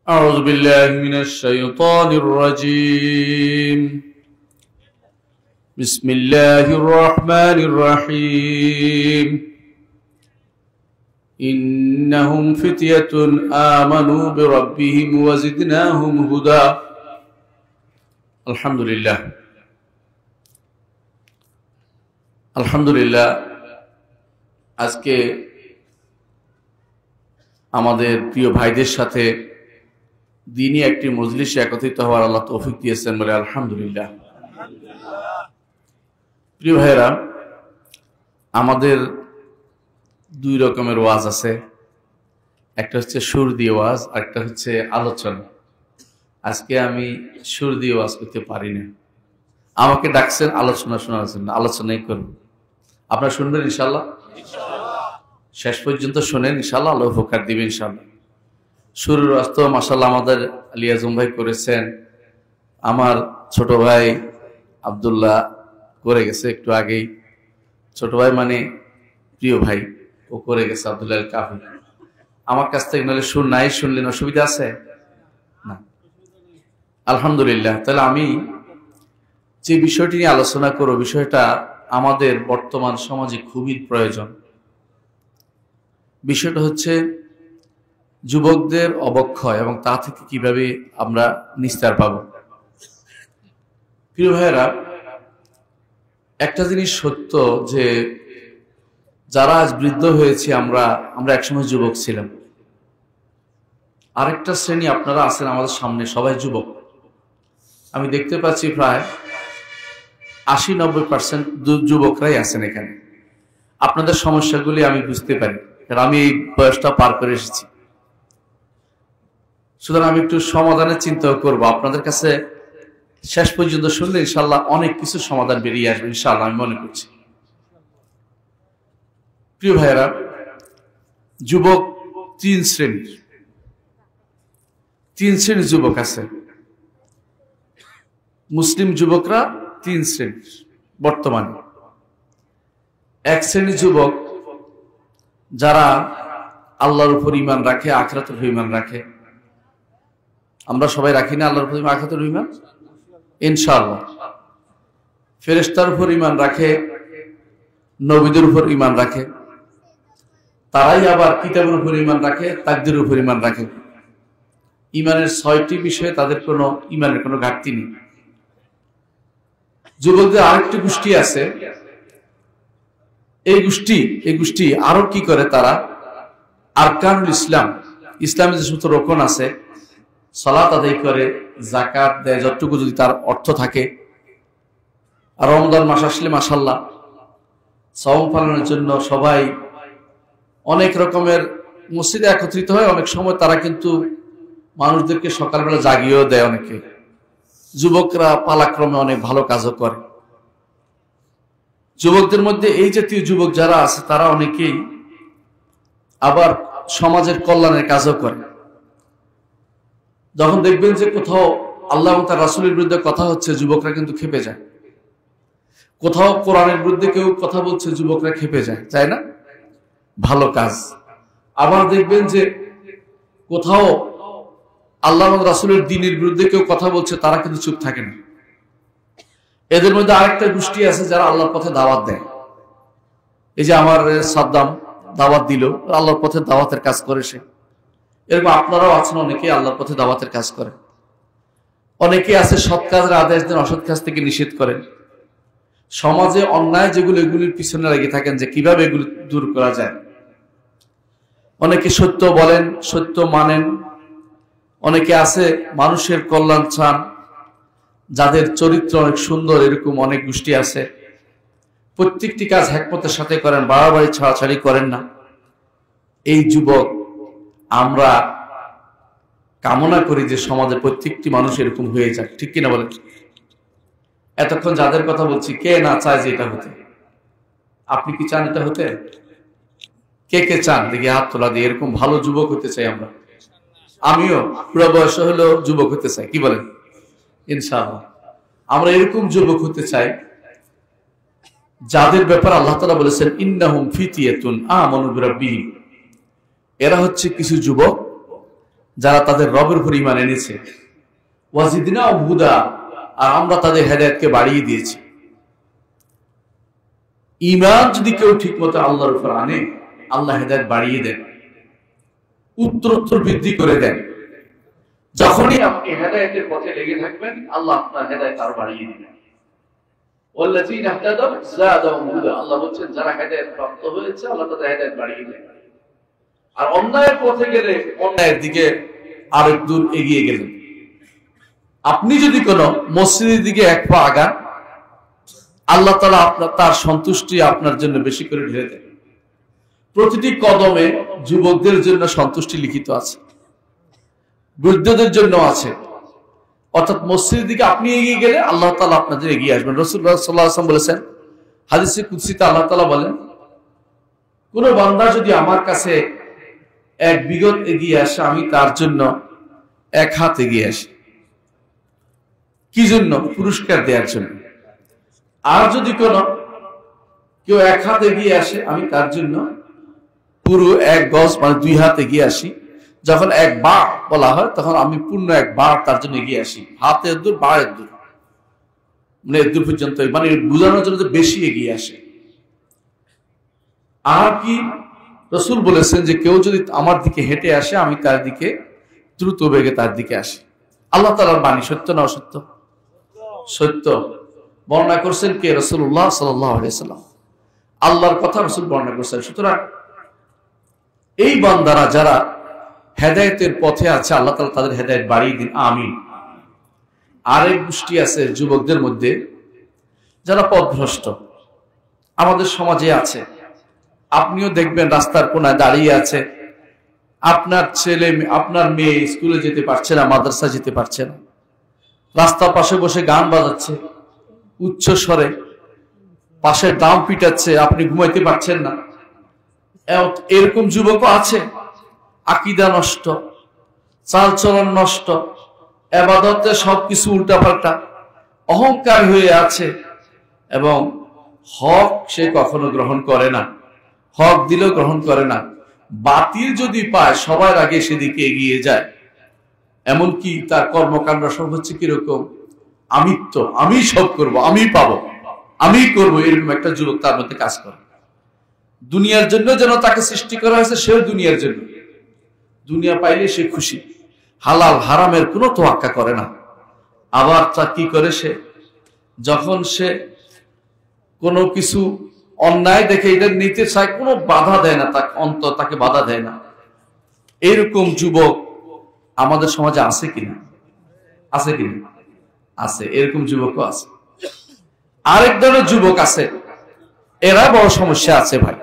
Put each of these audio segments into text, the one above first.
أعوذ بالله من الشيطان الرجيم. بسم الله الرحمن الرحيم. إنهم فتية آمنوا بربهم وزدناهم هدى. الحمد لله. الحمد لله. আজকে আমাদের প্রিয় ভাইদের সাথে দিনই একটি মজলিসে একত্রিত হওয়ার আল্লাহ তৌফিক দিয়েছেন বলে আলহামদুলিল্লাহ। প্রিয় ভাইরা, আমাদের দুই রকমের ওয়াজ আছে, একটা হচ্ছে সুর দিয়ে ওয়াজ, আর একটা হচ্ছে আলোচনা। আজকে আমি সুর দিয়ে ওয়াজ করতে পারি না, আমাকে ডাকছেন আলোচনা শোনার জন্য, আলোচনাই করব। আপনারা শুনবেন ইনশাল্লাহ, শেষ পর্যন্ত শোনেন ইনশাল্লাহ, আল্লাহ উপকার দিবেন ইনশাল্লাহ। শুরুর রাস্তা মাশাআল্লাহ আমাদের আলী আজম ভাই করেছেন, আমার ছোট ভাই আব্দুল্লাহ করে গেছে একটু আগেই। ছোট ভাই মানে প্রিয় ভাই, ও করে গেছে, আব্দুল্লাহ কাফি। আমার কাছ থেকে নাহলে সুর নাই শুনলেন, অসুবিধা আছে না? আলহামদুলিল্লাহ। তাহলে আমি যে বিষয়টি নিয়ে আলোচনা করব, বিষয়টা আমাদের বর্তমান সমাজে খুবই প্রয়োজন। বিষয়টা হচ্ছে যুবকদের অবক্ষয় এবং তা থেকে কিভাবে আমরা নিস্তার পাব। প্রিয় ভাইয়েরা, একটা জিনিস সত্য যে যারা আজ বৃদ্ধ হয়েছে, আমরা একসময় যুবক ছিলাম। আরেকটা শ্রেণী আপনারা আছেন আমাদের সামনে, সবাই যুবক। আমি দেখতে পাচ্ছি প্রায় 80-90% যুবকরাই আছেন এখানে। আপনাদের সমস্যাগুলি আমি বুঝতে পারি, কারণ আমি এই বয়সটা পার করে এসেছি। সুতরাং আমি একটু সমাধানের চিন্তা করব। আপনাদের কাছে শেষ পর্যন্ত শুনলে ইনশাল্লাহ অনেক কিছু সমাধান বেরিয়ে আসবে ইনশাল্লাহ, আমি মনে করছি। প্রিয় ভাইয়েরা, যুবক তিন শ্রেণীর যুবক আছে। মুসলিম যুবকরা তিন শ্রেণীর বর্তমানে। এক শ্রেণীর যুবক যারা আল্লাহর উপর ঈমান রাখে, আখিরাতের উপর ঈমান রাখে। আমরা সবাই রাখি না আল্লাহর উপর আখিরাতের ঈমান? ইনশাআল্লাহ। ফেরেশতার উপর ঈমান রাখে, নবীদের উপর ঈমান রাখে। তারাই আবার কিতাবের উপর ঈমান রাখে, তাকদীরের উপর ঈমান রাখে। ঈমানের 6টি বিষয়ে তাদের কোনো ঈমানের কোনো ঘাটতি নেই। যুবকদের আরেকটি গোষ্ঠী আছে, এই গোষ্ঠী আরো কি করে, তারা আরকানুল ইসলাম, ইসলামের যে সমস্ত রোকন আছে, সালাত আদায় করে, যাকাত দেয় যতটুকু যদি তার অর্থ থাকে। আর রমজান মাস আসলে মাশাআল্লাহ সাওম পালনের জন্য সবাই অনেক রকমের মসজিদে একত্রিত হয়। অনেক সময় তারা কিন্তু মানুষদেরকে সকালবেলা জাগিয়েও দেয় অনেকে। যুবকরা পালাক্রমে অনেক ভালো কাজও করে। যুবকদের মধ্যে এই জাতীয় যুবক যারা আছে, তারা অনেকেই আবার সমাজের কল্যাণের কাজও করে। যখন দেখবেন যে কোথাও আল্লাহ এবং তার রাসূলের বিরুদ্ধে কথা হচ্ছে, যুবকরা কিন্তু খেপে যায়। কোথাও কোরআনের বিরুদ্ধে কেউ কথা বলছে, যুবকরা খেপে যায়, তাই না? ভালো কাজ। আবার দেখবেন যে কোথাও আল্লাহ এবং রাসূলের দ্বীনের বিরুদ্ধে কেউ কথা বলছে, তারা কিন্তু চুপ থাকে না। এদের মধ্যে আরেকটা গোষ্ঠী আছে যারা আল্লাহর পথে দাওয়াত দেয়। এই যে আমার সাদ্দাম দাওয়াত দিল, আল্লাহর পথে দাওয়াতের কাজ করে সে। এরকম আপনারাও আছেন, অনেকে আল্লাহর পথে দাওয়াতের কাজ করেন। অনেকে আছে সৎ কাজের আদেশ দেন, অসৎ কাজ থেকে নিষেধ করেন। সমাজে অন্যায় যেগুলো, এগুলির পিছনে লেগে থাকেন যে কিভাবে এগুলো দূর করা যায়। অনেকে সত্য বলেন, সত্য মানেন। অনেকে আছে মানুষের কল্যাণ চান, যাদের চরিত্র অনেক সুন্দর, এরকম অনেক গোষ্ঠী আছে। প্রত্যেকটি কাজ হিকমতের সাথে করেন, বাড়াবাড়ি ছাড়াছাড়ি করেন না। এই যুবক আমরা কামনা করি যে সমাজের প্রত্যেকটি মানুষ এরকম হয়ে যাক, ঠিক কিনা বলেন? এতক্ষণ যাদের কথা বলছি, কে না চায় যে এটা হতে? আপনি কি চান এটা হতে? কে কে চান দেখি হাত তোলা দিয়ে। এরকম ভালো যুবক হতে চাই আমরা। আমিও পুরো বয়স হলেও যুবক হতে চাই, কি বলেন? ইনশাআল্লাহ আমরা এরকম যুবক হতে চাই যাদের ব্যাপারে আল্লাহ তাআলা বলেছেন ইন্নাহুম ফিতিয়াতুন আমানু বিরাব্বিহিম। এরা হচ্ছে কিছু যুবক যারা তাদের রবের উপর ঈমান এনেছে, ওয়াজিদনা হুদা, আর আমরা তাদের হেদায়েতকে বাড়িয়ে দিয়েছি। ঈমান যদি কেউ ঠিকমতো আল্লাহর উপর আনে, আল্লাহ হেদায়েত বাড়িয়ে দেন, উত্তরোত্তর বৃদ্ধি করে দেন। যখনই আপনি হেদায়েতের পথে লেগে থাকবেন, আল্লাহ আপনার হেদায়েত আরো বাড়িয়ে দিবেন। ওয়াল্লাযীনা ইহতাদাউ যাদাহুম হুদা, আল্লাহ বলেন যারা হেদায়েত প্রাপ্ত হয়েছে আল্লাহ তাদের হেদায়েত বাড়িয়ে দেন। আর অন্যায়ের পথে গেলে অন্যায়ের দিকে আরেক দূর এগিয়ে গেলেন। আপনি যদি কোন মসজিদের দিকে এক পা আগান, আল্লাহ তাআলা আপনার তার সন্তুষ্টি আপনার জন্য বেশি করে ঢেলে দেন। প্রতিটি কদমে যুবকদের জন্য সন্তুষ্টি লিখিত আছে, বৃদ্ধদের জন্য আছে। অর্থাৎ মসজিদের দিকে আপনি এগিয়ে গেলে আল্লাহ তাআলা আপনাদের এগিয়ে আসবেন। রাসূলুল্লাহ সাল্লাল্লাহু আলাইহি ওয়াসাল্লাম বলেছেন, হাদিসে কুদসিতে আল্লাহ তাআলা বলেন, কোন বান্দা যদি আমার কাছে এক বিগত এগিয়ে আসে, আমি তার জন্য এক হাত এগিয়ে আসি। কি জন্য? পুরস্কার দেওয়ার জন্য। আর যদি কেউ এক হাত এগিয়ে আসে, আমি তার জন্য পুরো এক গজ মানে 2 হাত এগিয়ে আসি। যখন এক বার বলা হয় তখন আমি পূর্ণ এক বার তার জন্য এগিয়ে আসি। হাতের দূর, বাড়ের দূর, মানে এর দূর পর্যন্ত, মানে বোঝানোর জন্য বেশি এগিয়ে আসে। আর কি রাসূল বলেছেন যে কেউ যদি আমার দিকে হেঁটে আসে, আমি তার দিকে দ্রুত বেগে তার দিকে আসি। আল্লাহ তাআলার বাণী সত্য না অসত্য? সত্য। বর্ণনা করছেন কে? রাসূলুল্লাহ সাল্লাল্লাহু আলাইহি ওয়াসাল্লাম। আল্লাহর কথা রাসূল বর্ণনা করছেন। সুতরাং এই বান্দারা যারা হেদায়েতের পথে আছে, আল্লাহ তাআলা তাদের হেদায়েত বাড়িয়ে দিন, আমিন। আরেক গোষ্ঠী আছে যুবকদের মধ্যে যারা পথভ্রষ্ট, আমাদের সমাজে আছে। আপনিও দেখবেন রাস্তার কোনায় দাঁড়িয়ে আছে, আপনার ছেলে আপনার মেয়ে স্কুলে যেতে পারছে না, মাদ্রাসা যেতে পারছে না, রাস্তার পাশে বসে গান বাজাচ্ছে উচ্চ স্বরে, পাশের দাম পিটাচ্ছে, আপনি ঘুমাইতে পারছেন না। এরকম যুবকও আছে। আকীদা নষ্ট, চালচলন নষ্ট, ইবাদতে সবকিছু উল্টাপাল্টা, অহংকার হয়ে আছে এবং হক সে কখনো গ্রহণ করে না, হক দিলেও গ্রহণ করে না। বাতিল যদি পায় সবার আগে সেদিকে এগিয়ে যায়। এমনকি তার কর্মকাণ্ড সব হচ্ছে কিরকম? আমিত্ব, আমি সব করব, আমি পাবো, আমি করব, এরকম একটা যুবক তার মধ্যে কাজ করে। দুনিয়ার জন্য যেন তাকে সৃষ্টি করা হয়েছে, সেও দুনিয়ার জন্য। দুনিয়া পাইলে সে খুশি, হালাল হারামের কোনো তোয়াক্কা করে না। আবার তা কি করে? সে যখন সে কোনো কিছু অন্যায় দেখে এটা নিতে চায়, কোনো বাধা দেয় না, তাকে বাধা দেয় না। এরকম যুবক আমাদের সমাজে আছে কিনা? আছে কিনা? আছে। এরকম যুবকও আছে। আরেক ধরনের যুবক আছে, এরা বড় সমস্যা আছে ভাই।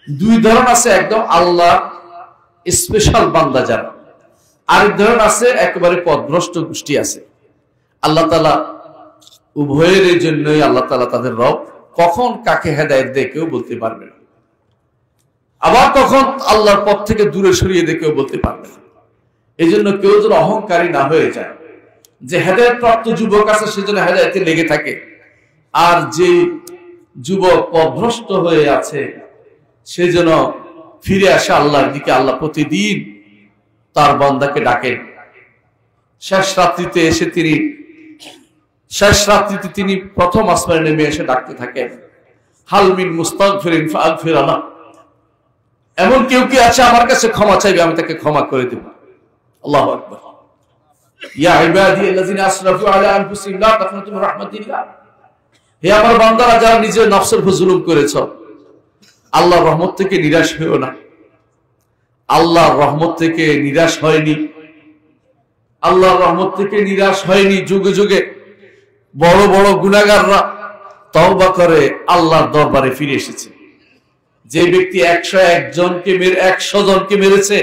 2 ধরন আছে, একদম আল্লাহ স্পেশাল বান্দা যারা। আরেক ধরন আছে একেবারে পথভ্রষ্ট গোষ্ঠী আছে। আল্লাহ তাআলা উভয়ের জন্যই আল্লাহ তাআলা তাদের রব। কখন কাকে হেদায়েত দেয় কেউ বলতে পারবে না, আবার কখন আল্লাহর পথ থেকে দূরে সরিয়ে দেয় কেউ বলতে পারবে না। এই জন্য কেউ যেন অহংকারী না হয়ে যায়, যে হেদায়েত প্রাপ্ত যুবক আছে সেজন্য হেদায়েতে লেগে থাকে, আর যে যুবক পথভ্রষ্ট হয়ে আছে সে যেন ফিরে আসে আল্লাহর দিকে। আল্লাহ প্রতিদিন তার বান্দাকে ডাকেন। শেষ রাত্রিতে তিনি প্রথম আসমানে নেমে এসে ডাকতে থাকেন, হাল মিন মুস্তাগফিরিন ফাগফির লাহ। এমন কেউ কি আছে আমার কাছে ক্ষমা চাইবে, আমি তাকে ক্ষমা করে দেব। আল্লাহু আকবার। ইয়া ইবাদিয়াল্লাযিনা আসরাফু আলা আনফুসিহিম লা তাকনাতু মির রাহমাতিল্লাহ। হে আমার বান্দারা যারা নিজের নফসের উপর জুলুম করেছো, আল্লাহর রহমত থেকে নিরাশ হইও না। আল্লাহর রহমত থেকে নিরাশ হয়নি, আল্লাহর রহমত থেকে নিরাশ হয়নি। যুগে যুগে বড় বড় গুনাহগাররা তওবা করে আল্লাহর দরবারে ফিরে এসেছে। যে ব্যক্তি 101 জনকে মেরেছে,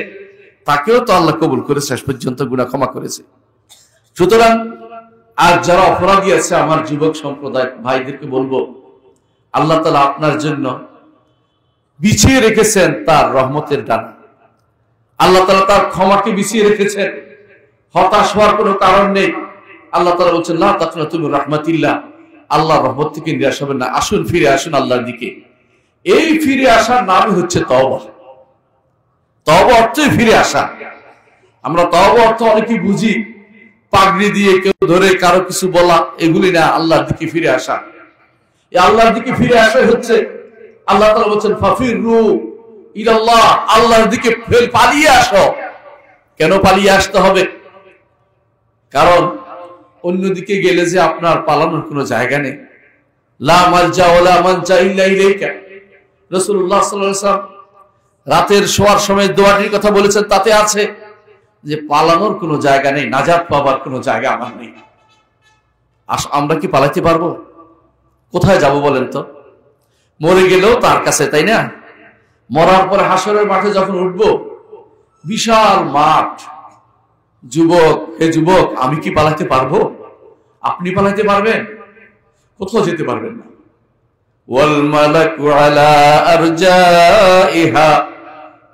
তাকেও তো আল্লাহ কবুল করে শেষ পর্যন্ত গুনাহ ক্ষমা করেছে। সুতরাং আর যারা অপরাধী আছে আমার যুবক সম্প্রদায় ভাইদেরকে বলবো, আল্লাহ তাআলা আপনার জন্য বিছিয়ে রেখেছেন তার রহমতের ডানা। আল্লাহ তাআলা তার ক্ষমাকে বিছিয়ে রেখেছেন। হতাশ হওয়ার কোনো কারণ নেই। আল্লাহ তাআলা বলছেন লা তাকনাতু মির রাহমাতিল্লাহ, আল্লাহর রহমত থেকে নিরাশ হবেন না। আসুন, ফিরে আসুন আল্লাহর দিকে। এই ফিরে আসার নামই হচ্ছে তওবা। তওবা অর্থই ফিরে আসা। আমরা তওবা অর্থ অনেকেই বুঝি পাগড়ি দিয়ে কেউ ধরে কারো কিছু বলা, এগুলি না। আল্লাহর দিকে ফিরে আসা, এই আল্লাহর দিকে ফিরে আসাই হচ্ছে, আল্লাহ তাআলা বলেছেন ফাফিরু ইলাল্লাহ, আল্লাহর দিকে পালিয়ে আসো। কেন পালিয়ে আসতে হবে? কারণ অন্যদিকে গেলে যে আপনার পালানোর কোনো জায়গা নেই। লা মালজা ওয়ালা মানজা ইল্লা ইলাইকা। রাসূলুল্লাহ সাল্লাল্লাহু আলাইহি ওয়াসাল্লাম রাতের শোয়ার সময় দোয়াটির কথা বলেছেন, তাতে আছে যে পালানোর কোনো জায়গা নেই, নাজাত পাবার কোনো জায়গা আমার নেই। আমরা কি পালাতে পারবো? কোথায় যাব বলেন তো? মরে গেলেও তার কাছে, তাই না? মরার পরে হাসরের মাঠে যখন উঠবো, বিশাল মাঠ, যুবক, হে যুবক, আমি কি পালাতে পারবো? আপনি পালাতে পারবেন? কোথাও যেতে পারবেন না। ওয়াল মালাকু আলা আরজাইহা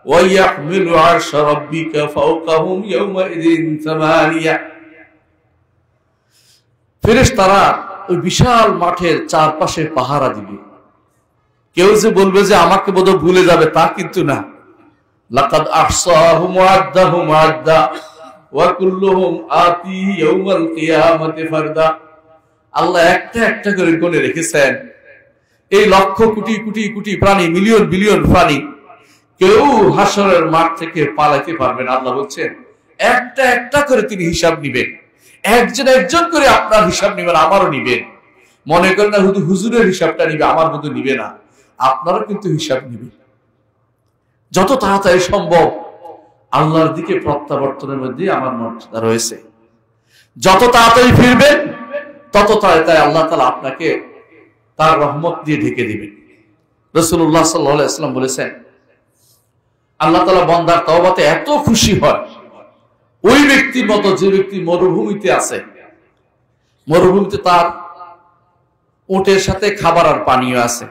ওয়া ইয়াহমিলু আরশা রাব্বিকা ফাওকাহুম ইয়াওমাইযিন সামানিয়া। ফেরেশতারা ওই বিশাল মাঠের চারপাশে পাহারা দিবে। কেউ যে বলবে যে আমাকে বোধহয় ভুলে যাবে, তা কিন্তু না। লাকাদ আহসাহুম ওয়া আদ্দাহুম আদ্দা ওয়া কুল্লুহুম আতি ইয়াউমাল কিয়ামাতি ফারদা। আল্লাহ একটা একটা করে গুণে রেখেছেন। এই লক্ষ কোটি কোটি কোটি প্রাণী, মিলিয়ন বিলিয়ন প্রাণী, কেউ হাসরের মাঠ থেকে পালাতে পারবে না। আল্লাহ বলছেন একটা একটা করে তিনি হিসাব নিবেন, একজন একজন করে আপনার হিসাব নিবেন, আমারও নিবেন। মনে করেন না শুধু হুজুরের হিসাবটা নিবে, আমার মতো নিবে না, আপনারও কিন্তু হিসাব নিবে। যত তাড়াতাড়ি সম্ভব আল্লাহর দিকে প্রত্যাবর্তনের মধ্যে আমার মর্যাদা রয়েছে। যত তাড়াতাড়ি ফিরবেন তত তাড়াতাড়ি আল্লাহ তাআলা আপনাকে তার রহমত দিয়ে ঢেকে দিবেন। রাসূলুল্লাহ সাল্লাল্লাহু আলাইহি ওয়াসাল্লাম বলেছেন, আল্লাহ তাআলা বান্দার তওবাতে এত খুশি হয় ওই ব্যক্তির মতো যে ব্যক্তি মরুভূমিতে আছে। মরুভূমিতে তার উটের সাথে খাবার আর পানীয় আছে।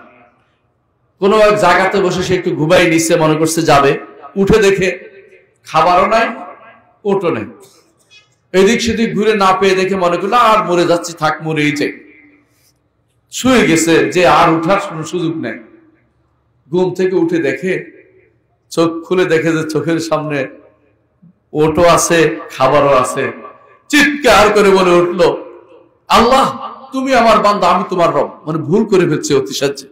কোন এক জায়গাতে বসে সে একটু ঘুমাই নিচ্ছে, মনে করছে যাবে, উঠে দেখে খাবারও নাই, উটও নেই। এদিক সেদিক ঘুরে না পেয়ে দেখে মনে করলো আর মরে যাচ্ছি, থাক মরেই যাই। শুয়ে গেছে যে আর উঠার কোনো সুযোগ নেই। ঘুম থেকে উঠে দেখে, চোখ খুলে দেখে যে চোখের সামনে ওটও আছে, খাবারও আছে। চিৎকার করে বলে উঠলো, আল্লাহ তুমি আমার বান্দা, আমি তোমার রব। মানে ভুল করে ফেলছে অতি সাহায্যে।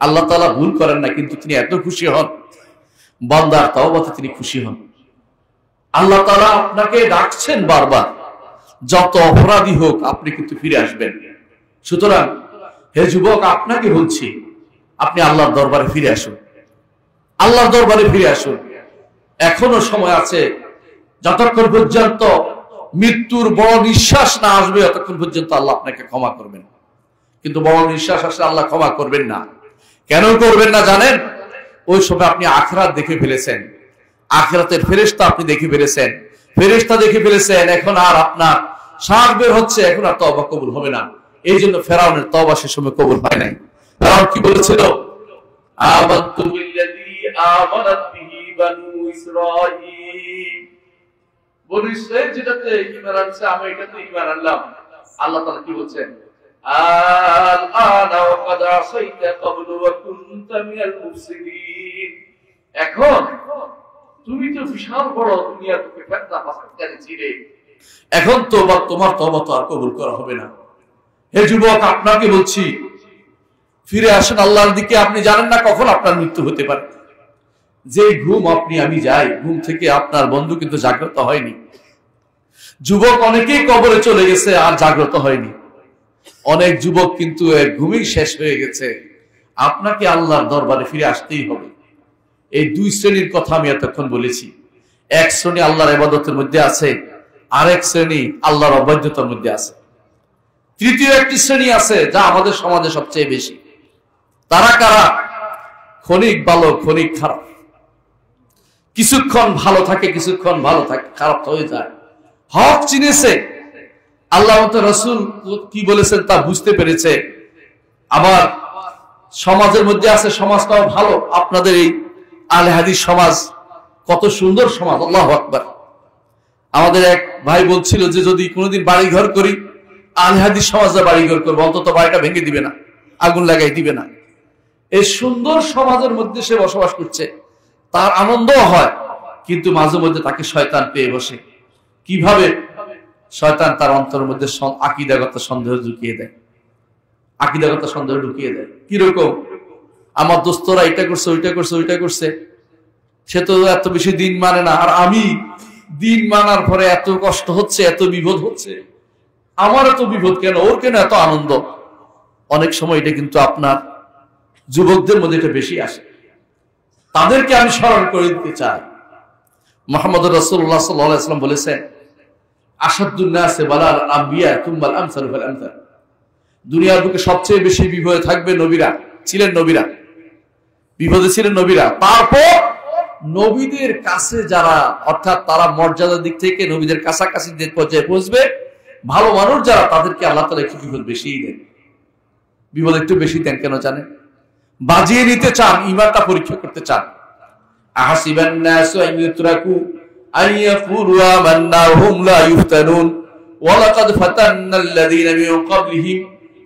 আল্লাহ তাআলা ভুল করেন না, কিন্তু তিনি এত খুশি হন, বান্দার তওবাতে তিনি খুশি হন। আল্লাহ তাআলা আপনাকে ডাকছেন বারবার, যত অপরাধী হোক আপনি কিন্তু ফিরে আসবেন। সুতরাং হে যুবক, আপনাকে বলছি আপনি আল্লাহর দরবারে ফিরে আসুন, আল্লাহর দরবারে ফিরে আসুন। এখনো সময় আছে। যতক্ষণ পর্যন্ত মৃত্যুর বড় নিঃশ্বাস না আসবে ততক্ষণ পর্যন্ত আল্লাহ আপনাকে ক্ষমা করবেন। কিন্তু বড় নিঃশ্বাস আসলে আল্লাহ ক্ষমা করবেন না। কেন করবেন না জানেন? ওই সময় আপনি আখিরাত দেখে ফেলেছেন, আখিরাতের ফেরেশতা আপনি দেখে ফেলেছেন, ফেরেশতা দেখে ফেলেছেন। এখন আর আপনার শ্বাস বের হচ্ছে, এখন আর তওবা কবুল হবে না। এই জন্য ফেরাউনের তওবা সে সময় কবুল হয় নাই। ফেরাউন কি বলেছিল? আমানতু বিল্লাযী আমানাত বিহি বানু ইসরাঈল। বনু ইসরাঈল যেটাতে ঈমান আনছে, আমি এটাতে ঈমান আনলাম। আল্লাহ তাআলা কি বলছেন? আল-আনা ওয়া ক্বাদ আসাইতা ক্বাবলু ওয়া কুনতা মিনাল মুফসিদিন। এখন তুমি তো বিশাল বড় দুনিয়ার থেকে ফেতনা ফাসাদকারী ছিলে, এখন তোমার তওবা তো আর কবুল করা হবে না। হে যুবক, আপনাকে বলছি ফিরে আসেন আল্লাহর দিকে। আপনি জানেন না কখন আপনার মৃত্যু হতে পারে। যে ঘুম আমি যাই, ঘুম থেকে আপনার বন্ধু কিন্তু জাগ্রত হয়নি। যুবক অনেকেই কবরে চলে গেছে আর জাগ্রত হয়নি। অনেক যুবক কিন্তু ঘুমেই শেষ হয়ে গেছে। আপনাকে আল্লাহর দরবারে ফিরে আসতেই হবে। এই দুই শ্রেণীর কথা আমি এতক্ষণ বলেছি। এক শ্রেণী আল্লাহর ইবাদতের মধ্যে আছে, আরেক শ্রেণী আল্লাহর অবাধ্যতার মধ্যে আছে। তৃতীয় একটি শ্রেণী আছে যা আমাদের সমাজে সবচেয়ে বেশি। তারা কারা? ক্ষণিক ভালো, ক্ষণিক খারাপ। কিছুক্ষণ ভালো থাকে, কিছুক্ষণ ভালো থাকে, খারাপ হয়ে যায়। হক চিনেছে, আল্লাহ রাসূল কি বলেছেন তা বুঝতে পেরেছে। আবার সমাজের মধ্যে আছে, সমাজটাও ভালো। আপনাদের এই আহলে হাদিস সমাজ কত সুন্দর সমাজ, আল্লাহু আকবার। আমাদের এক ভাই বলছিল যে যদি কোনোদিন বাড়ি ঘর করি, আহলে হাদিস সমাজে বাড়ি ঘর করবো, অন্তত বাড়িটা ভেঙে দিবে না, আগুন লাগাই দিবে না। এই সুন্দর সমাজের মধ্যে সে বসবাস করছে, তার আনন্দও হয়, কিন্তু মাঝে মধ্যে তাকে শয়তান পেয়ে বসে। কিভাবে? শয়তান তার অন্তরের মধ্যে আকীদাগত সন্দেহ ঢুকিয়ে দেয়, আকীদাগত সন্দেহ ঢুকিয়ে দেয়। কিরকম? আমার দোস্তরা এটা করছে, ওইটা করছে, ওইটা করছে, সে তো এত বেশি দিন মানে না, আর আমি দিন মানার পরে এত কষ্ট হচ্ছে, এত বিপদ হচ্ছে, আমার এত বিপদ কেন, ওর কেন এত আনন্দ। অনেক সময় এটা কিন্তু আপনার যুবকদের মধ্যে এটা বেশি আসে। তাদেরকে আমি স্মরণ করে দিতে চাই, মুহাম্মদ রাসূলুল্লাহ সাল্লাল্লাহু আলাইহি ওয়াসাল্লাম বলেছেন, আশাদ্দুন নাসি বালাল আম্বিয়া তুম্মাল আমসালু ফাল আমসাল। দুনিয়ার বুকে সবচেয়ে বেশি বিপদে থাকবে নবীরা, ছিলেন নবীরা, বিপদে ছিলেন নবীরা। তারপর নবীদের কাছে যারা, অর্থাৎ তারা মর্যাদার দিক থেকে নবীদের কাছাকাছি যে পর্যায়ে পৌঁছবে, ভালো মানুষ যারা, তাদেরকে আল্লাহ তাআলা একটু বিপদ বেশিই দেন। বিপদ একটু বেশি দেন কেন জানেন? বাজিয়ে নিতে চান, ঈমানটা পরীক্ষা করতে চান। আহাসিবান নাসু আন ইউতরাকু আন ইয়াকুলু আমান্না হুম লা ইফতানুন ওয়া লাকাদ ফাতান্নাল্লাযীনা মিন ক্বাবলিহিম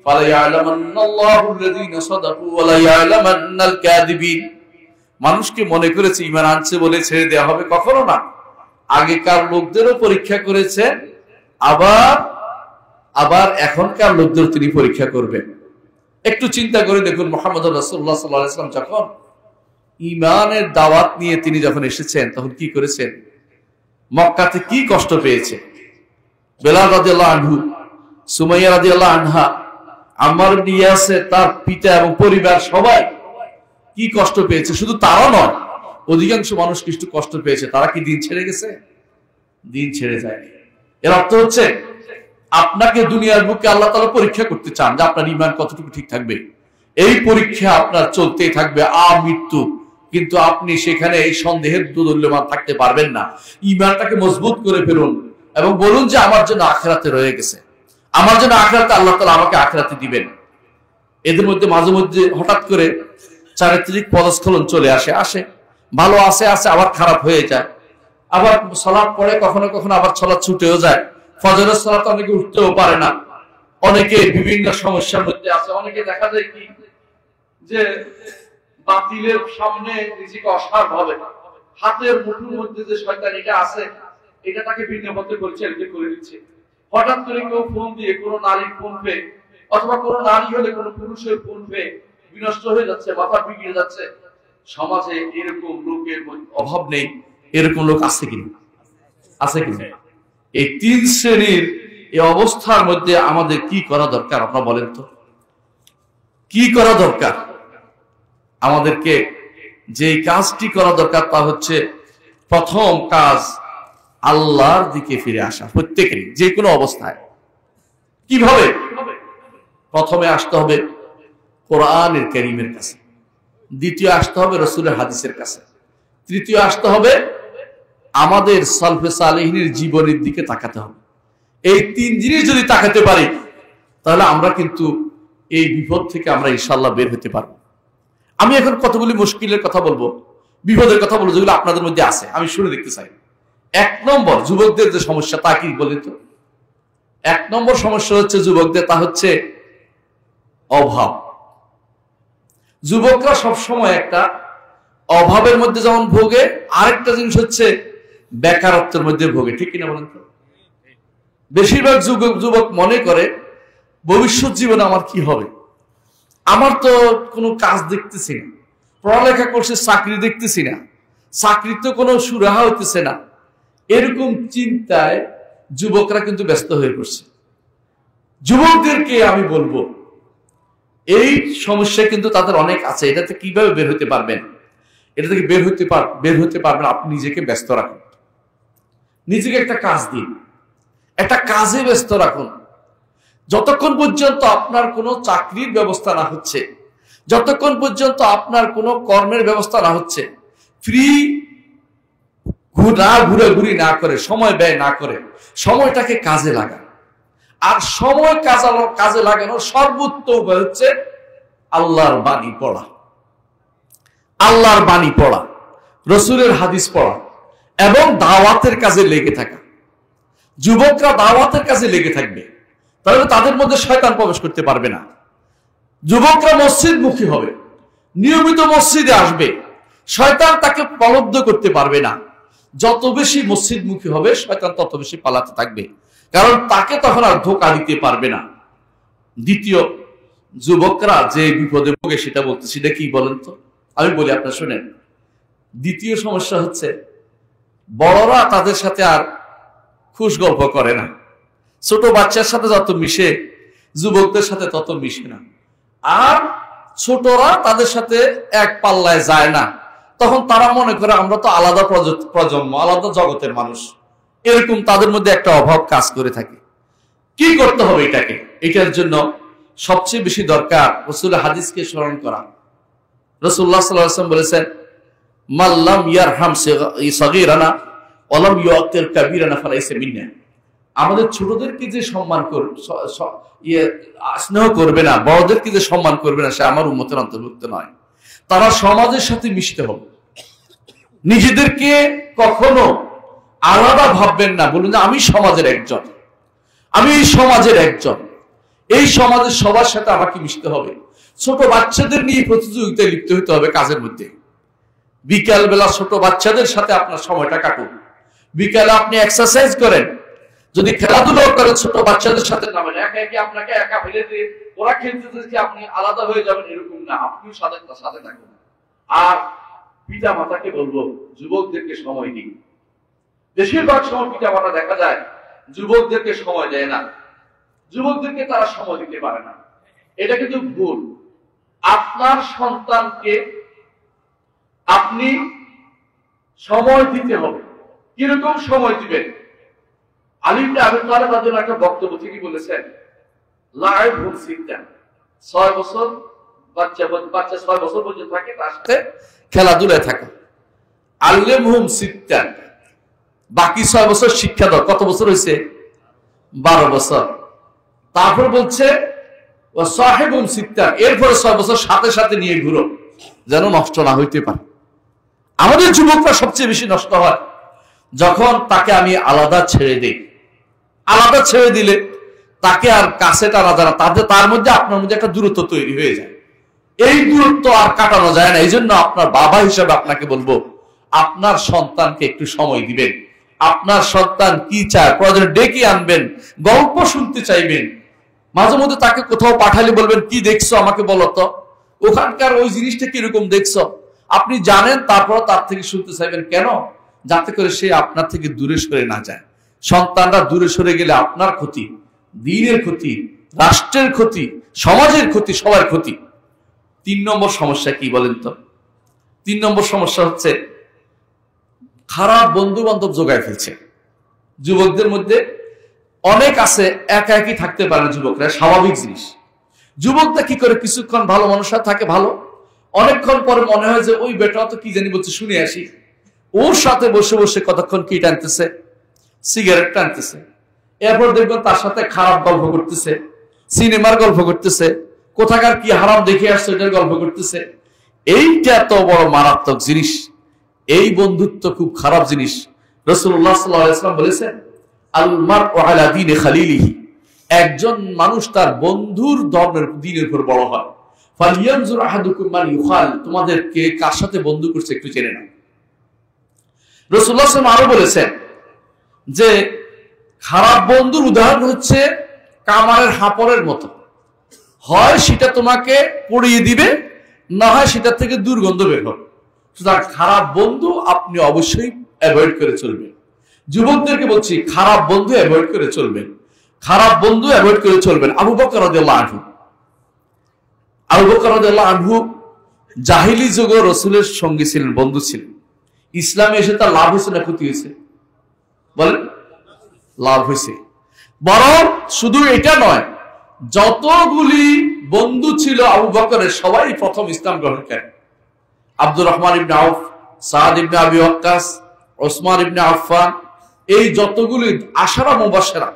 ফালা ইয়ালামান্নাল্লাহু আল্লাযীনা সাদাকু ওয়া লা ইয়ালামান্নাল কাযিবিন। মানুষকে মনে করেছে ঈমান আনছে বলে ছেড়ে দেওয়া হবে, কখনো না। আগেকার লোকদেরও পরীক্ষা করেছেন, আবার এখনকার লোকদের তিনি পরীক্ষা করবেন। একটু চিন্তা করে দেখুন, মুহাম্মদ রাসূলুল্লাহ সাল্লাল্লাহু আলাইহি ওয়াসাল্লাম যখন ঈমানের দাওয়াত নিয়ে তিনি যখন এসেছেন, তখন কি করেছেন? মক্কাতে কি কষ্ট পেয়েছে। বেলাল রাদিয়াল্লাহু আনহু, সুমাইয়া রাদিয়াল্লাহু আনহা, আম্মার ইবনে ইয়াসির, তার পিতা এবং পরিবার সবাই কি কষ্ট পেয়েছে। শুধু তারা নয়, অধিকাংশ মানুষ কিছু কষ্ট পেয়েছে। তারা কি দিন ছেড়ে গেছে? দিন ছেড়ে যায়। এর অর্থ হচ্ছে আপনাকে দুনিয়ার বুকে আল্লাহ তাআলা পরীক্ষা করতে চান যে আপনার ঈমান কতটুকু ঠিক থাকবে। এই পরীক্ষা আপনার চলতেই থাকবে আমৃত্যু, কিন্তু আপনি সেখানে এই সন্দেহের দোদুল্যমান থাকতে পারবেন না। ঈমানটাকে মজবুত করে ফেলুন এবং বলুন যে আমার জন্য আখিরাতে রয়ে গেছে, আমার জন্য আখিরাতে আল্লাহ তাআলা আমাকে আখিরাতে দিবেন। এদের মধ্যে মাঝে মধ্যে হঠাৎ করে চারিত্রিক পদস্খলন চলে আসে, ভালো আসে, আবার খারাপ হয়ে যায়। আবার সালাত পড়ে, কখনো কখনো আবার সালাত ছুটেও যায়। ফজরের সালাত অনেকে উঠতেও পারে না, অনেকে বিভিন্ন সমস্যার মধ্যে আছে। অনেকে দেখা যায় কি যে বাতিলের সামনে নিজেকে অসাড় ভাবে, হাতের মুঠোর মধ্যে যে শয়তানিটা আছে, এটা তাকে ভিন্ন পথে পরিচালিত করে দিচ্ছে। হঠাৎ করে কেউ ফোন দিয়ে, কোনো নারীর ফোন পেয়ে, অথবা কোনো নারী হলে কোনো পুরুষের ফোন পেয়ে বিনষ্ট হয়ে যাচ্ছে, মাথা বিগড়ে যাচ্ছে। সমাজে এরকম লোকের অভাব নেই। এরকম লোক আছে কিনা? আছে কিনা? এই তিন শ্রেণীর এই অবস্থার মধ্যে আমাদের কি করা দরকার আপনারা বলেন তো? কি করা দরকার? আমাদেরকে যে কাজটি করা দরকার তা হচ্ছে, প্রথম কাজ আল্লাহর দিকে ফিরে আসা। প্রত্যেকেরই, যে কোনো অবস্থায়। কিভাবে? প্রথমে আসতে হবে কোরআনের কারীমের কাছে, দ্বিতীয় আসতে হবে রাসূলের হাদিসের কাছে, তৃতীয় আসতে হবে আমাদের সালফে সালেহিনের জীবনের দিকে তাকাতে হবে। এই তিন জিনিস যদি তাকাতে পারি, তাহলে আমরা কিন্তু এই বিপদ থেকে আমরা ইনশাআল্লাহ বের হতে পারবো। আমি এখন কতগুলি মুশকিলের কথা বলবো, বিপদের কথা বলবো, যেগুলো আপনাদের মধ্যে আছে, আমি শুনে দেখতে চাই। 1 নম্বর, যুবকদের যে সমস্যা, তা কি বলেন তো? 1 নম্বর সমস্যা হচ্ছে যুবকদের, তা হচ্ছে অভাব। যুবকরা সবসময় একটা অভাবের মধ্যে যেমন ভোগে, আরেকটা জিনিস হচ্ছে বেকারত্বের মধ্যে ভোগে। ঠিক কিনা বলেন তো? বেশিরভাগ যুবক মনে করে ভবিষ্যৎ জীবনে আমার কি হবে, আমার তো কোনো কাজ দেখতেছি না, পড়ালেখা করছে চাকরি দেখতেছি না, চাকরির তো কোনো সুরাহা হইতেছে না। এরকম চিন্তায় যুবকরা কিন্তু ব্যস্ত হয়ে পড়ছে। যুবকদেরকে আমি বলবো, এই সমস্যা কিন্তু তাদের অনেক আছে। এটাতে কিভাবে বের হতে পারবেন? এটা থেকে বের হতে পারবেন আপনি নিজেকে ব্যস্ত রাখুন, নিজেকে একটা কাজ দিন, একটা কাজে ব্যস্ত রাখুন। যতক্ষণ পর্যন্ত আপনার কোনো চাকরির ব্যবস্থা না হচ্ছে, যতক্ষণ পর্যন্ত আপনার কোনো কর্মের ব্যবস্থা না হচ্ছে, ফ্রি ঘুরাঘুরি না করে, সময় ব্যয় না করে, সময়টাকে কাজে লাগান। আর সময় কাজে লাগানোর সর্বোত্তম উপায় হচ্ছে আল্লাহর বাণী পড়া, আল্লাহর বাণী পড়া, রাসূলের হাদিস পড়া এবং দাওয়াতের কাজে লেগে থাকা। যুবকরা দাওয়াতের কাজে লেগে থাকবে, তাহলে তাদের মধ্যে শয়তান প্রবেশ করতে পারবে না। যুবকরা মসজিদমুখী হবে, নিয়মিত মসজিদে আসবে, শয়তান তাকে প্রলুব্ধ করতে পারবে না। যত বেশি মসজিদমুখী হবে শয়তান তত বেশি পালাতে থাকবে, কারণ তাকে তখন আর ধোঁকা দিতে পারবে না। দ্বিতীয়, যুবকরা যে বিপদে ভোগে সেটা বলতেছি, এটা কি বলেন তো? আমি বলি, আপনারা শুনেন। দ্বিতীয় সমস্যা হচ্ছে বড়রা তাদের সাথে আর খুশ গল্প করে না। ছোট বাচ্চার সাথে যত মিশে যুবকদের সাথে তত মিশে না, আর ছোটরা তাদের সাথে এক পাল্লায় যায় না। তখন তারা মনে করে আমরা তো আলাদা প্রজন্ম, আলাদা জগতের মানুষ, এরকম তাদের মধ্যে একটা অভাব কাজ করে থাকে। কি করতে হবে এটাকে? এটার জন্য সবচেয়ে বেশি দরকার রাসূলের হাদিসকে স্মরণ করা। রাসূলুল্লাহ সাল্লাল্লাহু আলাইহি ওয়াসাল্লাম বলেছেন, মাল্লাম ইয়ারহাম সগীরানা ওয়ালাম ইউআক্কির কাবীরানা ফালাইসা মিন্না। আমাদের ছোটদেরকে যে সম্মান স্নেহ করবে না, বড়দেরকে যে সম্মান করবে না, সে আমার উম্মতের অন্তর্ভুক্ত নয়। তারা সমাজের সাথে মিশতে হবে, নিজেদেরকে কখনো আলাদা ভাববেন না। বলুন যে আমি সমাজের একজন, আমি এই সমাজের একজন, এই সমাজের সবার সাথে আমাকে মিশতে হবে। ছোট বাচ্চাদের নিয়ে প্রতিযোগিতায় লিপ্ত হতে হবে কাজের মধ্যে। বিকাল বেলা ছোট বাচ্চাদের সাথে আপনার সময়টা কাটুন, বিকালে আপনি এক্সারসাইজ করেন, যদি খেলাধুলা করেন ছোট বাচ্চাদের সাথে নামেন। একা একা আপনাকে একা ফেলে দিয়ে ওরা খেলতে আপনি আলাদা হয়ে যাবেন এরকম না, আপনিও সাথে থাকুন। আর পিতা মাতাকে বলবো যুবকদেরকে সময় দিন। বেশিরভাগ সময় পিতা মাতা দেখা যায় যুবকদেরকে সময় দেয় না, যুবকদেরকে তারা সময় দিতে পারে না। এটা কিন্তু ভুল। আপনার সন্তানকে আপনি সময় দিতে হবে। কিরকম সময় দিবেন? আলী ইবনে আবি তালেব রাদিয়াল্লাহু আনহু একটা বক্তব্য থেকে বলেছেন, লাইবুন সিত্তান, 6 বছর বাচ্চা 6 বছর পর্যন্ত থাকে, তার সাথে খেলাধুলায় থাকে। আল্লিমহুম সিত্তান, বাকি 6 বছর শিক্ষা দাও। কত বছর হয়েছে? 12 বছর। তারপর বলছে ওয়া সাহিবুম সিত্তান, এরপরে 6 বছর সাথে সাথে নিয়ে ঘুরো, যেন নষ্ট না হইতে পারে। আমাদের যুবকরা সবচেয়ে বেশি নষ্ট হয় যখন তাকে আমি আলাদা ছেড়ে দিই। আলাদা ছেড়ে দিলে তাকে আর কাছে টানা যায় না, তার মধ্যে আপনার মধ্যে একটা দূরত্ব তৈরি হয়ে যায়। এই দূরত্ব আর কাটানো যায় না। এই জন্য আপনার বাবা হিসেবে আপনাকে বলবো, আপনার সন্তানকে একটু সময় দিবেন। আপনার সন্তান কি চায় প্রয়োজনে ডেকে আনবেন, গল্প শুনতে চাইবেন। মাঝে মধ্যে তাকে কোথাও পাঠালে বলবেন, কি দেখছো আমাকে বলো তো, ওখানকার ওই জিনিসটা কিরকম দেখছো। আপনি জানেন, তারপর তার থেকে শুনতে চাইবেন। কেন? যাতে করে সে আপনার থেকে দূরে সরে না যায়। সন্তানরা দূরে সরে গেলে আপনার ক্ষতি, দ্বীনের ক্ষতি, রাষ্ট্রের ক্ষতি, সমাজের ক্ষতি, সবার ক্ষতি। 3 নম্বর সমস্যা কি বলেন তো? 3 নম্বর সমস্যা হচ্ছে খারাপ বন্ধু বান্ধব জোগায় ফেলছে। যুবকদের মধ্যে অনেক আছে একা একই থাকতে পারে যুবকরা, স্বাভাবিক জিনিস। যুবকরা কি করে কিছুক্ষণ ভালো মানুষের থাকে, ভালো, অনেকক্ষণ পরে মনে হয় যে ওই বেটা তো কি জানি বলছে, শুনে আসি। ওর সাথে বসে বসে কতক্ষণ কি টানতেছে, সিগারেট টানতেছে। এরপর দেখবেন তার সাথে খারাপ গল্প করতেছে, সিনেমার গল্প করতেছে, কোথাকার কি হারাম দেখে আসছে এটার গল্প করতেছে। এইটা তো বড় মারাত্মক জিনিস। এই বন্ধুত্ব খুব খারাপ জিনিস। রাসূলুল্লাহ সাল্লাল্লাহু আলাইহি ওয়াসাল্লাম বলেছেন, আল মারউ আলা দীনি খালিলিহি, একজন মানুষ তার বন্ধুর ধর্মের দ্বীনের উপর বড় হয়। ফালিয়ানজুর আহাদুকুম মান ইউখাল, তোমাদেরকে কার সাথে বন্ধু করছে একটু জেনে নাও। রাসূলুল্লাহ সাল্লাল্লাহু আলাইহি ওয়াসাল্লাম আরো বলেছেন যে খারাপ বন্ধুর উদাহরণ হচ্ছে কামারের হাপড়ের মতো, হয় সেটা তোমাকে পড়িয়ে দিবে, না হয় সেটা থেকে দুর্গন্ধ বের হবে। সুতরাং খারাপ বন্ধু আপনি অবশ্যই অ্যাভয়েড করে চলবেন। যুবকদেরকে বলছি, খারাপ বন্ধু অ্যাভয়েড করে চলবেন, খারাপ বন্ধু অ্যাভয়েড করে চলবেন। আবু বকর রাদিয়াল্লাহু আনহু, আবু বকর রাদিয়াল্লাহু আনহু জাহিলি যুগে রাসূলের সঙ্গী ছিলেন, বন্ধু ছিলেন। ইসলামে এসে তার লাভ হয়েছে না ক্ষতি হয়েছে? বলেন, লাভ হয়েছে। বরং শুধু এটা নয়, যতগুলি বন্ধু ছিল আবু বকরের সবাই প্রথম ইসলাম গ্রহণ করেন। আব্দুর রহমান ইবনে আউফ, সাদ ইবনে আবি ওয়াক্কাস, ওসমান ইবনে আফফান, এই যতগুলি আশারা মুবাশশারা,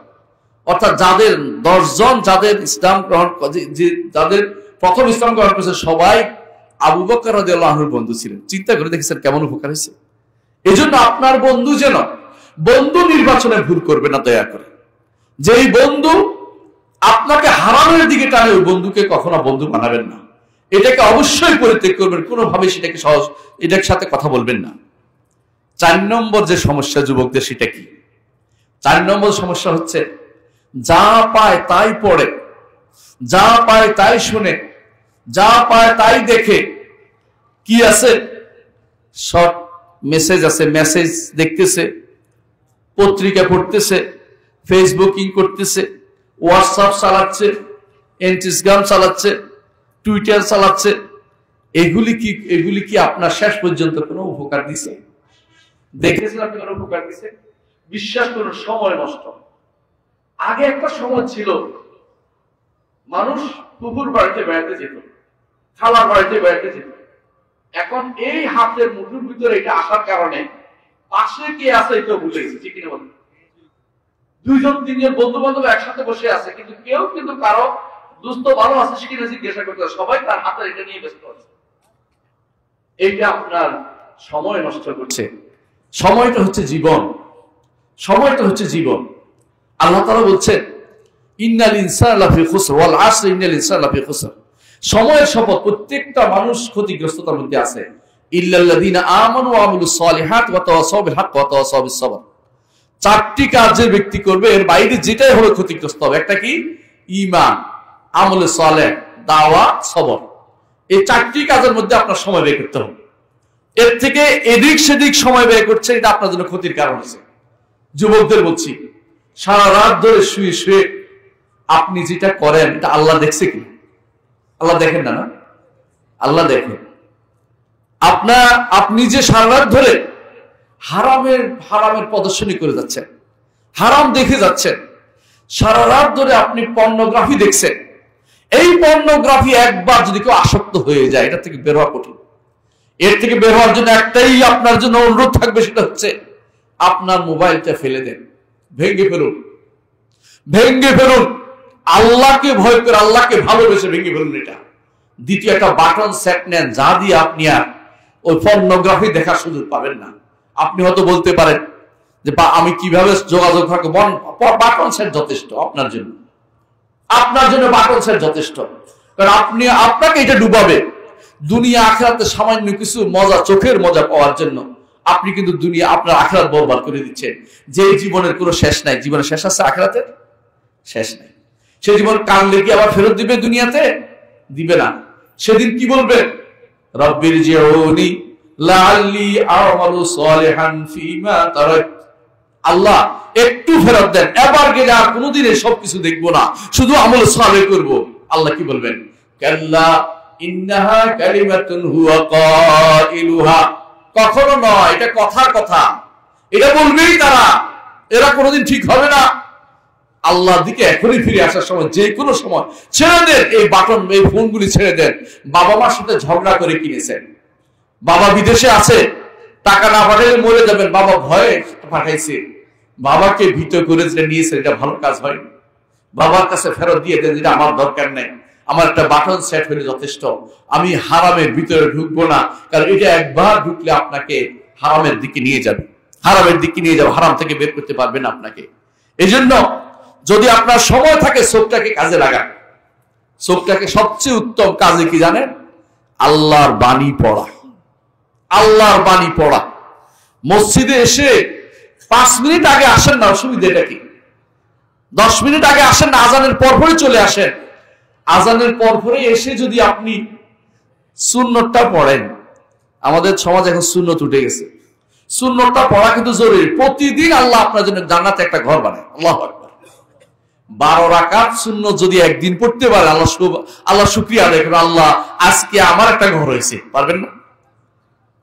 অর্থাৎ যাদের 10 জন যাদের ইসলাম গ্রহণ, যাদের প্রথম ইসলাম গ্রহণ করেছে, সবাই আবু বকর রাদিয়াল্লাহু আনহুর বন্ধু ছিলেন। চিন্তা করে দেখেছেন কেমন উপকার হয়েছে? এই জন্য আপনার বন্ধু যেন বন্ধু নির্বাচনে ভুল করবে না, দয়া করে। যেই বন্ধু আপনাকে হারানোর দিকে টানে, ওই বন্ধুকে কখনো বন্ধু বানাবেন না। এটাকে অবশ্যই পরিত্যাগ করবেন, কোনোভাবে সেটাকে এটার সাথে কথা বলবেন না। 4 নম্বর যে সমস্যা যুবকদের, সেটা কি? 4 নম্বর সমস্যা হচ্ছে যা পায় তাই পড়ে, যা পায় তাই শুনে, যা পায় তাই দেখে। কি আছে? শর্ট মেসেজ আছে, মেসেজ দেখতেছে, পত্রিকা পড়তেছে, ফেসবুকিং করতেছে, হোয়াটসঅ্যাপ চালাচ্ছে, ইনস্টাগ্রাম চালাচ্ছে, টুইটার চালাচ্ছে। এগুলি কি আপনার শেষ পর্যন্ত কোনো উপকার দিছে? দেখেছেন আপনি কোনো উপকার দিছে? বিশ্বাস করুন, সময় নষ্ট। আগে একটা সময় ছিল মানুষ পুকুর বাড়িতে বেড়াতে যেত, খালার বাড়িতে বেড়াতে যেত। এখন এই হাতের মুঠোর ভিতরে এটা আসার কারণে পাশে কে আছে এটা ভুলে গেছে। ঠিক কিনা বলেন? 2-3 বন্ধু বান্ধব একসাথে বসে আছে, কিন্তু কেউ কিন্তু কারো দুস্থ ভালো আছে সেখানে জিজ্ঞাসা করতে, সবাই তার হাতে এটা নিয়ে ব্যস্ত আছে। এইটা আপনার সময় নষ্ট করছে। সময়টা হচ্ছে জীবন, সময়টা হচ্ছে জীবন। আল্লাহ তাআলা বলছেন ইন্নাল ইনসানা লাফি খুসর ওয়াল আসর ইন্নাল ইনসানা লাফি খুসর। সময়ের শপথ, প্রত্যেকটা মানুষ ক্ষতিগ্রস্ততার মধ্যে আছে। ইল্লাল্লাযীনা আমানু ওয়া আমিলুস সালিহাত ওয়া তাওয়াসাউ বিল হক ওয়া তাওয়াসাউ বিস সবর। 4টি কাজ যে ব্যক্তি করবে এর বাইরে যেটাই হলো ক্ষতিগ্রস্ত হবে। একটা কি? ঈমান, আমলে সালেহ, দাওয়াত, সবর। এই 4টি কাজের মধ্যে আপনার সময় ব্যয় করতে হবে। এর থেকে এদিক সেদিক সময় ব্যয় করছে, এটা আপনার জন্য ক্ষতির কারণ আছে। যুবকদের বলছি, সারা রাত ধরে শুয়ে শুয়ে আপনি যেটা করেন এটা আল্লাহ দেখছে কি? আল্লাহ দেখেন না? না, আল্লাহ দেখেন। আপনি যে সারা রাত ধরে হারামের প্রদর্শনী করে যাচ্ছেন, হারাম দেখে যাচ্ছেন, সারা রাত ধরে আপনি পর্নোগ্রাফি দেখছেন। এই পর্নোগ্রাফি একবার যদি কেউ আসক্ত হয়ে যায়, এটা থেকে বের হওয়া কঠিন। এর থেকে বের হওয়ার জন্য একটাই আপনার জন্য অনুরোধ থাকবে, সেটা হচ্ছে আপনার মোবাইলটা ফেলে দেন, ভেঙে ফেলুন, ভেঙে ফেলুন। আল্লাহকে ভয় করে, আল্লাহকে ভালোবেসে ভেঙে ফেলুন এটা। দ্বিতীয় একটা বাটন সেট নেন, যা দিয়ে আপনি আর ওই পর্নোগ্রাফি দেখার সুযোগ পাবেন না। আপনি হয়তো বলতে পারেন যে আমি কিভাবে যোগাযোগ রাখবো? বাটন সেট যথেষ্ট আপনার জন্য, আপনার জন্য বাটন সেট যথেষ্ট। কারণ আপনাকে এটা ডুবাবে দুনিয়া আখিরাতে সামান্য কিছু মজা, চোখের মজা পাওয়ার জন্য। আপনি কিন্তু দুনিয়া আপনার আখিরাত বরবাদ করে দিচ্ছেন। যে জীবনের কোনো শেষ নাই, জীবনের শেষ আছে, আখিরাতের শেষ নাই। সে জীবন কানলে কি আবার ফেরত দিবে? দুনিয়াতে দিবে না। সেদিন কি বলবে? রব্বির জিউনি লাআল্লি আমালু সালিহান ফিমা তারাক। আল্লাহ একটু ফেরত দেন, এবার গেলে আর কোনোদিন এই সবকিছু দেখবো না, শুধু আমল সালেহ করব। আল্লাহ কি বলবেন? কাল্লা ইন্নাহা কালিমাতুন হুয়া কাইলুহা। কখনো নয়, এটা কথার কথা, এটা বলবেই তারা, এরা কোনোদিন ঠিক হবে না। আল্লাহর দিকে এখনই ফিরে আসার সময়, যে কোনো সময় ছেড়ে দেন এই বাটন, এই ফোনগুলি ছেড়ে দেন। বাবা মার সাথে ঝগড়া করে কিনেছেন, বাবা বিদেশে আছে, টাকা না পাঠালে মরে যাবেন, বাবা ভয়ে পাঠাইছে, বাবাকে ভীত করে যেটা নিয়েছেন, এটা ভালো কাজ হয়। বাবার কাছে ফেরত দিয়ে দেন, যেটা আমার দরকার নেই, আমার একটা বাটন সেট হলে যথেষ্ট, আমি হারামের ভিতরে ঢুকবো না। কারণ এটা একবার ঢুকলে আপনাকে হারামের দিকে নিয়ে যাবে, হারামের দিকে নিয়ে যাবে, হারাম থেকে বের করতে পারবেন আপনাকে। এই জন্য যদি আপনার সময় থাকে, চোখটাকে কাজে লাগান। চোখটাকে সবচেয়ে উত্তম কাজে কি জানেন? আল্লাহর বাণী পড়া, আল্লাহর বাণী পড়া। মসজিদে এসে 5 মিনিট আগে আসেন না, অসুবিধাটা কি? 10 মিনিট আগে আসেন না, আজানের পরপরই চলে আসেন। আজানের পরপরই এসে যদি আপনি সুন্নতটা পড়েন, আমাদের সমাজ এখন সুন্নত উঠে গেছে, সুন্নতটা পড়া কিন্তু জরুরি। প্রতিদিন আল্লাহ আপনার জন্য জান্নাতে একটা ঘর বানায়। আল্লাহু আকবার। 12 রাকাত সুন্নত যদি একদিন পড়তে পারে, আল্লাহ শুকরিয়া আদায় করুন, আল্লাহ আজকে আমার একটা ঘর হয়েছে। পারবেন না?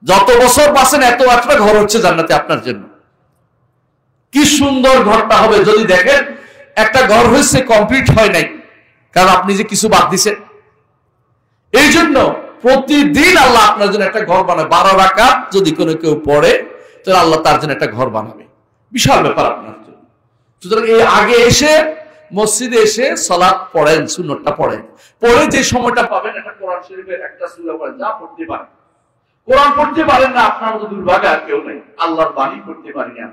যত বছর বাঁচেন এত একটা ঘর হচ্ছে জান্নাতে আপনার জন্য। কি সুন্দর ঘরটা হবে যদি দেখেন একটা ঘর হয়েছে, কমপ্লিট হয় নাই, কারণ আপনি যে কিছু বাদ দিছেন। এই জন্য প্রতিদিন আল্লাহ আপনার জন্য একটা ঘর বানাবে। 12 রাকাত যদি কোনো কেউ পড়ে, তাহলে আল্লাহ তার জন্য একটা ঘর বানাবে। বিশাল ব্যাপার আপনার জন্য। সুতরাং এই আগে এসে মসজিদে এসে সালাত পড়েন, সুন্নতটা পড়েন, পড়ে যে সময়টা পাবেন একটা কোরআন শরীফের একটা সূরা পড়েন, যা পড়তে পারেন। কোরআন পড়তে পারেন না, আপনার মতো দুর্ভাগ্য আর কেউ নেই। আল্লাহর বাণী পড়তে পারি না,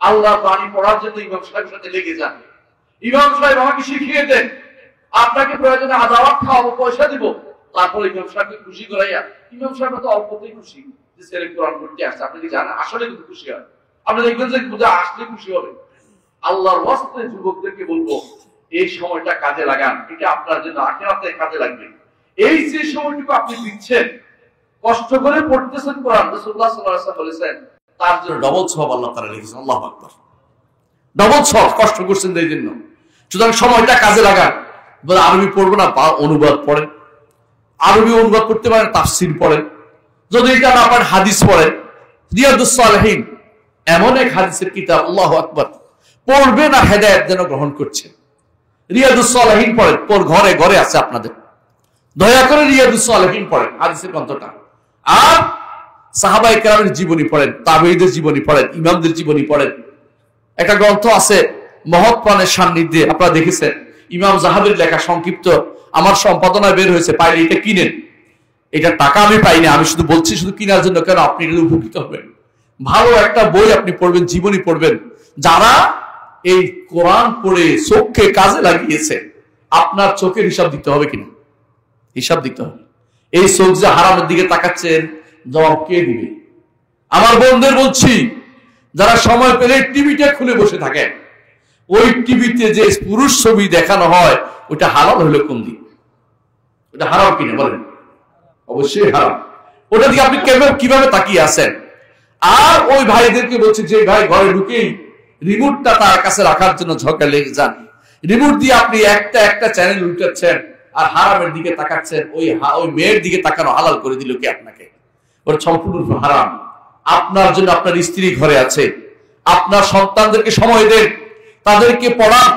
আল্লাহর বাণী পড়ার জন্য ইমাম সাহেবের সাথে লেগে যান। ইমাম সাহেব আমাকে শিখিয়ে দেন, আপনাকে প্রয়োজনে আদাওয়াত খাওয়াবো, পয়সা দিব, তারপরে ইমাম সাহেবকে খুশি করাইয়া, ইমাম সাহেব তো অল্পতেই খুশি যে ছেলে কোরআন পড়তে আসছে, আপনি কি জানেন আসলে কিন্তু খুশি হয়, আপনি দেখবেন যে আসলে খুশি হবে। আল্লাহর ওয়াস্তে যুবকদেরকে বলবো এই সময়টা কাজে লাগান, এটা আপনার জন্য আখিরাতে কাজে লাগবে। এই যে সময়টুকু আপনি দিচ্ছেন, কষ্ট করে পড়তেছেন কোরআন, রাসূলুল্লাহ সাল্লাল্লাহু আলাইহি ওয়াসাল্লাম বলেছেন তার জন্য ডবল সওয়াব আল্লাহ তাআলা লিখেছেন। আল্লাহু আকবার, ডবল সওয়াব, কষ্ট করছেন এই জন্য। সুতরাং সময়টা কাজে লাগান। আরবি পড়বো না, অনুবাদ পড়েন, আরবি অনুবাদ করতে পারেন, তাফসীর পড়েন, যদি এটা না পারেন হাদিস পড়েন। রিয়াদুস সালেহিন এমন এক হাদিসের কিতাব, আল্লাহু আকবার, পড়বেন আর হেদায়েত যেন গ্রহণ করছে। রিয়াদুস সালেহিন পড়েন, ঘরে ঘরে আছে আপনাদের, দয়া করে রিয়াদুস সালেহিন পড়েন, হাদিসের গ্রন্থটা। আর সাহাবায়ে কেরামের জীবনী পড়েন, তাবেঈদের জীবনী পড়েন, ইমামদের জীবনী পড়েন। একটা গ্রন্থ আছে মহৎ প্রাণের সান্নিধ্যে, আপনারা দেখেছেন, ইমাম জাহাবির লেখা, সংক্ষিপ্ত, আমার সম্পাদনায় বের হয়েছে, পাইলে এটা কিনেন। এটা টাকা আমি পাইনি, আমি শুধু বলছি শুধু কেনার জন্য, কেন আপনি এটা উপকৃত হবেন। ভালো একটা বই আপনি পড়বেন, জীবনী পড়বেন। যারা এই কোরআন পড়ে চোখকে কাজে লাগিয়েছে, আপনার চোখের হিসাব দিতে হবে কিনা, হিসাব দিতে হবে। এই চোখ যে হারামের দিকে তাকাচ্ছেন, জবাব কে দিবে? আমার বন্ধুদের বলছি, যারা সময় পেলে টিভিটা খুলে বসে থাকেন, ওই টিভিতে যে পুরুষ ছবি দেখানো হয়, ওটা হালাল হলো কোন দিন? ওটা হারাম কিনা বলেন? অবশ্যই হারাম। ওটা দিকে আপনি কিভাবে তাকিয়ে আছেন? আর ওই ভাইদেরকে বলছে যে ভাই ঘরে ঢুকেই রিমোটটা তার কাছে রাখার জন্য ঝগড়া লেগে যান, রিমোট দিয়ে আপনি একটা একটা চ্যানেল উল্টাচ্ছেন আর হারামের দিকে তাকাচ্ছেন। ওই মেয়ের দিকে তাকানো হালাল করে দিল কে আপনাকে? ওর সম্পূর্ণ হারাম। আপনার জন্য আপনার স্ত্রী ঘরে আছে, আপনার সন্তানদেরকে সময় দেন, তাদেরকে পড়ান,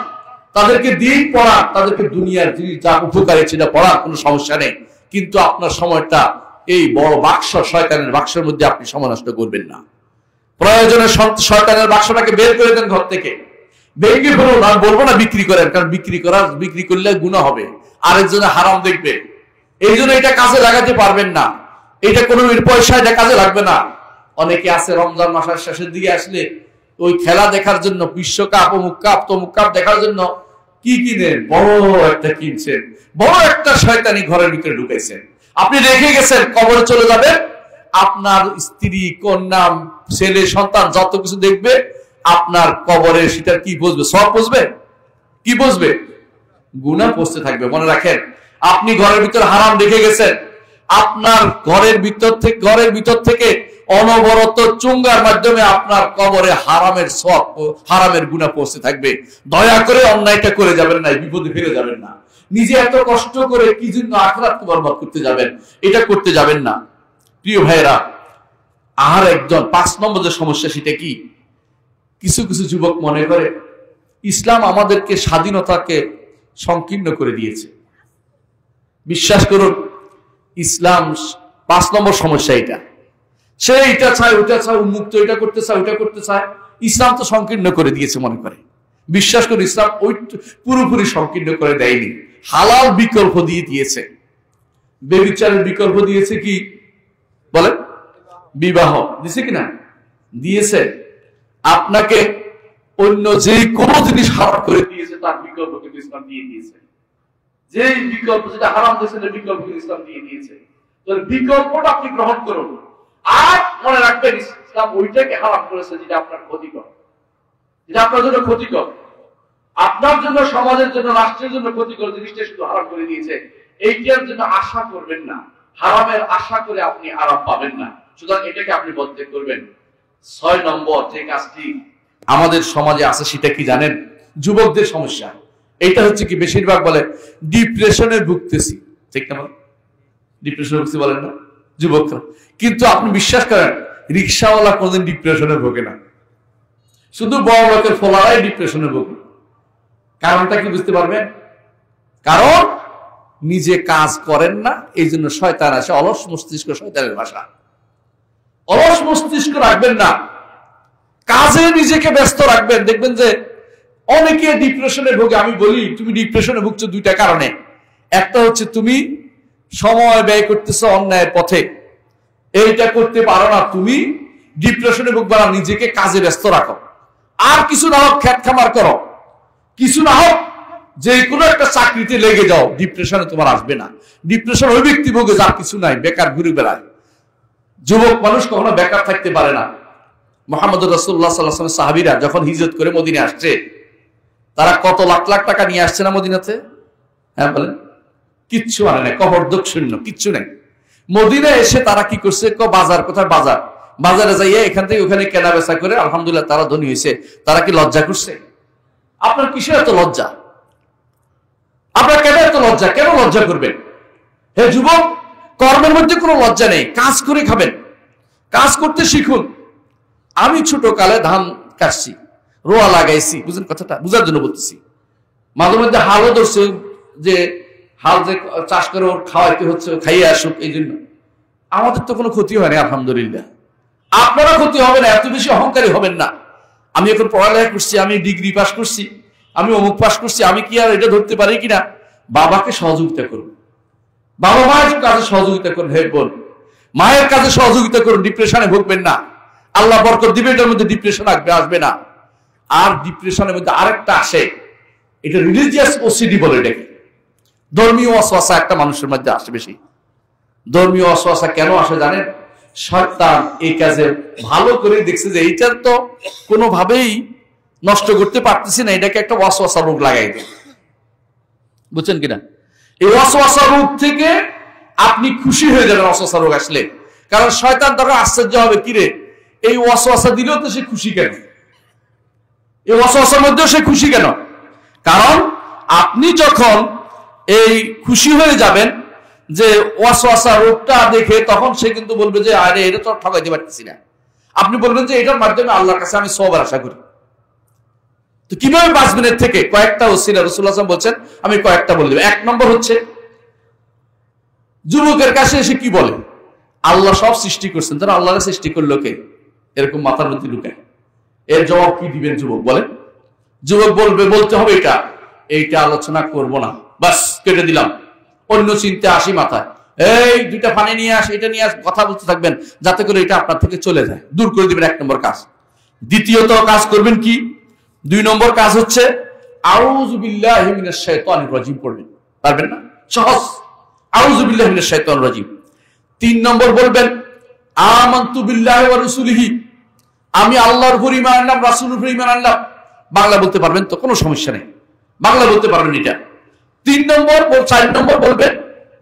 তাদেরকে দিন পড়ান, তাদেরকে দুনিয়ার জিনিস যা উপকারী সেটা পড়ার কোনো সমস্যা নেই। কিন্তু আপনার সময়টা এই বড় বাক্স, শয়তানের বাক্সের মধ্যে আপনি সময় নষ্ট করবেন না। প্রয়োজনে শয়তানের বাক্সটাকে বের করে দেন ঘর থেকে, ভেঙে ফেলুন। আমি বলবো না বিক্রি করেন, কারণ বিক্রি করলে গুনাহ হবে, আরেকজনে হারাম দেখবে। এই জন্য এটা কাজে লাগাতে পারবেন না, এটা কোনো পয়সা এটা কাজে লাগবে না। অনেকে আছে রমজান মাসের শেষের দিকে আসলে ওই খেলা দেখার জন্য, বিশ্বকাপ, অমুক কাপ তমুক কাপ দেখার জন্য কি কিনেন, বড় একটা কিনছেন, বড় একটা শয়তানি ঘরের ভিতরে ঢুকাইছেন। আপনি রেখে গেছেন, কবরে চলে যাবে, আপনার স্ত্রী, কন্যা, ছেলে, সন্তান যত কিছু দেখবে, আপনার কবরে সেটা কি বসবে? সব বসবে? কি বসবে? গুনাহ বসতে থাকবে। মনে রাখেন, আপনি ঘরের ভিতরে হারাম রেখে গেছেন, আপনার ঘরের ভিতর থেকে অনবরত চুঙ্গার মাধ্যমে আপনার কবরে হারামের সব, হারামের গুনাহ পৌঁছতে থাকবে। দয়া করে অন্যায়টা করে যাবেন না, বিপদে ফিরে যাবেন না। নিজে এত কষ্ট করে কি জন্য আখিরাতকে বরবাদ করতে যাবেন? এটা করতে যাবেন না। প্রিয় ভাইরা, আর একজন 5 নম্বর যে সমস্যা, সেটা কি? কিছু কিছু যুবক মনে করে ইসলাম আমাদেরকে স্বাধীনতাকে সংকীর্ণ করে দিয়েছে। বিশ্বাস করুন, ইসলাম 5 নম্বর সমস্যা এটা। সে এটা চায়, ওটা চায়, উন্মুক্ত, এটা করতে চায়, ওটা করতে চায়। ইসলাম তো সংকীর্ণ করে দিয়েছে মনে করে। বিশ্বাস করুন, ইসলাম ওই পুরোপুরি সংকীর্ণ করে দেয়নি, হালাল বিকল্প দিয়ে দিয়েছে। ব্যভিচারের বিকল্প দিয়েছে কি বলেন? বিবাহ দিয়েছে কিনা? দিয়েছে। আপনাকে অন্য যে কোনো জিনিস হারাম করে দিয়েছে, তার বিকল্প কিন্তু ইসলাম দিয়ে দিয়েছে। যে বিকল্প, যেটা হারাম দিয়েছে, বিকল্প ইসলাম দিয়ে দিয়েছে। বিকল্পটা আপনি গ্রহণ করুন। আর মনে রাখবেন, ইসলাম ওইটাকে হারাম করেছে যেটা আপনার ক্ষতিকর, যেটা আপনার জন্য ক্ষতিকর, আপনার জন্য, সমাজের জন্য, রাষ্ট্রের জন্য ক্ষতিকর জিনিসটা শুধু হারাম করে দিয়েছে। এইটার জন্য আশা করবেন না, হারামের আশা করে আপনি আরাম পাবেন না। সুতরাং এটাকে আপনি বন্ধ করবেন। 6 নম্বর যে কাজটি আমাদের সমাজে আছে, সেটা কি জানেন? যুবকদের সমস্যা। এটা হচ্ছে কি, বেশিরভাগ বলে ডিপ্রেশনে ভুগতেছি, ঠিক না? ডিপ্রেশনে ভুগছি বলেন না যুবকরা, কিন্তু আপনি বিশ্বাস করেন, রিক্সাওয়ালা কোনদিন ডিপ্রেশনে ভোগে না, শুধু বড় লোকের ফলারাই ডিপ্রেশনে ভোগে। কারণটা কি বুঝতে পারবেন? কারণ নিজে কাজ করেন না, এই জন্য শয়তান আসে। অলস মস্তিষ্ক শয়তানের ভাষা। অলস মস্তিষ্ক রাখবেন না, কাজে নিজেকে ব্যস্ত রাখবেন। দেখবেন যে অনেকে ডিপ্রেশনে ভোগে। আমি বলি, তুমি ডিপ্রেশনে ভুগছো 2টা কারণে। একটা হচ্ছে তুমি সময় ব্যয় করতেছো অন্যায়ের পথে, এইটা করতে পারো না, তুমি ডিপ্রেশনে ভুগবা না। নিজেকে কাজে ব্যস্ত রাখো, আর কিছু না হোক খ্যাত খামার করো, কিছু না হোক যে কোনো একটা চাকরিতে লেগে যাও, ডিপ্রেশনে তোমার আসবে না। ডিপ্রেশন ওই ব্যক্তি ভোগে যার কিছু নাই, বেকার ঘুরে বেড়ায়। যুবক মানুষ কখনো বেকার থাকতে পারে না। মুহাম্মদ রাসূলুল্লাহ সাল্লাল্লাহু আলাইহি ওয়াসাল্লাম সাহাবীরা যখন হিজরত করে মদিনায় আসছে, তারা কত লাখ লাখ টাকা নিয়ে আসছে না মদিনাতে? হ্যাঁ বলেন। কিচ্ছু আনে নাই, কবরদক শূন্য, কিচ্ছু নেই। মদিনায় এসে তারা কি করছে? বাজার, কোথায় বাজার? বাজারে যাইয়া এখান থেকে ওখানে কেনা বেচা করে আলহামদুলিল্লাহ তারা ধনী হয়েছে। তারা কি লজ্জা করছে? আপনার কিসের এত লজ্জা? আপনার কেন এত লজ্জা? কেন লজ্জা করবেন? হে যুবক, কর্মের মধ্যে কোনো লজ্জা নেই, কাজ করে খাবেন, কাজ করতে শিখুন। আমি ছোট কালে ধান কাটছি, রোয়া লাগাইছি, বুঝলেন কথাটা? বুঝার জন্য বলতেছি। মাঝে মধ্যে হালও ধরছে, যে হাল যে চাষ করে ওর খাওয়াইতে হচ্ছে, খাইয়ে আসুক, এই জন্য আমাদের তো কোনো ক্ষতি হয়নি আলহামদুলিল্লাহ। আপনারা ক্ষতি হবে না, এত বেশি অহংকারী হবেন না। আমি এখন পড়ালেখা করছি, আমি ডিগ্রি পাস করছি, আমি অমুক পাস করছি, আমি কি আর এটা ধরতে পারি কিনা? বাবাকে সহযোগিতা করুন, বাবা মায়ের কাজে সহযোগিতা করুন। হে বোন, মায়ের কাজে সহযোগিতা করুন। ডিপ্রেশনে ভুগবেন না, আল্লাহ বরকত দিবে, এটার মধ্যে ডিপ্রেশন আসবে না। আর ডিপ্রেশনের মধ্যে আরেকটা আসে, এটা রিলিজিয়াস ওসিডি বলে, এটাকে ধর্মীয় ওয়াসওয়াসা একটা মানুষের মধ্যে আসে বেশি। ধর্মীয় ওয়াসওয়াসা কেন আসে জানেন? শয়তান এই কাজে ভালো করে দেখছে যে এইটার তো কোনোভাবেই নষ্ট করতে পারতেছি না, এটাকে একটা ওয়াসওয়াসা রোগ লাগাই দেয়। বুঝছেন কিনা? এই ওয়াসওয়াসা রোগ থেকে আপনি খুশি হয়ে যাবেন ওয়াসওয়াসা রোগ আসলে। কারণ শয়তান তখন আশ্চর্য হবে, কিরে এই ওয়াসওয়াসা দিলেও তো সে খুশি কেন? এই ওয়াসওয়াসার মধ্যেও সে খুশি কেন? কারণ আপনি যখন এই খুশি হয়ে যাবেন যে ওয়াসওয়াসা রোগটা দেখে, তখন সে কিন্তু বলবে যে আরে এটা তো ঠকাইতে পারতেছি না। আপনি বলবেন যে এটার মাধ্যমে আল্লাহর কাছে আমি সওয়াবের আশা করি। তো কিভাবে বাঁচবেন এর থেকে? কয়েকটা ওসিলা রাসূলুল্লাহ সাল্লাল্লাহু আলাইহি ওয়াসাল্লাম বলছেন, আমি কয়েকটা বলে দেব। এক নম্বর হচ্ছে, যুবকের কাছে এসে কি বলে? আল্লাহ সব সৃষ্টি করছেন, তারা আল্লাহর সৃষ্টি করলো কে? এরকম মাথার মধ্যে লুকায়। এর জবাব কি দিবেন যুবক? বলেন। যুবক বলতে হবে এইটা আলোচনা করব না, বাস কেটে দিলাম, অন্য চিন্তা আসি মাথায়, এই দুইটা পানি নিয়ে আস, এটা নিয়ে আস, কথা বলতে থাকবেন যাতে করে এটা আপনার থেকে চলে যায়, দূর করে দিবেন। এক নম্বর কাজ। দ্বিতীয়ত কাজ করবেন কি? 2 নম্বর কাজ হচ্ছে আউযু বিল্লাহি মিনাশ শাইতানির রাজিম পড়বেন। পারবেন না? সহজ, আউযু বিল্লাহি মিনাশ শাইতানির রাজিম। 3 নম্বর বলবেন আমানতু বিল্লাহি ওয়া রাসূলিহি, আমি আল্লাহর উপর ঈমান আনলাম, রাসূলের উপর ঈমান আনলাম। বাংলা বলতে পারবেন তো? কোনো সমস্যা নেই, বাংলা বলতে পারবেন এটা। 4 নম্বর বলবেন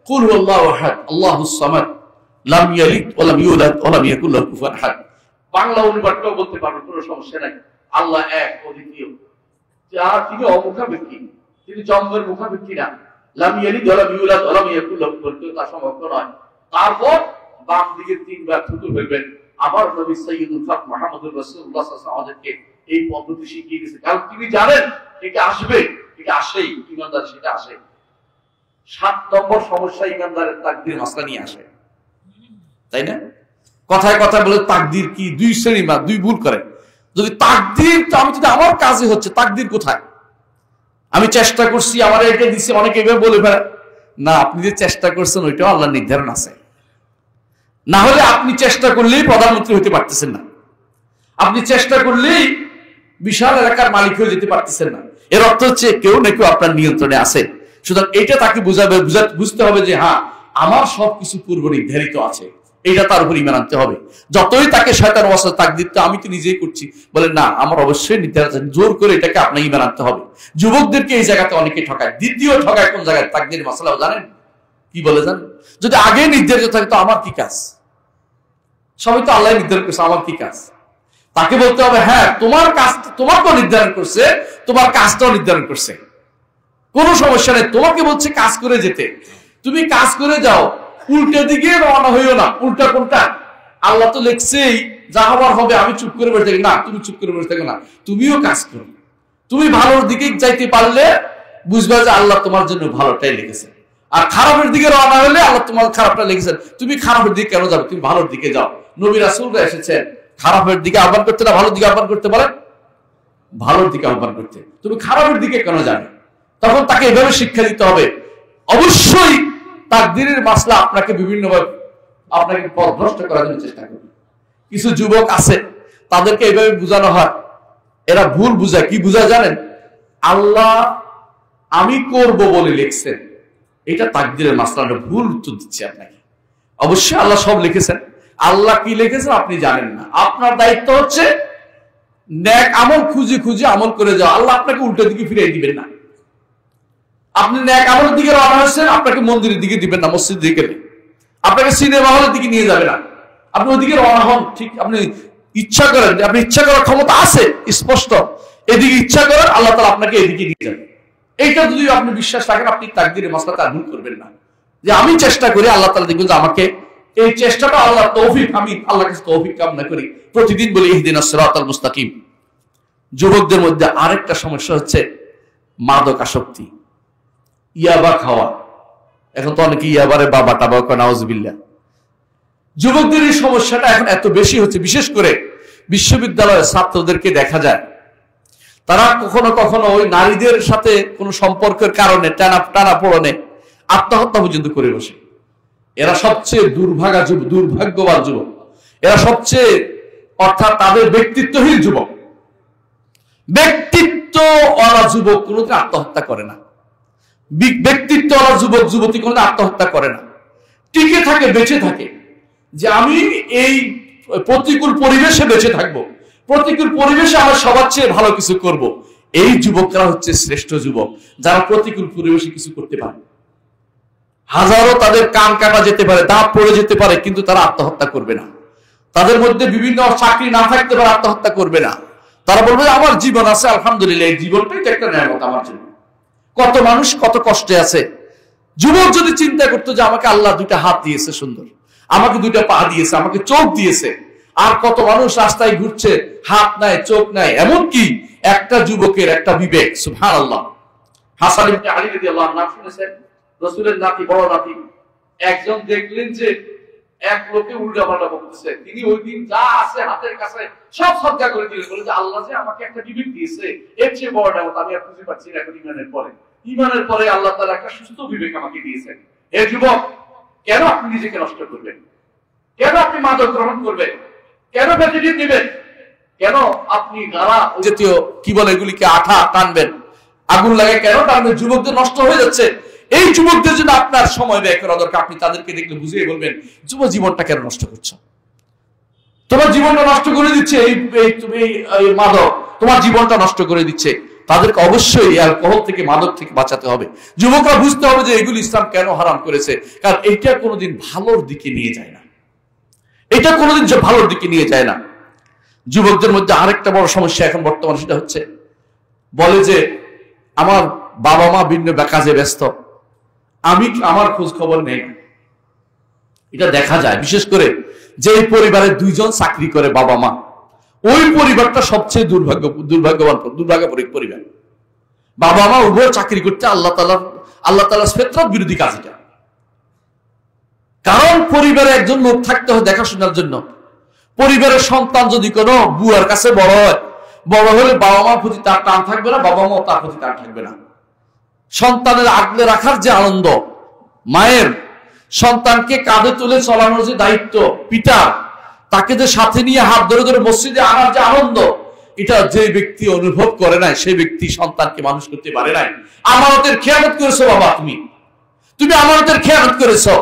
কুল হুয়াল্লাহু আহাদ আল্লাহুস সামাদ লাম ইয়ালিদ ওয়া লাম ইউলাদ ওয়া লাম ইয়াকুল লাহু কুফুয়ান আহাদ। বাংলা অনুবাদটাও বলতে পারবেন, কোনো সমস্যা নাই। আল্লাহ এক, অদ্বিতীয়, যার তিনি অমুখাপেক্ষী, তিনি জন্মের মুখাপেক্ষী না। লাম ইয়ালিদ ওয়া লাম ইউলাদ ওয়া লাম ইয়াকুল লাহু কুফুয়ান আহাদ, তা সম্ভব নয়। তারপর বাম দিকে 3 বার থুতু ফেলবেন। আমার নবী সাইয়্যিদুল খালক মুহাম্মদুর রাসূলুল্লাহ সাল্লাল্লাহু আলাইহি ওয়াসাল্লাম আমাদেরকে এই পদ্ধতি শিখিয়ে দিয়েছে, কারণ তিনি জানেন এটা আসবে, এটা আসেই, ঈমানদার সেটা আসে। 7 নম্বর সমস্যা ঈমানদারের তাকদীর মাসলা নিয়ে আসে, তাই না? কথায় কথায় বলে তাকদীর কি? 2 শ্রেণী বা 2 ভুল করে। যদি তাকদীর, আমি যদি আমার কাজে হচ্ছে, তাকদীর কোথায়? আমি চেষ্টা করছি, আমার এটা দিচ্ছে, অনেকে এভাবে বলে ফেলে। না, আপনি যে চেষ্টা করছেন ওইটাও আল্লাহর নির্ধারণ আছে। না হলে আপনি চেষ্টা করলেই প্রধানমন্ত্রী হতে পারতেছেন না, আপনি চেষ্টা করলেই বিশাল এলাকার মালিক হয়ে যেতে পারতেছেন না। এর অর্থ হচ্ছে কেউ না কেউ আপনার নিয়ন্ত্রণে আছে। সুতরাং এটা তাকে বুঝতে হবে যে হ্যাঁ, আমার সবকিছু পূর্ব নির্ধারিত আছে, এটা তার উপর ঈমান আনতে হবে। যতই তাকে শয়তান ওয়াসওয়াসা তাকদীর তো আমি তো নিজেই করছি, বলে না, আমার অবশ্যই নির্ধারিত আছে, জোর করে এটাকে আপনার ঈমান আনতে হবে। যুবকদেরকে এই জায়গাতে অনেকে ঠকায়। দ্বিতীয় ঠকায় কোন জায়গায়? তাকদীর মাসলাও জানেন কি বলে? জানেন, যদি আগে নির্ধারিত থাকে তো আমার কি কাজ? সবই তো আল্লাহ নির্ধারণ করছে, আমার কি কাজ? তাকে বলতে হবে হ্যাঁ, তোমার কাজ তোমাকেও নির্ধারণ করছে, তোমার কাজটাও নির্ধারণ করছে, কোনো সমস্যা নেই। তোমাকে বলছে কাজ করে যেতে, তুমি কাজ করে যাও, উল্টা দিকে রওনা হইও না। উল্টা কোনটা? আল্লাহ তো লিখছেই যা হবার হবে, আমি চুপ করে বসে থাকি না, তুমি চুপ করে বসে থাকো না, তুমিও কাজ করো। তুমি ভালোর দিকে যাইতে পারলে বুঝবা যে আল্লাহ তোমার জন্য ভালোটাই লিখেছে। আর খারাপের দিকে রওনা হলে আল্লাহ তোমার খারাপটা লিখেছেন। তুমি খারাপের দিকে কেন যাবে? তুমি ভালোর দিকে যাও। নবী রাসূলরা এসেছেন খারাপের দিকে আহ্বান করতে, না ভালোর দিকে আহ্বান করতে বলেন? ভালোর দিকে আহ্বান করতে। তুমি খারাপের দিকে কেন যাবে? তখন তাকে এভাবে শিক্ষা দিতে হবে। অবশ্যই তাকদীরের মাসলা আপনাকে বিভিন্নভাবে আপনাকে পথভ্রষ্ট করার জন্য চেষ্টা করবে। কিছু যুবক আছে, তাদেরকে এইভাবে বোঝানো হয়, এরা ভুল বুঝায়। কি বুঝায় জানেন? আমি করব বলে লিখছেন, এটা তাকদীরের মাসলা, ভুল উত্তর দিচ্ছি আপনাকে। অবশ্যই আল্লাহ সব লিখেছেন, আল্লাহ কি লিখেছেন আপনি জানেন না। আপনার দায়িত্ব হচ্ছে নেক আমল খুঁজে খুঁজে আমল করে যাও। আল্লাহ আপনাকে উল্টো দিকে ফিরিয়ে দিবেন না। আপনি নেক আমলের দিকে রওনা হয়েছেন, আপনাকে মন্দিরের দিকে দিবেন না, মসজিদের দিকে, আপনাকে সিনেমা হলের দিকে নিয়ে যাবে না। আপনি ওদিকে রওনা হন, ঠিক আপনি ইচ্ছা করেন, আপনি ইচ্ছা করার ক্ষমতা আছে স্পষ্ট, এদিকে ইচ্ছা করেন, আল্লাহ তাআলা আপনাকে এদিকে নিয়ে যাবেন। এইটা যদি আপনি বিশ্বাস রাখেন, আপনি তাকদীরের মাসলাতে আর ভুল করবেন না। যে আমি চেষ্টা করি, আল্লাহ তাআলা দেখবেন যে আমাকে এই চেষ্টাটা, আল্লাহ তৌফিক, আমি আল্লাহর কাছে তৌফিক কামনা করি, প্রতিদিন বলি ইহদিনাস সিরাতাল মুস্তাকিম। যুবকদের মধ্যে আরেকটা সমস্যা হচ্ছে মাদকাসক্তি, ইয়াবা খাওয়া। এখন তো অনেকে ইয়াবারে বাবা টাবা করে, নাউজুবিল্লাহ। যুবকদের এই সমস্যাটা এখন এত বেশি হচ্ছে, বিশেষ করে বিশ্ববিদ্যালয়ের ছাত্রদেরকে দেখা যায় তারা কখনো কখনো ওই নারীদের সাথে কোনো সম্পর্কের কারণে টানা পড়নে আত্মহত্যা পর্যন্ত করে বসে। এরা সবচেয়ে দুর্ভাগ্যবান যুবক, এরা সবচেয়ে, অর্থাৎ তাদের ব্যক্তিত্বহীন যুবক। ব্যক্তিত্বওয়ালা যুবক কোনোদিন আত্মহত্যা করে না, ব্যক্তিত্বওয়ালা যুবক যুবতী কোনোদিন আত্মহত্যা করে না, টিকে থাকে, বেঁচে থাকে, যে আমি এই প্রতিকূল পরিবেশে বেঁচে থাকবো, প্রতিকূল পরিবেশে আমার সবার চেয়ে ভালো কিছু করব। এই যুবকরা হচ্ছে শ্রেষ্ঠ যুবক, যারা প্রতিকূল পরিবেশে কিছু করতে পারে। হাজারো তাদের কান কাটা যেতে পারে, দাঁত পড়ে যেতে পারে, কিন্তু তারা আত্মহত্যা করবে না। তাদের মধ্যে বিভিন্ন চাকরি না থাকতে পারে, আত্মহত্যা করবে না। তারা বলবে আমার জীবন আছে, আলহামদুলিল্লাহ, এই জীবনটাই তো একটা নিয়ামত আমার জন্য। কত মানুষ কত কষ্টে আছে। যুবক যদি চিন্তা করতো যে আমাকে আল্লাহ দুইটা হাত দিয়েছে সুন্দর, আমাকে দুইটা পা দিয়েছে, আমাকে চোখ দিয়েছে, আর কত মানুষ রাস্তায় ঘুরছে, হাত নাই, চোখ নাই। এমনকি একটা যুবকের একটা বিবেক, সুবহানাল্লাহ। হাসান ইবনে আলী রাদিয়াল্লাহু আনহু, নাম শুনেছেন? রাসূলের নাতি, বড় নাতি। একজন দেখলেন যে এক লোকে উল্টাপাল্টা বলতেছে, তিনি ওই দিন যা আছে হাতের কাছে সব সদকা করে দিলেন, বলে যে আল্লাহ যে আমাকে একটা বিবেক দিয়েছে, এর চেয়ে বড় নিয়ামত আমি আর খুঁজে পাচ্ছি না এখন ইমানের পরে আল্লাহ তাআলা একটা সুস্থ বিবেক আমাকে দিয়েছেন। হে যুবক, কেন আপনি নিজেকে নষ্ট করবেন? কেন আপনি মাদক গ্রহণ করবেন? কেন বেজিয়ে দিবেন? কেন আপনি গাড়া জাতীয় কি বলে এগুলিকে আঠা টানবেন, আগুন লাগে কেন টানবেন? যুবকদের নষ্ট হয়ে যাচ্ছে। এই যুবকদের জন্য আপনার সময় ব্যয় করা দরকার। আপনি তাদেরকে দেখলে বুঝিয়ে বলবেন, যুব জীবনটা কেন নষ্ট করছো? তোমার জীবনটা নষ্ট করে দিচ্ছে এই মাদক, তোমার জীবনটা নষ্ট করে দিচ্ছে। তাদেরকে অবশ্যই অ্যালকোহল থেকে, মাদক থেকে বাঁচাতে হবে। যুবকরা বুঝতে হবে যে এগুলো ইসলাম কেন হারাম করেছে, কারণ এটা কোনোদিন ভালোর দিকে নিয়ে যায় না, এটা কোনোদিন ভালোর দিকে নিয়ে যায় না। যুবকদের মধ্যে আরেকটা বড় সমস্যা এখন বর্তমানে, সেটা হচ্ছে বলে যে আমার বাবা মা ভিন্ন কাজে ব্যস্ত, আমি আমার খোঁজ খবর নেই। এটা দেখা যায় বিশেষ করে যে পরিবারে দুইজন চাকরি করে বাবা মা, ওই পরিবারটা সবচেয়ে দুর্ভাগ্যবান পরিবার। বাবা মা উভয় চাকরি করতে, আল্লাহ তাআলার ফিতরত বিরোধী কাজ এটা। কারণ পরিবারে একজন লোক থাকতে হয় দেখাশোনার জন্য। পরিবারের সন্তান যদি কোনো বুয়ার কাছে বড় হয়, বড় হলে বাবা মার প্রতি তার টান থাকবে না, বাবা মাও তার প্রতি টান থাকবে না। সন্তানের আগলে রাখার যে আনন্দ, মায়ের সন্তানকে কাঁধে তুলে চলানোর যে দায়িত্ব পিতার, তাকে যে সাথে নিয়ে হাত ধরে ধরে মসজিদে আনার যে আনন্দ, এটা যে ব্যক্তি অনুভব করে নাই, সেই ব্যক্তি সন্তানকে মানুষ করতে পারে নাই। আমানতের খেয়ানত করেছো বাবা, তুমি আমানতের খেয়ানত করেছো।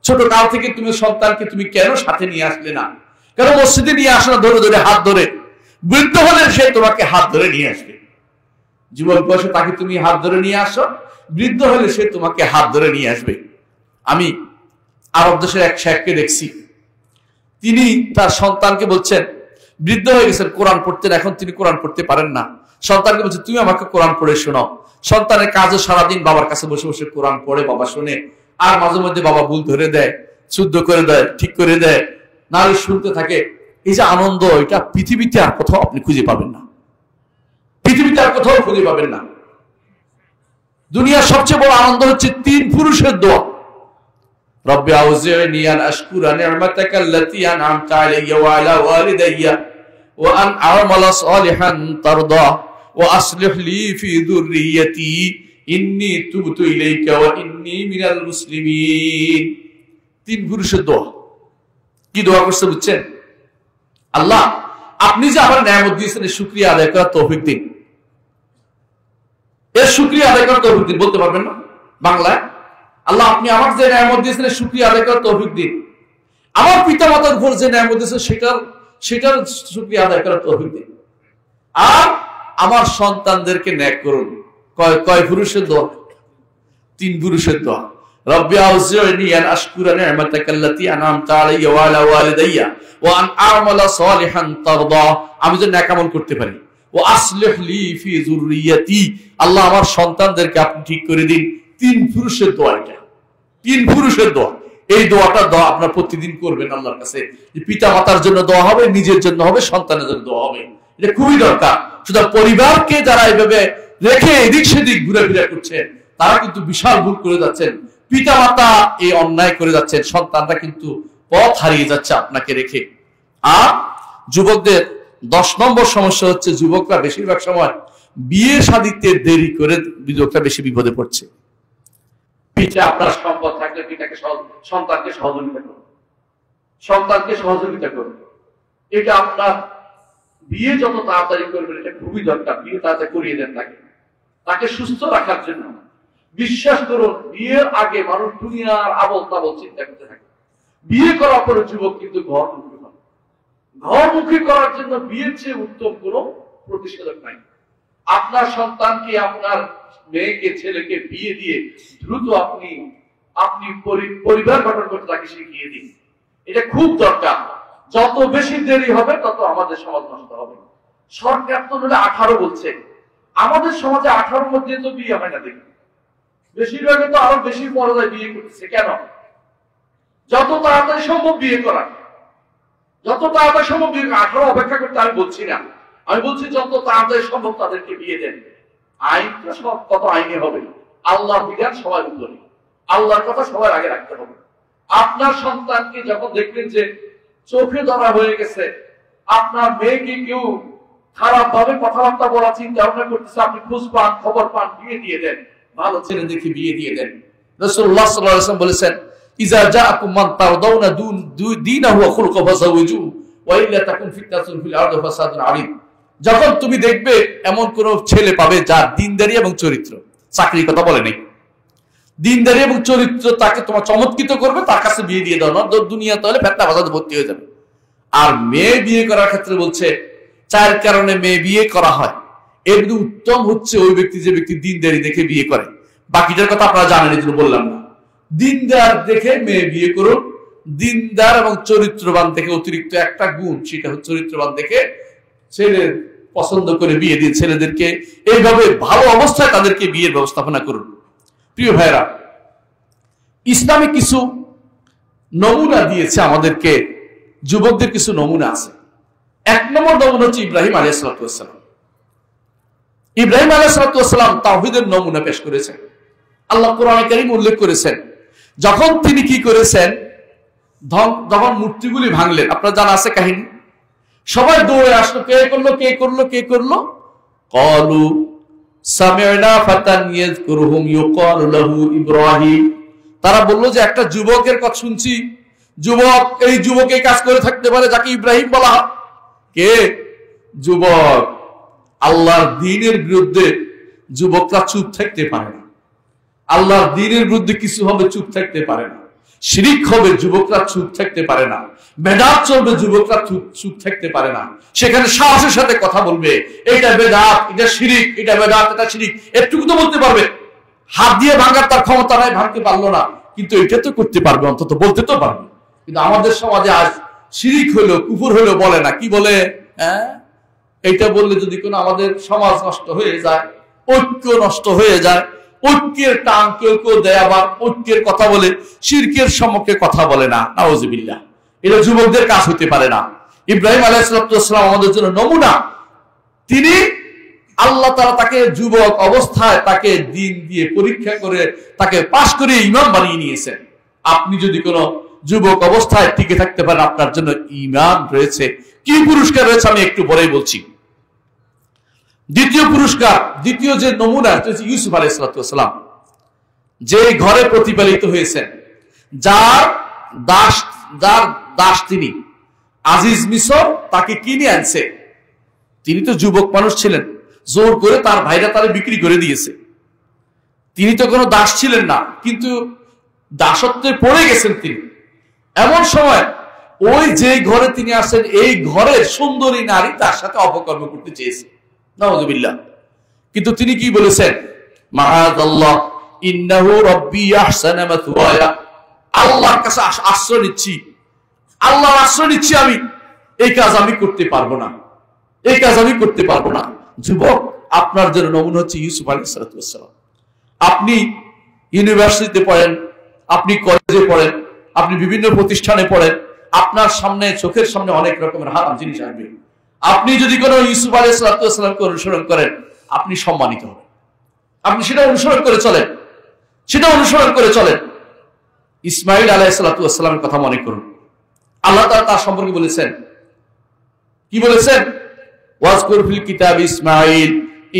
ছোট কাল থেকে তুমি সন্তানকে তুমি কেন সাথে নিয়ে আসলে না? কেন মসজিদে নিয়ে আসো না ধরে ধরে, হাত ধরে? বৃদ্ধ হলে সে তোমাকে হাত ধরে নিয়ে আসবে। যুবক বয়সে তাকে তুমি হাত ধরে নিয়ে আসো, বৃদ্ধ হলে সে তোমাকে হাত ধরে নিয়ে আসবে। আমি আরব দেশের এক শেখকে দেখছি, তিনি তার সন্তানকে বলছেন, বৃদ্ধ হয়ে গেছেন, কোরআন পড়তেন, এখন তিনি কোরআন পড়তে পারেন না। সন্তানকে বলছে তুমি আমাকে কোরআন পড়ে শোনাও। সন্তানের কাজে সারাদিন বাবার কাছে বসে বসে কোরআন পড়ে, বাবা শুনে, আর মাঝে মধ্যে বাবা ভুল ধরে দেয়, শুদ্ধ করে দেয়, ঠিক করে দেয়, নারী শুনতে থাকে। এই যে আনন্দ, এটা পৃথিবীতে আর কোথাও আপনি খুঁজে পাবেন না, পৃথিবীতে আর কোথাও খুঁজে পাবেন না। দুনিয়ার সবচেয়ে বড় আনন্দ হচ্ছে 3 পুরুষের দোয়া, রব্বি আউজি'নি আন আশকুরা নি'মাতাকা আল্লাতী আন'আমতা আলাইয়া ওয়া আলা ওয়ালিদাইয়া ওয়া আন আ'মালা সালিহান তারদা ওয়া আসলিহ লি ফি যুররিয়্যাতি ইন্নী তুবতু ইলাইকা ওয়া ইন্নী মিনাল মুসলিমিন। 3 পুরুষের দোয়া। কি দোয়া করছে বুঝছেন? আল্লাহ, আপনি যে আমার নিয়ামত দিয়েছেন, শুকরিয়া আদায় করার তৌফিক দিন। এর শুকরিয়া আদায় করার তৌফিক দিন। বলতে পারবেন না বাংলায়? আল্লাহ আপনি আমার যে নিয়ামত দিয়েছেন শুকরিয়া আদায় করার তৌফিক দিন। আমার পিতা মাতার উপর যে নিয়ামত দিয়েছেন সেটার শুকরিয়া আদায় করার তৌফিক দিন। আর আমার সন্তানদেরকে নেক করুন। কয় পুরুষের দোয়া? 3 পুরুষের দোয়া। রব্বি আউজি'নি আন আশকুরা নি'মাতাকাল্লাতী আন'আমতা আলাইয়া ওয়া আলা ওয়ালিদাইয়া ওয়া আন আ'মালা সালিহান তারদা। আমি যেন নেক আমল করতে পারি। ওয়া আসলিহ লি ফি যুররিয়াতি, আল্লাহ আমার সন্তানদেরকে আপনি ঠিক করে দিন। 3 পুরুষের দোয়া এটা। 3 পুরুষের দোয়া। এই দোয়াটা আপনার প্রতিদিন করবেন আল্লাহর কাছে। পিতা মাতার জন্য দোয়া হবে, নিজের জন্য হবে, সন্তানের জন্য দোয়া হবে। এটা খুবই দরকার। শুধু পরিবারকে যারা এইভাবে রেখে এদিক সেদিক ঘুরে করছেন তারা কিন্তু বিশাল ভুল করে যাচ্ছেন। পিতা মাতা এই অন্যায় করে যাচ্ছেন, সন্তানরা কিন্তু পথ হারিয়ে যাচ্ছে আপনাকে রেখে। আর যুবকদের 10 নম্বর সমস্যা হচ্ছে যুবকরা বেশিরভাগ সময় বিয়ে শাদীতে দেরি করে যুবকরা বেশি বিপদে পড়ছে। পিতা আপনার সম্পদ থাকলে সন্তানকে সহযোগিতা করুন। এটা আপনার বিয়ে যত তাড়াতাড়ি করবেন এটা খুবই দরকার। বিয়ে তাড়াতাড়ি করিয়ে দেন তাকে সুস্থ রাখার জন্য। বিশ্বাস করুন, বিয়ের আগে মানুষ দুনিয়ার আবল তাবল চিন্তা করতে থাকে। বিয়ে করার পরে যুবক কিন্তু ঘরমুখী হয়। ঘরমুখী করার জন্য বিয়ের চেয়ে উত্তম কোনো প্রতিষেধক নাই। আপনার সন্তানকে, আপনার মেয়েকে, ছেলেকে বিয়ে দিয়ে দ্রুত আপনি পরিবার গঠন করতে তাকে শিখিয়ে দিন। এটা খুব দরকার। যত বেশি দেরি হবে তত আমাদের সমাজ নষ্ট হবে। সরকার তো 18 বলছে, আমাদের সমাজে 18 মধ্যে তো বিয়ে হয় না। দেখি বেশিরভাগ তো আরো বেশি পর্যায়ে বিয়ে করতেছে। কেন? যত তাড়াতাড়ি সম্ভব বিয়ে করা, যত তাড়াতাড়ি সম্ভব বিয়ে। 18 অপেক্ষা করতে আমি বলছি না, আমি বলছি যত তাড়াতাড়ি সম্ভব তাদেরকে বিয়ে দেন। আইনটা সব কত আইনে হবে, আল্লাহ বিধান সবার উপরে, আল্লাহর কথা সবার আগে রাখতে হবে। আপনার সন্তানকে যখন দেখবেন যে চোখে ধরা হয়ে গেছে, আপনার মেয়েকে কেউ খারাপ ভাবে কথাবার্তা বলা চিন্তা ভাবনা করতেছে, আপনি খোঁজ পান, খবর পান, বিয়ে দিয়ে দেন। ভালো ছেলে দেখে বিয়ে দিয়ে দেন। রাসূলুল্লাহ সাল্লাল্লাহু আলাইহি ওয়াসাল্লাম বলেছেন, ইজা জাআকুম মান তারদাউনা দীনাহু ওয়া খুলুকাহু ফাযাওয়িজুহু ওয়া ইল্লা তাকুন ফিতনাতুন ফিল আরদি ওয়া ফাসাদুন আলীম। যখন তুমি দেখবে এমন কোন ছেলে পাবে যার দ্বীনদারি এবং চরিত্র, চাকরির কথা বলে নেই, দ্বীনদারি এবং চরিত্র তাকে তোমার চমৎকৃত করবে, তার কাছে বিয়ে দিয়ে দাও। না দুনিয়া তাহলে ফিতনা ফাসাদে ভর্তি হয়ে যাবে। আর মেয়ে বিয়ে করার ক্ষেত্রে বলছে 4 কারণে মেয়ে বিয়ে করা হয়। এর মধ্যে উত্তম হচ্ছে ওই ব্যক্তি যে ব্যক্তি দ্বীনদারি দেখে বিয়ে করে। বাকিটার কথা আপনারা জানেন, এই জন্য বললাম না। দ্বীনদার দেখে মেয়ে বিয়ে করুন। দ্বীনদার এবং চরিত্রবান দেখে অতিরিক্ত একটা গুণ, সেটা হচ্ছে চরিত্রবান দেখে ছেলে পছন্দ করে বিয়ে দিয়ে ছেলেদেরকে এইভাবে ভালো অবস্থায় তাদেরকে বিয়ের ব্যবস্থাপনা করুন। প্রিয় ভাইরা, ইসলামে কিছু নমুনা দিয়েছে আমাদেরকে, যুবকদের কিছু নমুনা আছে। 1 নম্বর নমুনা হচ্ছে ইব্রাহিম আলাইহিস সালাতু ওয়াস সালাম। ইব্রাহিম আলাইহিস সালাতু ওয়াস সালাম তাওহীদের নমুনা পেশ করেছেন। আল্লাহ কোরআনে কারীম উল্লেখ করেছেন, যখন তিনি কি করেছেন, যখন মূর্তিগুলি ভাঙলেন, আপনারা জানা আছে কাহিনী। সবাই দৌড়ে আসলো, কে করলো? ক্বালু সামি'না ফাতান ইয়াযকুরুহুম ইউকালু লাহু ইব্রাহিম। তারা বলল যে একটা যুবকের কথা শুনছি, এই যুবক এই কাজ করে থাকতে পারে যাকে ইব্রাহিম বলা হয়। কে? যুবক। আল্লাহর দ্বীনের বিরুদ্ধে যুবকরা চুপ থাকতে পারে না। আল্লাহর দ্বীনের বিরুদ্ধে কিছু হবে, চুপ থাকতে পারে না। শিরিক হবে, যুবকরা চুপ থাকতে পারে না। বেদাত চলবে, যুবকরা চুপ থাকতে পারে না। সেখানে সাহসের সাথে কথা বলবে, এটা বেদাত, এটা শিরিক, এটা বেদাত, এটা শিরিক, এটুকু তো বলতে পারবে। হাত দিয়ে ভাঙার তার ক্ষমতা নাই, ভাঙতে পারলো না, কিন্তু এটা তো করতে পারবে, অন্তত বলতে তো পারবে। কিন্তু আমাদের সমাজে আজ শিরিক হলো, কুফর হলো বলে না। কি বলে? এইটা বললে যদি কোনো আমাদের সমাজ নষ্ট হয়ে যায়, ঐক্য নষ্ট হয়ে যায়, ঐক্যের টান কেউ দেয়, আবার ঐক্যের কথা বলে শিরকের সম্মুখে কথা বলে না। নাউযুবিল্লাহ। এটা যুবকদের কাজ হতে পারে না। ইব্রাহিম আলাইহিস সালাম আমাদের জন্য নমুনা। তিনি আল্লাহ তাআলা তাকে যুবক অবস্থায় তাকে দ্বীন দিয়ে পরীক্ষা করে তাকে পাশ করে ইমাম বানিয়ে নিয়েছেন। আপনি যদি কোনো যুবক অবস্থায় টিকে থাকতে পারেন, আপনার জন্য ঈমান রয়েছে। কি পুরস্কার রয়েছে আমি একটু পরেই বলছি। দ্বিতীয় পুরস্কার, দ্বিতীয় যে নমুনা হচ্ছে ইউসুফ আলাইহিস সালাম, যে ঘরে প্রতিপালিত হয়েছেন, যার দাস তিনি আজিজ মিসর তাকে কিনে আনছে। তিনি তো যুবক মানুষ ছিলেন, জোর করে তার ভাইরা তারে বিক্রি করে দিয়েছে। তিনি তো কোনো দাস ছিলেন না, কিন্তু দাসত্বে পড়ে গেছেন তিনি। এমন সময় ওই যে ঘরে তিনি আসেন, এই ঘরের সুন্দরী নারী তার সাথে অপকর্ম করতে চেয়েছে, নাউযুবিল্লাহ। কিন্তু তিনি কি বলেছেন? মাআযাল্লাহ ইন্নাহু রাব্বি আহসানা মাথওয়ায়া, আল্লাহর কাছে আশ্রয় নিচ্ছি, আল্লাহর আশ্রয় নিচ্ছি, আমি এই কাজ আমি করতে পারবো না, এই কাজ আমি করতে পারবো না। যুবক, আপনার জন্য নমুনা হচ্ছে ইউসুফ আলাইহিস সালাম। আপনি ইউনিভার্সিটিতে পড়েন, আপনি কলেজে পড়েন, আপনি বিভিন্ন প্রতিষ্ঠানে পড়েন, আপনার সামনে, চোখের সামনে অনেক রকমের হারাম জিনিস আসবে। আপনি যদি কোনো ইউসুফ আলাইহিস সালামকে অনুসরণ করেন, আপনি সম্মানিত হবেন। আপনি সেটা অনুসরণ করে চলেন, সেটা অনুসরণ করে চলেন। ইসমাইল আলাইহিস সালামের কথা মনে করুন। আল্লাহ তাআলা তার সম্পর্কে বলেছেন, কি বলেছেন? ওয়াজকুর ফিল কিতাব ইসমাইল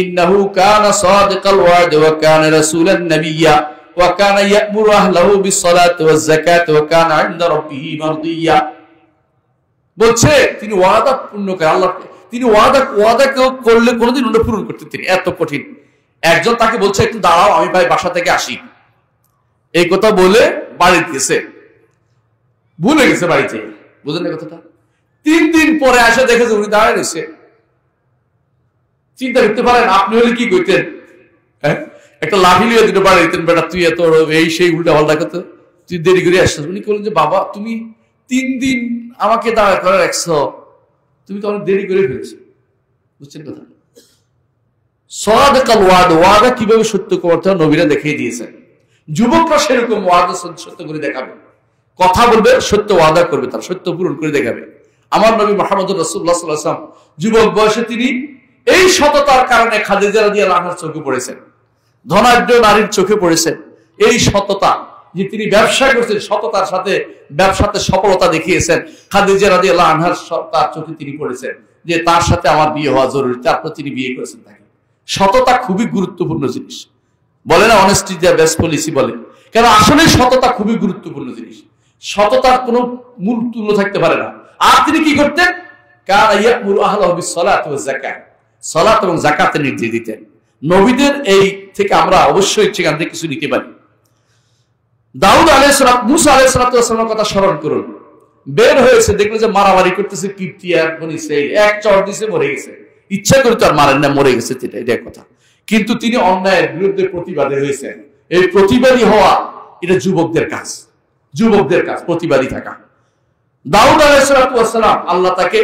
ইন্নাহু কানা সাদিকাল ওয়াদ ওয়া কানা রাসূলান নাবিয়্যা ওয়া কানা ইয়া'মুরু আহলাহু বিস-সালাতি ওয়াজ-যাকাতি ওয়া কানা 'ইনদা রাব্বিহি মারদিয়্যা। বলছে তিনি ওয়াদা পূর্ণ করে, আল্লাহ তিনি ওয়াদা করলে কোনোদিন ওটা পূরণ করতেন তিনি, এত কঠিন। একজন তাকে বলছে একটু দাঁড়াও, আমি ভাই বাসা থেকে আসি, এই কথা বলে বাড়িতে গেছে, ভুলে গেছে বাড়িতে। বুঝলেন না কথাটা? 3 দিন পরে আসে দেখেছে উনি দাঁড়ায় রয়েছে। চিন্তা করতে পারেন আপনি হলে কি করতেন? হ্যাঁ, একটা লাঠি লিয়ে দিতে পারে দিতেন, বেটা তুই এত এই সেই উল্টা পাল্টা করতে, তুই দেরি করে আসছিস। উনি বললেন যে বাবা তুমি 3 দিন আমাকে দাঁড়া করে রাখছো, তুমি তো অনেক দেরি করে ফেলেছো। বুঝছেন কথা? সাদিকাল ওয়াদ, ওয়াদা কিভাবে সত্য করতে হয় নবীরা দেখিয়ে দিয়েছেন। যুবকরা সেরকম ওয়াদা সত্য করে দেখাবে, কথা বলবে, সত্য ওয়াদা করবে, তার সত্য পূরণ করে দেখাবে। আমার নবী মুহাম্মদ রাসূলুল্লাহ সাল্লাল্লাহু আলাইহি ওয়াসাল্লাম যুবক বয়সে তিনি এই সততার কারণে খাদিজা রাদিয়াল্লাহু আনহার চোখে পড়েছেন, ধনাঢ্য নারীর চোখে পড়েছেন। এই সততা যে তিনি ব্যবসা করছেন, সততার সাথে ব্যবসাতে সফলতা দেখিয়েছেন, খাদিজা রাদিয়াল্লাহু আনহার তার চোখে তিনি পড়েছেন যে তার সাথে আমার বিয়ে হওয়া জরুরি, তারপর তিনি বিয়ে করেছেন তাকে। সততা খুবই গুরুত্বপূর্ণ জিনিস, বলে না অনেস্টি দ্য বেস্ট পলিসি বলে, কেন আসলে সততা খুবই গুরুত্বপূর্ণ জিনিস। সততার কোনো মূল তুল্য থাকতে পারে না। আর তিনি কি করতেন? কানা ইয়া'মুরু আহলাহু বিস-সালাতি ওয়াজ-যাকাত, সালাত এবং যাকাতের নির্দেশ দিতেন। নবীদের এই থেকে আমরা অবশ্যই সেখান থেকে কিছু নিতে পারি। দাউদ আলাইহিস সালাম, মুসা আলাইহিস সালামের কথা স্মরণ করুন। বের হয়েছে, দেখলো যে মারামারি করতেছে কিপ্তিয়ার বনি ইসরাইল, এক চড় দিছে, মরে গেছে। ইচ্ছা করে তো আর মারেন না, মরে গেছে, এটা কথা। কিন্তু তিনি অন্যায়ের বিরুদ্ধে প্রতিবাদী হয়েছেন। এই প্রতিবাদী হওয়া এটা যুবকদের কাজ, যুবকদের কাজ প্রতিবাদী থাকা। দাউদ আলাইহিস সালাম, আল্লাহ তাকে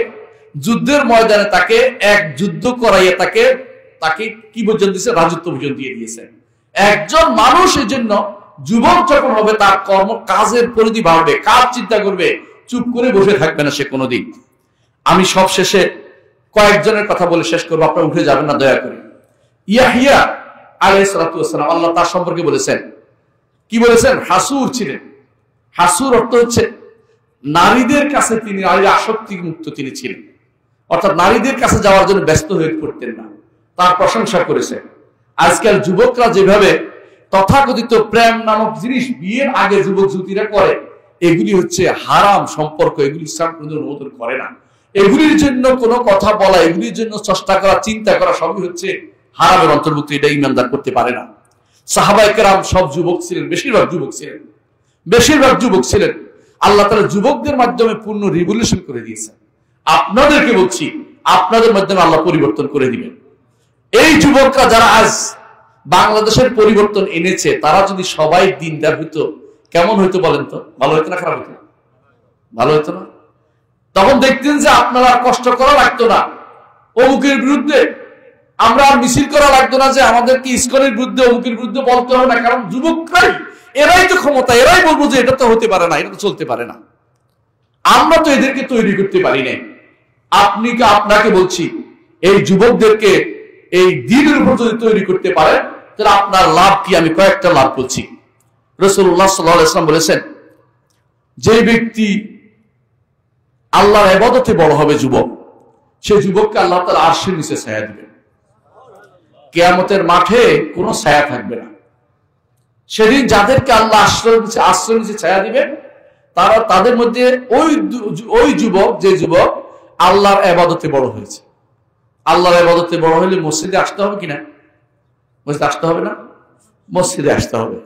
যুদ্ধের ময়দানে তাকে এক যুদ্ধ করাইয়া তাকে কি পর্যন্ত দিয়েছে? রাজত্ব পর্যন্ত দিয়ে দিয়েছেন। একজন মানুষ এই জন্য যুবক যখন হবে তার কর্ম কাজের পরিধি বাড়বে, কাজ চিন্তা করবে, চুপ করে বসে থাকবে না সে কোনোদিন। আমি সব শেষে কয়েকজনের কথা বলে শেষ করবো, আপনারা উঠে যাবেন না দয়া করে। ইয়াহিয়া আলাইহিস সালাম, আল্লাহ তার সম্পর্কে বলেছেন, কি বলেছেন? হাসুর ছিলেন। হাসুর অর্থ হচ্ছে নারীদের কাছে তিনি, নারীর আসক্তি মুক্ত তিনি ছিলেন, অর্থাৎ নারীদের কাছে যাওয়ার জন্য ব্যস্ত হয়ে পড়তেন না। তার প্রশংসা করেছে। আজকাল যুবকরা যেভাবে তথাকথিত প্রেম নামক জিনিস বিয়ের আগে যুবক যুবতীরা করে, এগুলি হচ্ছে হারাম সম্পর্ক, এগুলি ইসলাম কোনোদিন অনুমোদন করে না। এগুলির জন্য কোনো কথা বলা, এগুলির জন্য চেষ্টা করা, চিন্তা করা, সবই হচ্ছে হারামের অন্তর্ভুক্ত। এটা ইমানদার করতে পারে না। সাহাবায়ে কেরাম সব যুবক ছিলেন, বেশিরভাগ যুবক ছিলেন। আল্লাহ তাআলা যুবকদের মাধ্যমে পূর্ণ রিভলিউশন করে দিয়েছেন। আপনাদেরকে বলছি, আপনাদের মাধ্যমে আল্লাহ পরিবর্তন করে দিবেন। এই যুবকরা যারা আজ বাংলাদেশের পরিবর্তন এনেছে, তারা যদি সবাই দিনদার হইতো, কেমন হইতো বলেন তো? ভালো হইতো না খারাপ হইতো? ভালো হইতো না? তখন দেখতেন যে আপনারা কষ্ট করা লাগতো না অমুকের বিরুদ্ধে, আমরা মিছিল করা লাগতো না যে আমাদেরকে ইসকনের বিরুদ্ধে, অমুকের বিরুদ্ধে বলতে হবে না, কারণ যুবকরাই, এরাই তো ক্ষমতা, এরাই বলবো যে এটা তো হতে পারে না, এটা তো চলতে পারে না। আমরা তো এদেরকে তৈরি করতে পারি নাই। আপনাকে বলছি, এই যুবকদেরকে এই দ্বীনের উপর যদি তৈরি করতে পারেন, তাহলে আপনার লাভ কি? আমি কয়েকটা লাভ বলছি। রাসূলুল্লাহ সাল্লাল্লাহু আলাইহি ওয়াসাল্লাম বলেছেন, যে ব্যক্তি আল্লাহর ইবাদতে বড় হবে যুবক, সেই যুবককে আল্লাহ তাআলা আরশের নিচে ছায়া দিবেন। কিয়ামতের মাঠে কোনো ছায়া থাকবে না। সেদিন যাদেরকে আল্লাহ আশ্রয়ের নিচে ছায়া দিবেন, তাদের মধ্যে ওই যুবক, যে যুবক আল্লাহর ইবাদতে বড় হয়েছে। আল্লাহর ইবাদতে বড় হলে মসজিদে আসতে হবে কিনা? মসজিদে আসতে হবে না? মসজিদে আসতে হবে।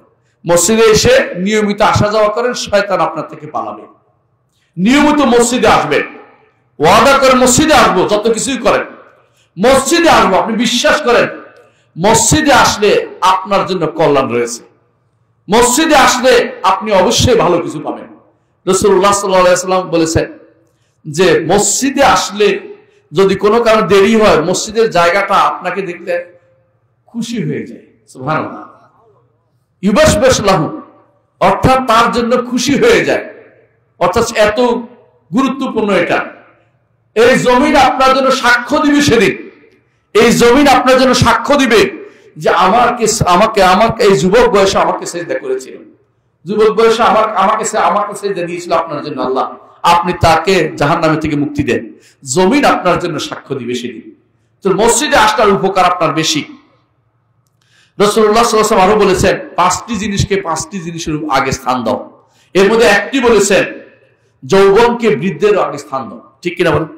মসজিদে এসে নিয়মিত আসা যাওয়া করেন, শয়তান আপনার থেকে পালাবে। নিয়মিত মসজিদে আসবেন, ওয়াদা করে মসজিদে আসবো, যত কিছুই করেন মসজিদে আসবো। আপনি বিশ্বাস করেন মসজিদে আসলে আপনার জন্য কল্যাণ রয়েছে। মসজিদে আসলে আপনি অবশ্যই ভালো কিছু পাবেন। রাসূলুল্লাহ সাল্লাল্লাহু আলাইহি ওয়াসাল্লাম বলেছেন যে মসজিদে আসলে যদি কোনো কারণে দেরি হয়, মসজিদের জায়গাটা আপনাকে দেখলে খুশি হয়ে যায়। সুবহানাল্লাহ। ইউবাশবাশ লাহু, অর্থাৎ তার জন্য খুশি হয়ে যায়। অর্থাৎ এত গুরুত্বপূর্ণ এটা। এই জমিন আপনার জন্য সাক্ষ্য দিবে সেদিন। এই জমিন আপনার জন্য সাক্ষ্য দিবে যে আমাকে এই যুবক বয়সে আমাকে সেজদা করেছিল, যুবক বয়সে আমাকে সেজদা দিয়েছিল আপনার জন্য আল্লাহ, আপনি তাকে জাহান্নামের থেকে মুক্তি দেন। জমিন আপনার জন্য সাক্ষ্য দিবে সেদিন। তো মসজিদে আসার উপকার আপনার বেশি। রাসূলুল্লাহ সাল্লাল্লাহু আলাইহি ওয়াসাল্লাম আরো বলেছেন 5টি জিনিসকে 5টি জিনিসের আগে স্থান দাও। এর মধ্যে একটি বলেছেন যৌবনকে বৃদ্ধের আগে স্থান দাও। ঠিক কিনা বলেন?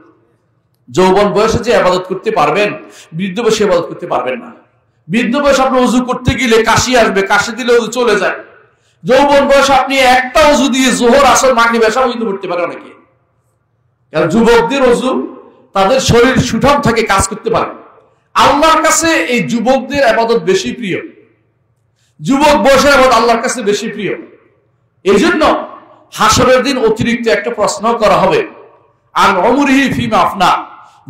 যৌবন বয়সে যে ইবাদত করতে পারবেন, বৃদ্ধ বয়সে ইবাদত করতে পারবেন না। বৃদ্ধ বয়সে আপনি ওযু করতে গেলে কাশি আসবে, কাশি দিলে ওযু চলে যায়। যৌবন বয়সে আপনি একটা ওযু দিয়ে যোহর, আসর, মাগরিব, এশা ওযু করতে পারে অনেকে। কারণ যুবকদের ওযু, তাদের শরীর সুঠাম থাকে, কাজ করতে পারে। আল্লাহর কাছে এই যুবকদের ইবাদত বেশি প্রিয়। যুবক বয়সের ইবাদত আল্লাহর কাছে বেশি প্রিয়। এই জন্য হাসরের দিন অতিরিক্ত একটা প্রশ্ন করা হবে, আন উমরিহি ফিমা আফনা,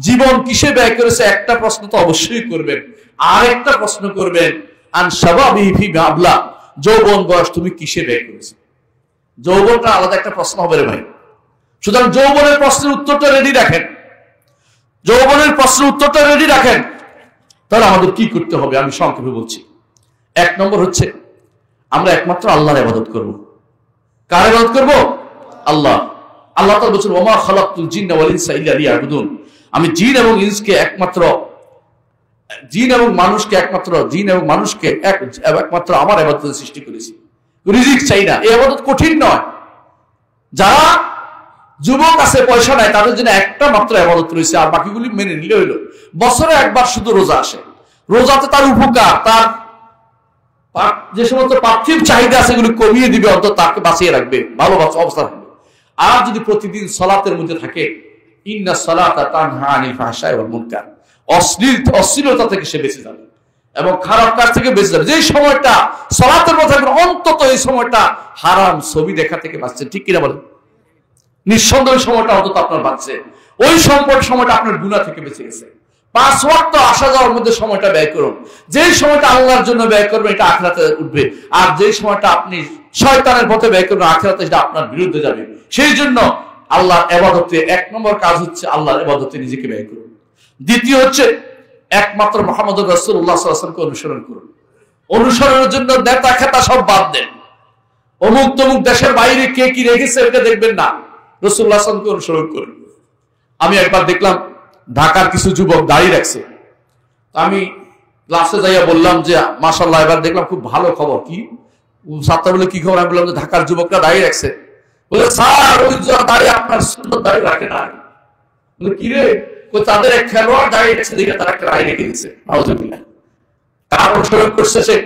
জীবন কিসে ব্যয় করেছে, একটা প্রশ্ন তো অবশ্যই করবেন। আর একটা প্রশ্ন করবেন আন শাবাবিহি ফিমা আবলা, যৌবন বয়স তুমি কিসে ব্যয় করেছো। যৌবনটা আলাদা একটা প্রশ্ন হবে রে ভাই। সুতরাং যৌবনের প্রশ্নের উত্তরটা রেডি রাখেন। যৌবনের প্রশ্নের উত্তরটা রেডি রাখেন। তাহলে আমাদের কি করতে হবে আমি সংক্ষেপে বলছি। 1 নম্বর হচ্ছে আমরা একমাত্র আল্লাহর ইবাদত করব। কার ইবাদত করব? আল্লাহ। আল্লাহ তাআলা বলেছেন ওয়া মা খালাকতুল জিন্না ওয়াল ইনসা ইল্লা লিয়াবুদুন, আমি জিন এবং মানুষকে একমাত্র আমার ইবাদতের সৃষ্টি করেছি, রিজিক চাই না। এই ইবাদত কঠিন নয়। যারা যুবক আছে, পয়সা নাই, তাদের জন্য একটা মাত্র ইবাদত রয়েছে, আর বাকিগুলি মেনে নিলে হইল। বছরে একবার শুধু রোজা আসে, রোজাতে তার উপকার, তার যে সমস্ত পার্থিব চাহিদা আছে এগুলি কমিয়ে দিবে, অন্তত তাকে বাঁচিয়ে রাখবে, ভালো অবস্থা থাকবে। আর যদি প্রতিদিন সালাতের মধ্যে থাকে, ইন্না সালাতা তানহা আনিল ফাহশাই ওয়াল মুনকার, অশ্লীলতা থেকে সে বেঁচে যাবে এবং খারাপ কাজ থেকে বেঁচে যাবে। যে সময়টা সালাতের মধ্যে থাকবে, অন্তত এই সময়টা হারাম ছবি দেখা থেকে বাঁচছে। ঠিক কিনা বলেন? নিঃসন্দেহ সময়টা অন্তত আপনার বাঁচছে। ওই সময়টা আপনার গুনাহ থেকে বেঁচে গেছে। 5 ওয়াক্ত আসা যাওয়ার মধ্যে সময়টা ব্যয় করুন। যেই সময়টা আল্লাহর জন্য ব্যয় করবেন, এটা আখিরাতে উঠবে। আর যেই সময়টা আপনি শয়তানের পথে ব্যয় করবেন, আখিরাতে সেটা আপনার বিরুদ্ধে যাবে। সেই জন্য আল্লাহর ইবাদতে 1 নম্বর কাজ হচ্ছে আল্লাহর ইবাদতে নিজেকে ব্যয় করুন। দ্বিতীয় হচ্ছে একমাত্র মুহাম্মদুর রাসূলুল্লাহ সাল্লাল্লাহু আলাইহি ওয়াসাল্লামকে অনুসরণ করুন। অনুসরণের জন্য নেতা খেতা সব বাদ দেন। অমুক তমুক দেশের বাইরে কে কি রেখেছে এটা দেখবেন না, রাসূলুল্লাহ সাল্লাল্লাহু আলাইহি ওয়াসাল্লামকে অনুসরণ করুন। আমি একবার দেখলাম ঢাকার কিছু যুবক দাড়ি রাখছে। আমি ক্লাসে যাইয়া বললাম যে মাশাআল্লাহ, এবার দেখলাম খুব ভালো খবর। কি ছাত্র বলে কি খবর? আমি বললাম যে ঢাকার যুবকরা দাড়ি রাখছে। বলে স্যার ওই দাড়ি আপনার সুন্দর দাড়ি রাখে না। বলে কি রে? তাদের এক খেলোয়াড় দাঁড়িয়ে গেছে, দেখে তারা একটা রায় রেখে দিচ্ছে। কার অনুসরণ করছে? সে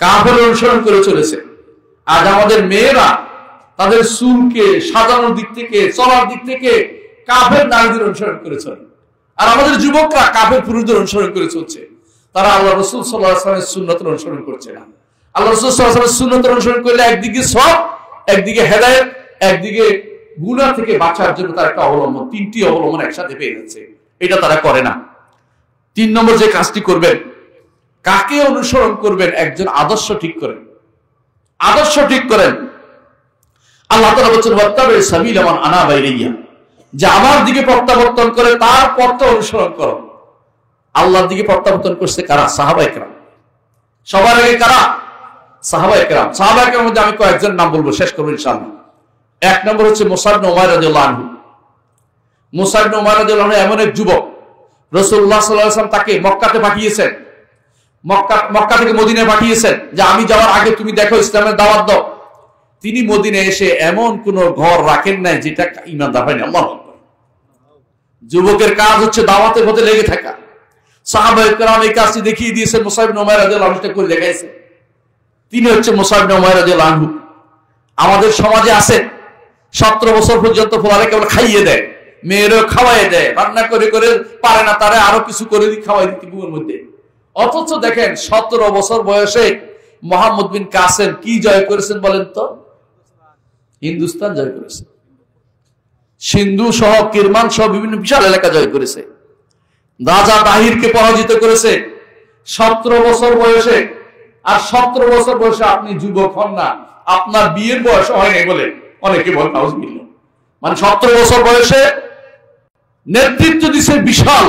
কাফের অনুসরণ করে চলেছে। আজ আমাদের মেয়েরা তাদের চুলকে সাজানোর দিক থেকে, চলার দিক থেকে কাফের নারীদের অনুসরণ করে চলে। আর আমাদের যুবকরা কাফের পুরুষদের অনুসরণ করে চলছে। তারা আল্লাহ রাসূল সাল্লাল্লাহু আলাইহি ওয়াসাল্লামের সুন্নতের অনুসরণ করছে না। আল্লাহ রাসূল সাল্লাল্লাহু আলাইহি ওয়াসাল্লামের সুন্নতের অনুসরণ করলে একদিকে সওয়াব, একদিকে হেদায়েত, একদিকে গুনাহ থেকে বাঁচার জন্য তার একটা অবলম্বন, 3টি অবলম্বন একসাথে পেয়ে যাচ্ছে। এটা তারা করে না। 3 নম্বর যে কাজটি করবেন, কাকে অনুসরণ করবেন, একজন আদর্শ ঠিক করেন। আদর্শ ঠিক করেন। আল্লাহ তাআলা বলেছেন ওয়াত্তাবি সাবিলা মান আনাবা ইলাইয়া, যে আমার দিকে প্রত্যাবর্তন করে তার পথে অনুসরণ করো। আল্লাহর দিকে প্রত্যাবর্তন করছে কারা? সাহাবায়ে কেরাম। সবার আগে কারা? সাহাবায়ে কেরাম। সাহাবায়ে কেরামের মধ্যে আমি কয়েকজন নাম বলবো, শেষ করব ইনশাআল্লাহ। 1 নম্বর হচ্ছে মুসাব ইবনে উমাইর রাদিয়াল্লাহু আনহু। মুসাব ইবনে উমাইর রাদিয়াল্লাহু আনহু এমন এক যুবক, রাসূলুল্লাহ সাল্লাল্লাহু আলাইহি ওয়াসাল্লাম তাকে মক্কাতে পাঠিয়েছেন, মক্কা থেকে মদিনায় পাঠিয়েছেন যে আমি যাওয়ার আগে তুমি দেখো, ইসলামের দাওয়াত দাও। তিনি মদিনায় এসে এমন কোন ঘর রাখেন নাই যেটা ঈমানদার হয়নি। আল্লাহু আকবার। যুবকের কাজ হচ্ছে দাওয়াতের পথে লেগে থাকা। সাহাবায়ে কেরাম এই কাজটি দেখিয়ে দিয়েছেন, মুসাব ইবনে উমাইর রাদিয়াল্লাহু আনহু করে দেখাইছেন। তিনি হচ্ছে মুসআব ইবনে উমাইর রাদিয়াল্লাহু আনহু। আমাদের সমাজে আছে 17 বছর পর্যন্ত পোলারে কেবল খাইয়ে দেয়, মেয়েরও খাওয়াই দেয়, রান্না করে করে পারে না তারে আরো কিছু করে খাওয়াই দিতে ঘুমের মধ্যে। অথচ দেখেন 17 বছর বয়সে মোহাম্মদ বিন কাসেম কি জয় করেছেন বলেন তো? হিন্দুস্তান জয় করেছে, সিন্ধু সহ কিরমান সহ বিভিন্ন বিশাল এলাকা জয় করেছে, রাজা তাহিরকে পরাজিত করেছে 17 বছর বয়সে। আর 17 বছর বয়সে আপনি যুবক হন না, আপনার বিয়ের বয়স হয়নি বলে অনেকে বলেন নাউজুবিল্লাহ। মানে 17 বছর বয়সে নেতৃত্ব দিচ্ছে বিশাল,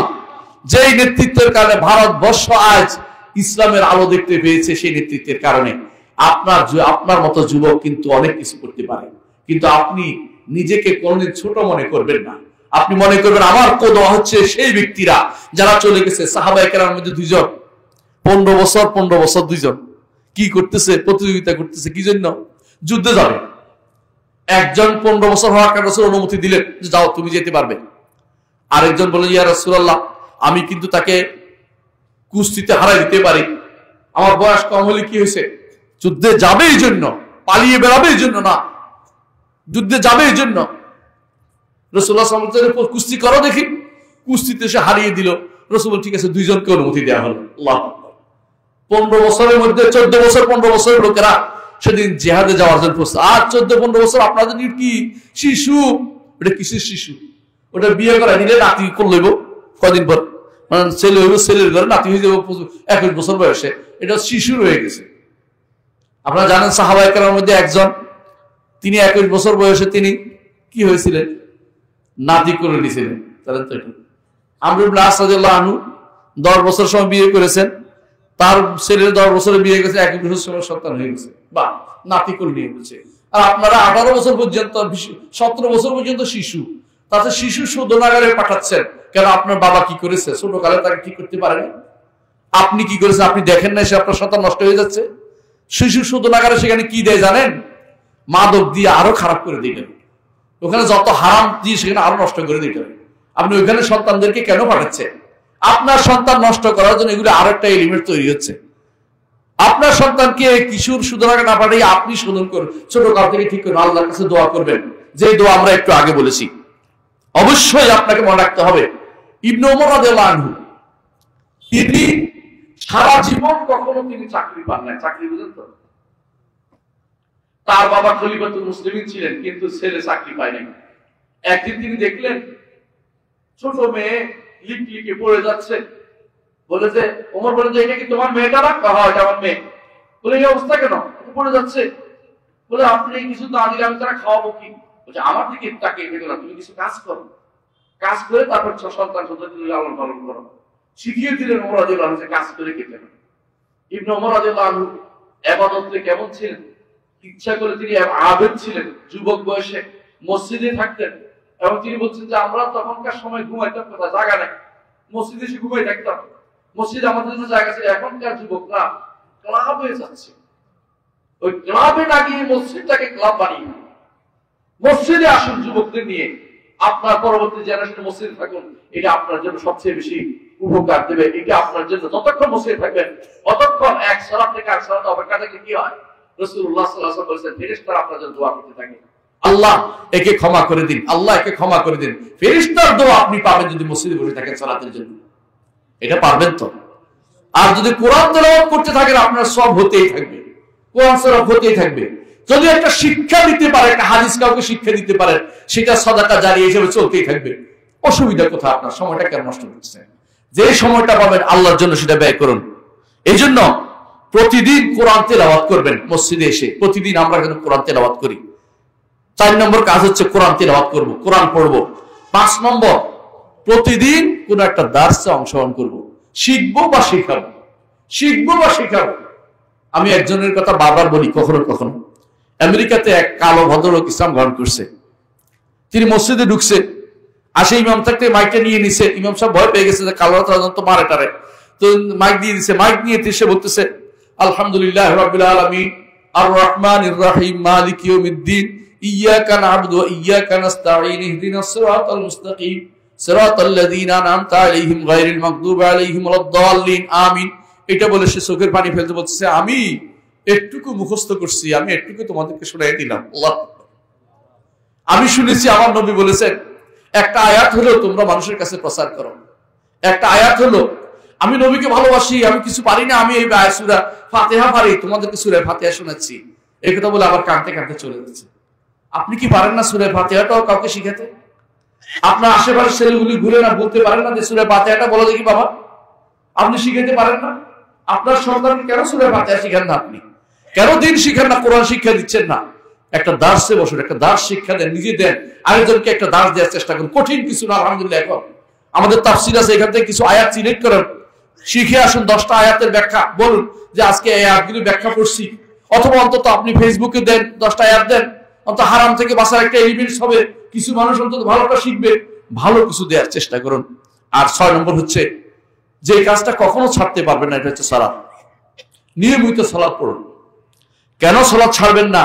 যেই নেতৃত্বের কারণে ভারতবর্ষ আজ ইসলামের আলো দেখতে পেয়েছে। সেই নেতৃত্বের কারণে আপনার মতো যুবক কিন্তু অনেক কিছু করতে পারে, কিন্তু আপনি নিজেকে কোনদিন ছোট মনে করবেন না। আপনি মনে করবেন আমার কোদওয়া হচ্ছে সেই ব্যক্তিরা যারা চলে গেছে। সাহাবায়ে কেরামের মধ্যে 2 জন 15 বছর 2 জন কি করতেছে? প্রতিযোগিতা করতেছে কি জন্য? যুদ্ধে যাবে। একজন 15 বছর হওয়ার কারণে রাসূল অনুমতি দিলেন যে যাও তুমি যেতে পারবে। আরেকজন বললেন ইয়া রাসূলুল্লাহ আমি কিন্তু তাকে কুস্তিতে হারাই দিতে পারি, আমার বয়স কম হলে কি হয়েছে? যুদ্ধে যাবে এই জন্য, পালিয়ে বেড়াবে এই জন্য না, যুদ্ধে যাবে এই জন্য। রাসূলুল্লাহ সাল্লাল্লাহু আলাইহি ওয়াসাল্লাম কুস্তি করো দেখি, কুস্তিতে সে হারিয়ে দিল। রাসূল ঠিক আছে 2 জনকে অনুমতি দেওয়া হলো। আল্লাহু আকবার। 15 বছরের মধ্যে 14 বছর 15 বছরের লোকেরা সেদিন জিহাদে যাওয়ার জন্য প্রস্তুত। আর 14-15 বছর আপনাদের কি শিশু? ওটা কিসের শিশু? ওটা বিয়ে করা দিলে নাতি করলেব কদিন পর, মানে ছেলে হইব, ছেলের ঘরে নাতি হয়ে যাবো 21 বছর বয়সে, এটা শিশু রয়ে গেছে। আপনারা জানেন সাহাবায়ে কেরামের মধ্যে একজন, তিনি 21 বছর বয়সে তিনি কি হয়েছিলেন? নাতি করে নিয়েছিলেন। জানেন তো এটা? আমর ইবনে আস রাদিয়াল্লাহু আনহু 10 বছর সময় বিয়ে করেছেন, তার ছেলের 10 বছরে বিয়ে গেছে, 21 বছর সময় সন্তান হয়ে গেছে, বা নাতি করে নিয়ে গেছে। আর আপনারা 18 বছর পর্যন্ত 17 বছর পর্যন্ত শিশু, তাতে শিশু শোধনাগারে পাঠাচ্ছেন কেন? আপনার বাবা কি করেছে ছোটকালে তাকে ঠিক করতে পারেনি? আপনি কি করেছেন আপনি দেখেন না? সে আপনার সন্তান নষ্ট হয়ে যাচ্ছে। শিশু শোধনাগারে সেখানে কি দেয় জানেন? মাদক দিয়ে আরো খারাপ করে দিলেন। ওখানে যত হারাম দিয়ে সেখানে আরো নষ্ট করে দিতে হবে। আপনি ওইখানে সন্তানদেরকে কেন পাঠাচ্ছেন? আপনার সন্তান নষ্ট করার জন্য এগুলো আরেকটা এলিমেন্ট তৈরি হচ্ছে। আপনার সন্তানকে কিশোর শোধনাগারে না পাঠিয়ে আপনি শোধন করুন, ছোট কাল থেকে ঠিক করুন, আল্লাহর কাছে দোয়া করবেন, যে দোয়া আমরা একটু আগে বলেছি। অবশ্যই আপনাকে মনে রাখতে হবে ইবনে ওমর রাদিয়াল্লাহু আনহু তিনি সারা জীবন কখনো তিনি চাকরি পান নাই। চাকরি বুঝেন তো? তার বাবা খলিফাতুল মুসলিমিন ছিলেন, কিন্তু ছেলে চাকরি পায় নাই। একদিন তিনি দেখলেন ছোট মেয়ে লিপলিকে পড়ে যাচ্ছে, বলে যে ওমর বলেন যে এটা কি তোমার মেয়েটা? না, হ্যাঁ এটা আমার মেয়ে। বলে এই অবস্থা কেন পড়ে যাচ্ছে? বলে আপনি কিছু না দিলে আমি তারা খাওয়াবো কি? বলছে আমার দিকে তাকে দেখো না, তুমি কিছু কাজ করো, কাজ করে তারপর সন্তান সন্ততি লালন পালন করো। শিখিয়ে দিলেন ওমর রাদিয়াল্লাহু আনহু যে কাজ করে খেতে হবে। ইবনে ওমর রাদিয়াল্লাহু আনহু ইবাদতে কেমন ছিলেন? ইচ্ছা করে তিনি আবেদ ছিলেন। যুবক বয়সে মসজিদে থাকতেন এবং তিনি বলছেন যে আমরা তখনকার সময় ঘুমাইতাম কোথায়? জায়গা নেই, মসজিদে এসে ঘুমাই থাকতাম। মসজিদ আমাদের জন্য জায়গা ছিল। এখনকার যুবকরা ক্লাব হয়ে যাচ্ছে, ওই ক্লাবে না গিয়ে মসজিদটাকে ক্লাব বানিয়ে মসজিদে আসুন যুবকদের নিয়ে। আপনার পরবর্তী জেনারেশন মসজিদে থাকুন, এটা আপনার জন্য সবচেয়ে বেশি উপকার দেবে। এটা আপনার জন্য যতক্ষণ মসজিদে থাকবেন ততক্ষণ এক সালাত থেকে এক সালাত অপেক্ষা থেকে কি হয়? রাসূলুল্লাহ সাল্লাল্লাহু আলাইহি ওয়াসাল্লাম বলেছেন ফেরেশতারা আপনার জন্য দোয়া করতে থাকে, আল্লাহ একে ক্ষমা করে দিন, আল্লাহ একে ক্ষমা করে দিন। ফেরেশতার দোয়া আপনি পাবেন যদি মসজিদে বসে থাকেন সালাতের জন্য। এটা পারবেন তো? আর যদি কোরআন তেলাওয়াত করতে থাকেন আপনার সব হতেই থাকবে, কোরআন সব হতেই থাকবে। যদি একটা শিক্ষা দিতে পারে, একটা হাদিস কাউকে শিক্ষা দিতে পারেন, সেটা সাদাকা জারিয়া হিসেবে চলতেই থাকবে। অসুবিধা কোথায়? আপনার সময়টা কেন নষ্ট করছেন? যে সময়টা পাবেন আল্লাহর জন্য সেটা ব্যয় করুন। এই জন্য প্রতিদিন কোরআন তেলাওয়াত করবেন মসজিদে এসে। প্রতিদিন আমরা কেন কোরআন তেলাওয়াত করি? 4 নম্বর কাজ হচ্ছে কোরআন তেলাওয়াত করব, কোরআন পড়বো। 5 নম্বর প্রতিদিন কোন একটা দার্সে অংশগ্রহণ করব, শিখবো বা শেখাবো, শিখবো বা শেখাবো। আমি একজনের কথা বারবার বলি, কখনো কখনো আমেরিকাতে এক কালো ভদ্রলোক ইসলাম গ্রহণ করছে। তিনি মসজিদে ঢুকছে, আসে ইমাম থাকতে মাইকটা নিয়ে নিছে। ইমাম সাহেব ভয় পেয়ে গেছে যে কালো তো মারে টারে, তো মাইক দিয়ে দিছে। মাইক নিয়ে এসে বলতেছে আলহামদুলিল্লাহ রাব্বিল আলামিন আর রহমানির রহিম মালিক ইয়াউমিদ্দিন ইয়্যাকা না'বুদু ওয়া ইয়্যাকা নাস্তাঈন ইহদিনাস সিরাতাল মুস্তাকিম সিরাতাল লাযীনা আন'আমতা আলাইহিম গায়রিল মাগদুবি আলাইহিম ওয়ালাদ-দাল্লিন আমিন। এটা বলে সে চোখের পানি ফেলতে বলতেছে আমি একটুকু মুখস্থ করছি, আমি একটুকু তোমাদেরকে শোনাই দিলাম। আল্লাহ, আমি শুনেছি আমার নবী বলেছেন, একটা আয়াত হলো তোমরা মানুষের কাছে প্রচার করো। একটা আয়াত হলো আমি নবীকে ভালোবাসি, আমি কিছু পারি না, আমি এই সূরা ফাতিহা পারি, তোমাদেরকে সূরা ফাতিহা শোনাচ্ছি। এই কথা বলে আবার কাঁদতে কাঁদতে চলে যাচ্ছে। আপনি কি পারেন না সূরা ফাতিহাটাও কাউকে শিখাতে? আপনার আশেপাশের ছেলেগুলি ঘুরে না বলতে পারেন না যে সূরা ফাতিহাটা বলো দেখি বাবা? আপনি শিখাতে পারেন না? আপনার সন্তানকে কেন সূরা ফাতিহা শিখান না? আপনি কেন দিন শিখান না, কোরআন শিক্ষা দিচ্ছেন না? একটা দার্সে বসুন, একটা দার্স শিক্ষা দেন, নিজে দেন, আরেকজনকে একটা দার্স দেওয়ার চেষ্টা করুন। কঠিন কিছু না, আলহামদুলিল্লাহ। এখন আমাদের তাফসীর আছে, এখান থেকে কিছু আয়াত সিলেক্ট করেন, শিখে আসুন। 10টা আয়াতের ব্যাখ্যা বলুন যে আজকে এই আয়াতগুলি ব্যাখ্যা করছি। অথবা অন্তত আপনি ফেসবুকে দেন, 10টা আয়াত দেন, অন্তত হারাম থেকে বাঁচার একটা এলিমেন্টস হবে, কিছু মানুষ অন্তত ভালোটা শিখবে। ভালো কিছু দেওয়ার চেষ্টা করুন। আর 6 নম্বর হচ্ছে যে কাজটা কখনো ছাড়তে পারবেন না, এটা হচ্ছে সালাত। নিয়মিত সালাত পড়ুন। কেন সালাত ছাড়বেন না?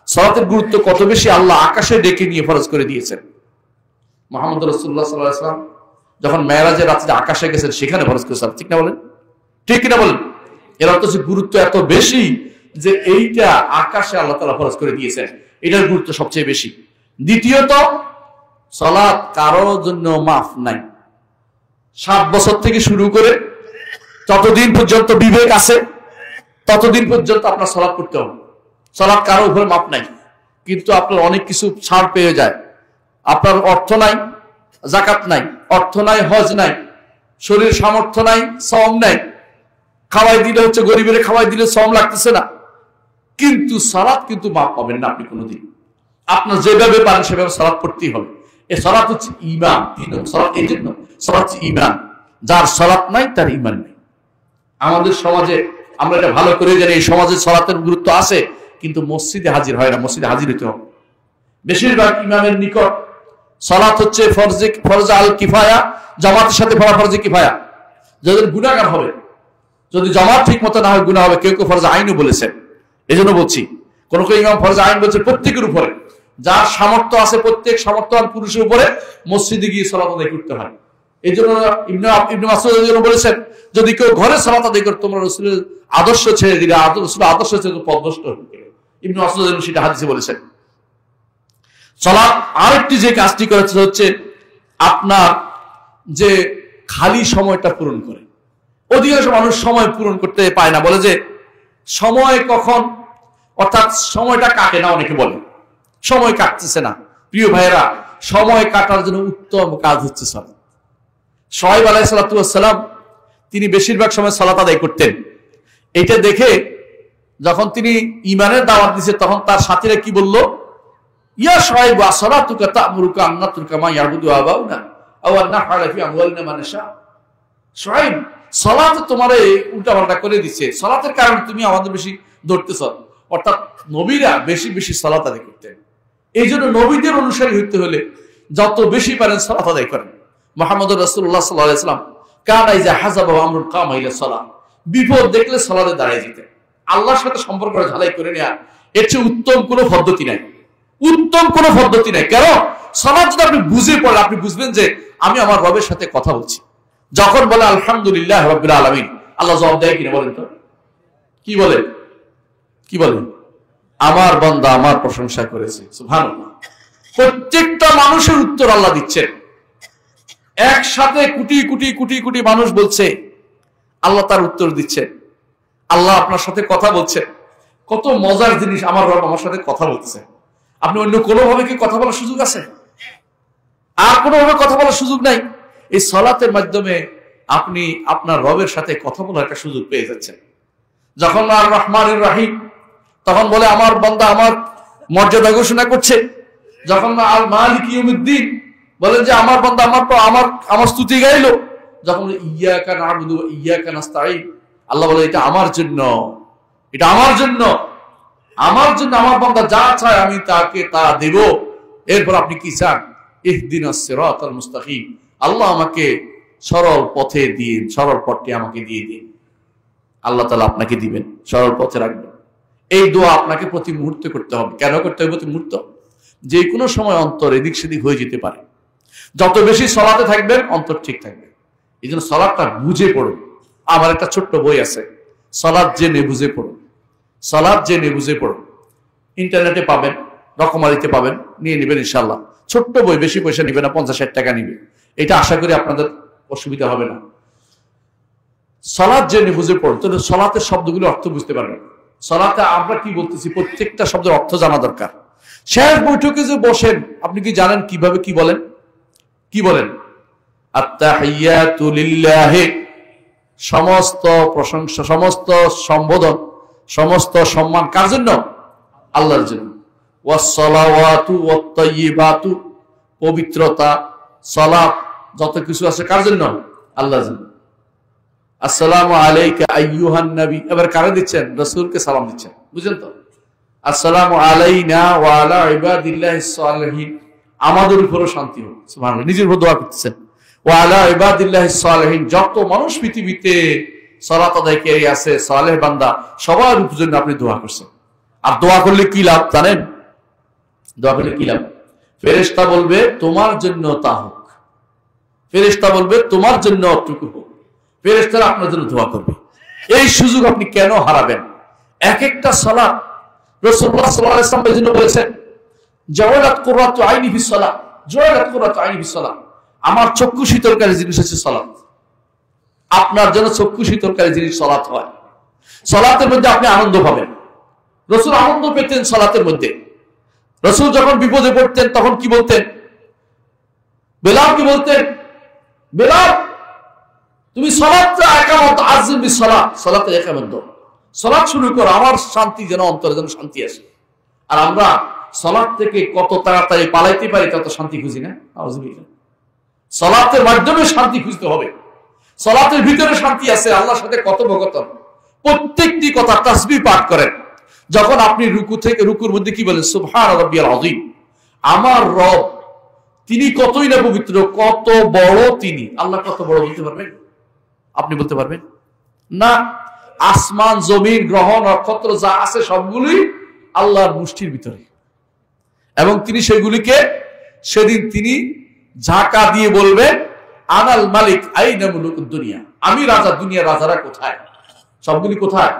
সালাতের গুরুত্ব কত বেশি আল্লাহ আকাশে ডেকে নিয়ে ফরজ করে দিয়েছেন। মুহাম্মদ রাসূলুল্লাহ সাল্লাল্লাহু আলাইহি ওয়াসাল্লাম যখন মেরাজের রাতে আকাশে গেছেন, সেখানে ফরজ করেছেন। ঠিক না বলেন? ঠিক কিনা বলেন? এর অর্থ হচ্ছে গুরুত্ব এত বেশি যে এইটা আকাশে আল্লাহ তাআলা ফরজ করে দিয়েছেন, এটার গুরুত্ব সবচেয়ে বেশি। দ্বিতীয়ত, সালাত কারোর জন্য মাফ নাই। 7 বছর থেকে শুরু করে যতদিন পর্যন্ত বিবেক আছে ততদিন পর্যন্ত আপনার সালাত করতে হবে। সালাত কারো উপরে মাপ নাই। কিন্তু আপনার অনেক কিছু ছাড় পেয়ে যায়। আপনার অর্থ নাই, যাকাত নাই, অর্থ নাই, হজ নাই, শরীর সামর্থ্য নাই, শ্রম নাই, খাওয়াই দিলে হচ্ছে গরিবের খাওয়াই দিলে শ্রম লাগতেছে না, কিন্তু সালাত কিন্তু মাপ পাবেন না আপনি কোনোদিন। আপনার যেভাবে পারেন সেভাবে সালাত পড়তেই হবে। এই সালাত হচ্ছে ঈমান। সালাত এই জন্য, সালাত হচ্ছে ঈমান। যার সালাত নাই তার ঈমান নেই। আমাদের সমাজে আমরা এটা ভালো করে জানি, এই সমাজে সালাতের গুরুত্ব আছে, কিন্তু মসজিদে হাজির হয় না। মসজিদে হাজির হতে হবে। বেশিরভাগ ইমামের নিকট সালাত হচ্ছে ফরজ আল কিফায়া, জামাতের সাথে পড়া ফরজে কিফায়া। যাদের গুনাহগার হবে, যদি জামাত ঠিক মতো না হয় গুনাহ হবে। কেউ কেউ ফরজ আইনও বলেছেন। এই জন্য বলছি, কোন কোন ইমাম ফরজ আইন বলছে প্রত্যেকের উপরে, যার সামর্থ্য আছে প্রত্যেক সামর্থ্যবান পুরুষের উপরে মসজিদে গিয়ে সালাত আদায় করতে হয়। এই জন্য ইবনে মাসউদ বলেছেন, যদি কেউ ঘরে সালাত আদায় করে তোমরা রাসূলের আদর্শ ছেড়ে দিলে, রাসূলের আদর্শ ছেড়ে পথভ্রষ্ট হয়ে গেলে। ইবনে মাসউদ সেটা হাদিসে বলেছেন। সালাত আরেকটি যে কাজটি করেছে হচ্ছে আপনার যে খালি সময়টা পূরণ করে। অধিকাংশ মানুষ সময় পূরণ করতে পায় না, বলে যে সময় কখন, অর্থাৎ সময়টা কাটে না। অনেকে বলে সময় কাটতেছে না। প্রিয় ভাইয়েরা, সময় কাটার জন্য উত্তম কাজ হচ্ছে সালাত। শুআয়ব আলাইহিস সালাম তিনি বেশিরভাগ সময় সালাত আদায় করতেন। এটা দেখে যখন তিনি ঈমানের দাওয়াত দিয়েছে, তখন তার সাথীরা কি বলল? ইয়া শুআয়ব আসসালাতুকা তা'মুরুকা আন নাতরুকা মা ইয়াবুদু আবাউনা আও আন নাফআলা ফি আমওয়ালিনা মা নাশা। শুআয়ব, সালাত তোমারে উল্টাপাল্টা করে দিচ্ছে, সালাতের কারণে তুমি আমাদের বেশি ধরতেছ। অর্থাৎ নবীরা বেশি বেশি সালাত আদায় করতেন। এই জন্য নবীদের অনুসারী হইতে হলে যত বেশি পারেন সালাত আদায় করেন। মুহাম্মদ রাসূলুল্লাহ সাল্লাল্লাহু আলাইহি ওয়াসাল্লাম কানা ইযা হাযাবা আমরুন কামা ইলা সালাত, বিপদ দেখলে সালাতে দাঁড়িয়ে যেতেন। আল্লাহর সাথে সম্পর্ক ঝালাই করে নেয়া এর চেয়ে উত্তম কোনো পদ্ধতি নাই। উত্তম কোনো পদ্ধতি নাই। কেন? সালাত যদি আপনি বুঝে পড়েন, আপনি বুঝবেন যে আমি আমার রবের সাথে কথা বলছি। যখন বলে আলহামদুলিল্লাহ রাব্বিল আলামিন, আল্লাহ জবাব দেয় কিনা বলেন তো? কি বলে? কি বলে? আমার বান্দা আমার প্রশংসা করেছে। সুবহানাল্লাহ। প্রত্যেকটা মানুষের উত্তর আল্লাহ দিচ্ছেন। একসাথে কোটি কোটি কোটি কোটি মানুষ বলছে, আল্লাহ তার উত্তর দিচ্ছে। আল্লাহ আপনার সাথে কথা বলছে। কত মজার জিনিস, আমার রব আমার সাথে কথা বলছে। আপনি অন্য কোনোভাবে কি কথা বলার সুযোগ আছে? আর কোনোভাবে কথা বলার সুযোগ নাই। এই সালাতের মাধ্যমে আপনি আপনার রবের সাথে কথা বলার একটা সুযোগ পেয়ে যাচ্ছেন। যখন আর রহমানুর রহিম, তখন বলে আমার বান্দা আমার মর্যাদা ঘোষণা করছে। যখন আল মালিক ইয়াউমিদ্দিন, বলেন যে আমার বান্দা আমার স্তুতি গাইলো। যখন ইয়্যাকা না'বুদু ওয়া ইয়্যাকা নাস্তাঈন, আল্লাহ বলে এটা আমার জন্য, এটা আমার জন্য, আমার জন্য আমার বান্দা যা চায় আমি তাকে তা দেব। এরপর আপনি কি চান? ইহদিনাস সিরাতাল মুস্তাকিম, আল্লাহ আমাকে সরল পথে দিন, সরল পথটি আমাকে দিয়ে দিন। আল্লাহ তাআলা আপনাকে দিবেন, সরল পথে রাখবেন। এই দোয়া আপনাকে প্রতি মুহূর্তে করতে হবে। কেন করতে হবে প্রতি মুহূর্ত? যে কোনো সময় অন্তর এদিক সেদিক হয়ে যেতে পারে। যত বেশি সালাতে থাকবেন অন্তর ঠিক থাকবে। এই জন্য সালাতটা বুঝে পড়ুন। আমার একটা ছোট্ট বই আছে, সালাত জেনে বুঝে পড়ুন। সালাত জেনে বুঝে পড়ুন। ইন্টারনেটে পাবেন, রকমারিতে পাবেন, নিয়ে নেবেন ইনশাল্লাহ। ছোট্ট বই, বেশি পয়সা নিবে না, 50-60 টাকা নিবে। এটা আশা করি আপনাদের অসুবিধা হবে না। সালাত জেনে বুঝে পড়ুন, তাহলে সালাতের শব্দগুলো অর্থ বুঝতে পারবেন। সালাতে আমরা কি বলতেছি প্রত্যেকটা শব্দের অর্থ জানা দরকার। শেষ বৈঠকে যে বসেন, আপনি কি জানেন কিভাবে কি বলেন? কি বলেন? আত্তাহিয়াতু লিল্লাহি, সমস্ত প্রশংসা, সমস্ত সম্বোধন, সমস্ত সম্মান কার জন্য? আল্লাহর জন্য। ওয়াসসালাওয়াতু ওয়াত-তাইয়্যিবাতু, পবিত্রতা, সালাত, যত কিছু আছে কার জন্য? আল্লাহর জন্য। আসসালামু আলাইকা আইয়ুহান নবী, এবার কারে দিচ্ছেন? রাসূলকে সালাম দিচ্ছেন, বুঝলেন তো? আসসালামু আলাইনা ওয়া আলা ইবাদিল্লাহিস সালিহিন, আমাদের উপরও শান্তি হোক। সুবহানাল্লাহ, নিজের উপর দোয়া করতেছেন। ওয়া আলা ইবাদিল্লাহিস সালিহিন, যত মানুষ পৃথিবীতে সালাত আদায়কারী আছে, সালেহ বান্দা, সবার জন্য আপনি দোয়া করছেন। আর দোয়া করলে কি লাভ জানেন? দোয়া করলে কি লাভ? ফেরেশতা বলবে তোমার জন্য তা হোক, ফেরেশতা বলবে তোমার জন্য অতটুকু হোক, ফেরেশতারা আপনার জন্য দোয়া করবে। এই সুযোগ আপনি কেন হারাবেন? এক একটা সালাত রাসূলুল্লাহ সাল্লাল্লাহু আলাইহি ওয়াসাল্লাম জন্য বলেছেন, জাওয়ালাত কুররাতু আইনি ফিস সালাত, জাওয়ালাত কুররাতু আইনি ফিস সালাত, আমার চক্ষু শীতলকারী জিনিস হচ্ছে সালাত। আপনার জন্য চক্ষু শীতলকারী জিনিস সালাত হয়। সালাতের মধ্যে আপনি আনন্দ পাবেন। রাসূল আনন্দ পেতেন সালাতের মধ্যে। রাসূল যখন বিপদে পড়তেন তখন কি বলতেন? বেলাল কি বলতেন? বেলাল তুমি সালাত একামত, আযিম বিস সালাত, সালাতে একামত দাও, সালাত শুরু করো, আমার শান্তি যেন অন্তরে যেন শান্তি আসে। আর আমরা সালাত থেকে কত তাড়াতাড়ি পালাইতে পারি তত শান্তি খুঁজি না। আউযুবিল্লাহ। সালাতের মাধ্যমে শান্তি খুঁজতে হবে। সালাতের ভিতরে শান্তি আছে, আল্লাহর সাথে কথোপকথন। প্রত্যেকটি কথা তাসবিহ পাঠ করেন। যখন আপনি রুকুর মধ্যে কি বলেন? সুবহান রাব্বিয়াল আযীম, আমার রব তিনি কতই না পবিত্র, কত বড় তিনি। আল্লাহ কত বড় বলতে পারবেন? আপনি বলতে পারবেন না। আসমান, জমিন, গ্রহ, নক্ষত্র যা আছে সবগুলোই আল্লাহর মুষ্টির ভিতরে, এবং তিনি সেগুলিকে সেদিন তিনি ঝাঁকা দিয়ে বলবেন, আনাল মালিক আইনা মুলুকুদ দুনিয়া, আমি রাজা, দুনিয়ার রাজারা কোথায়? সবগুলি কোথায়?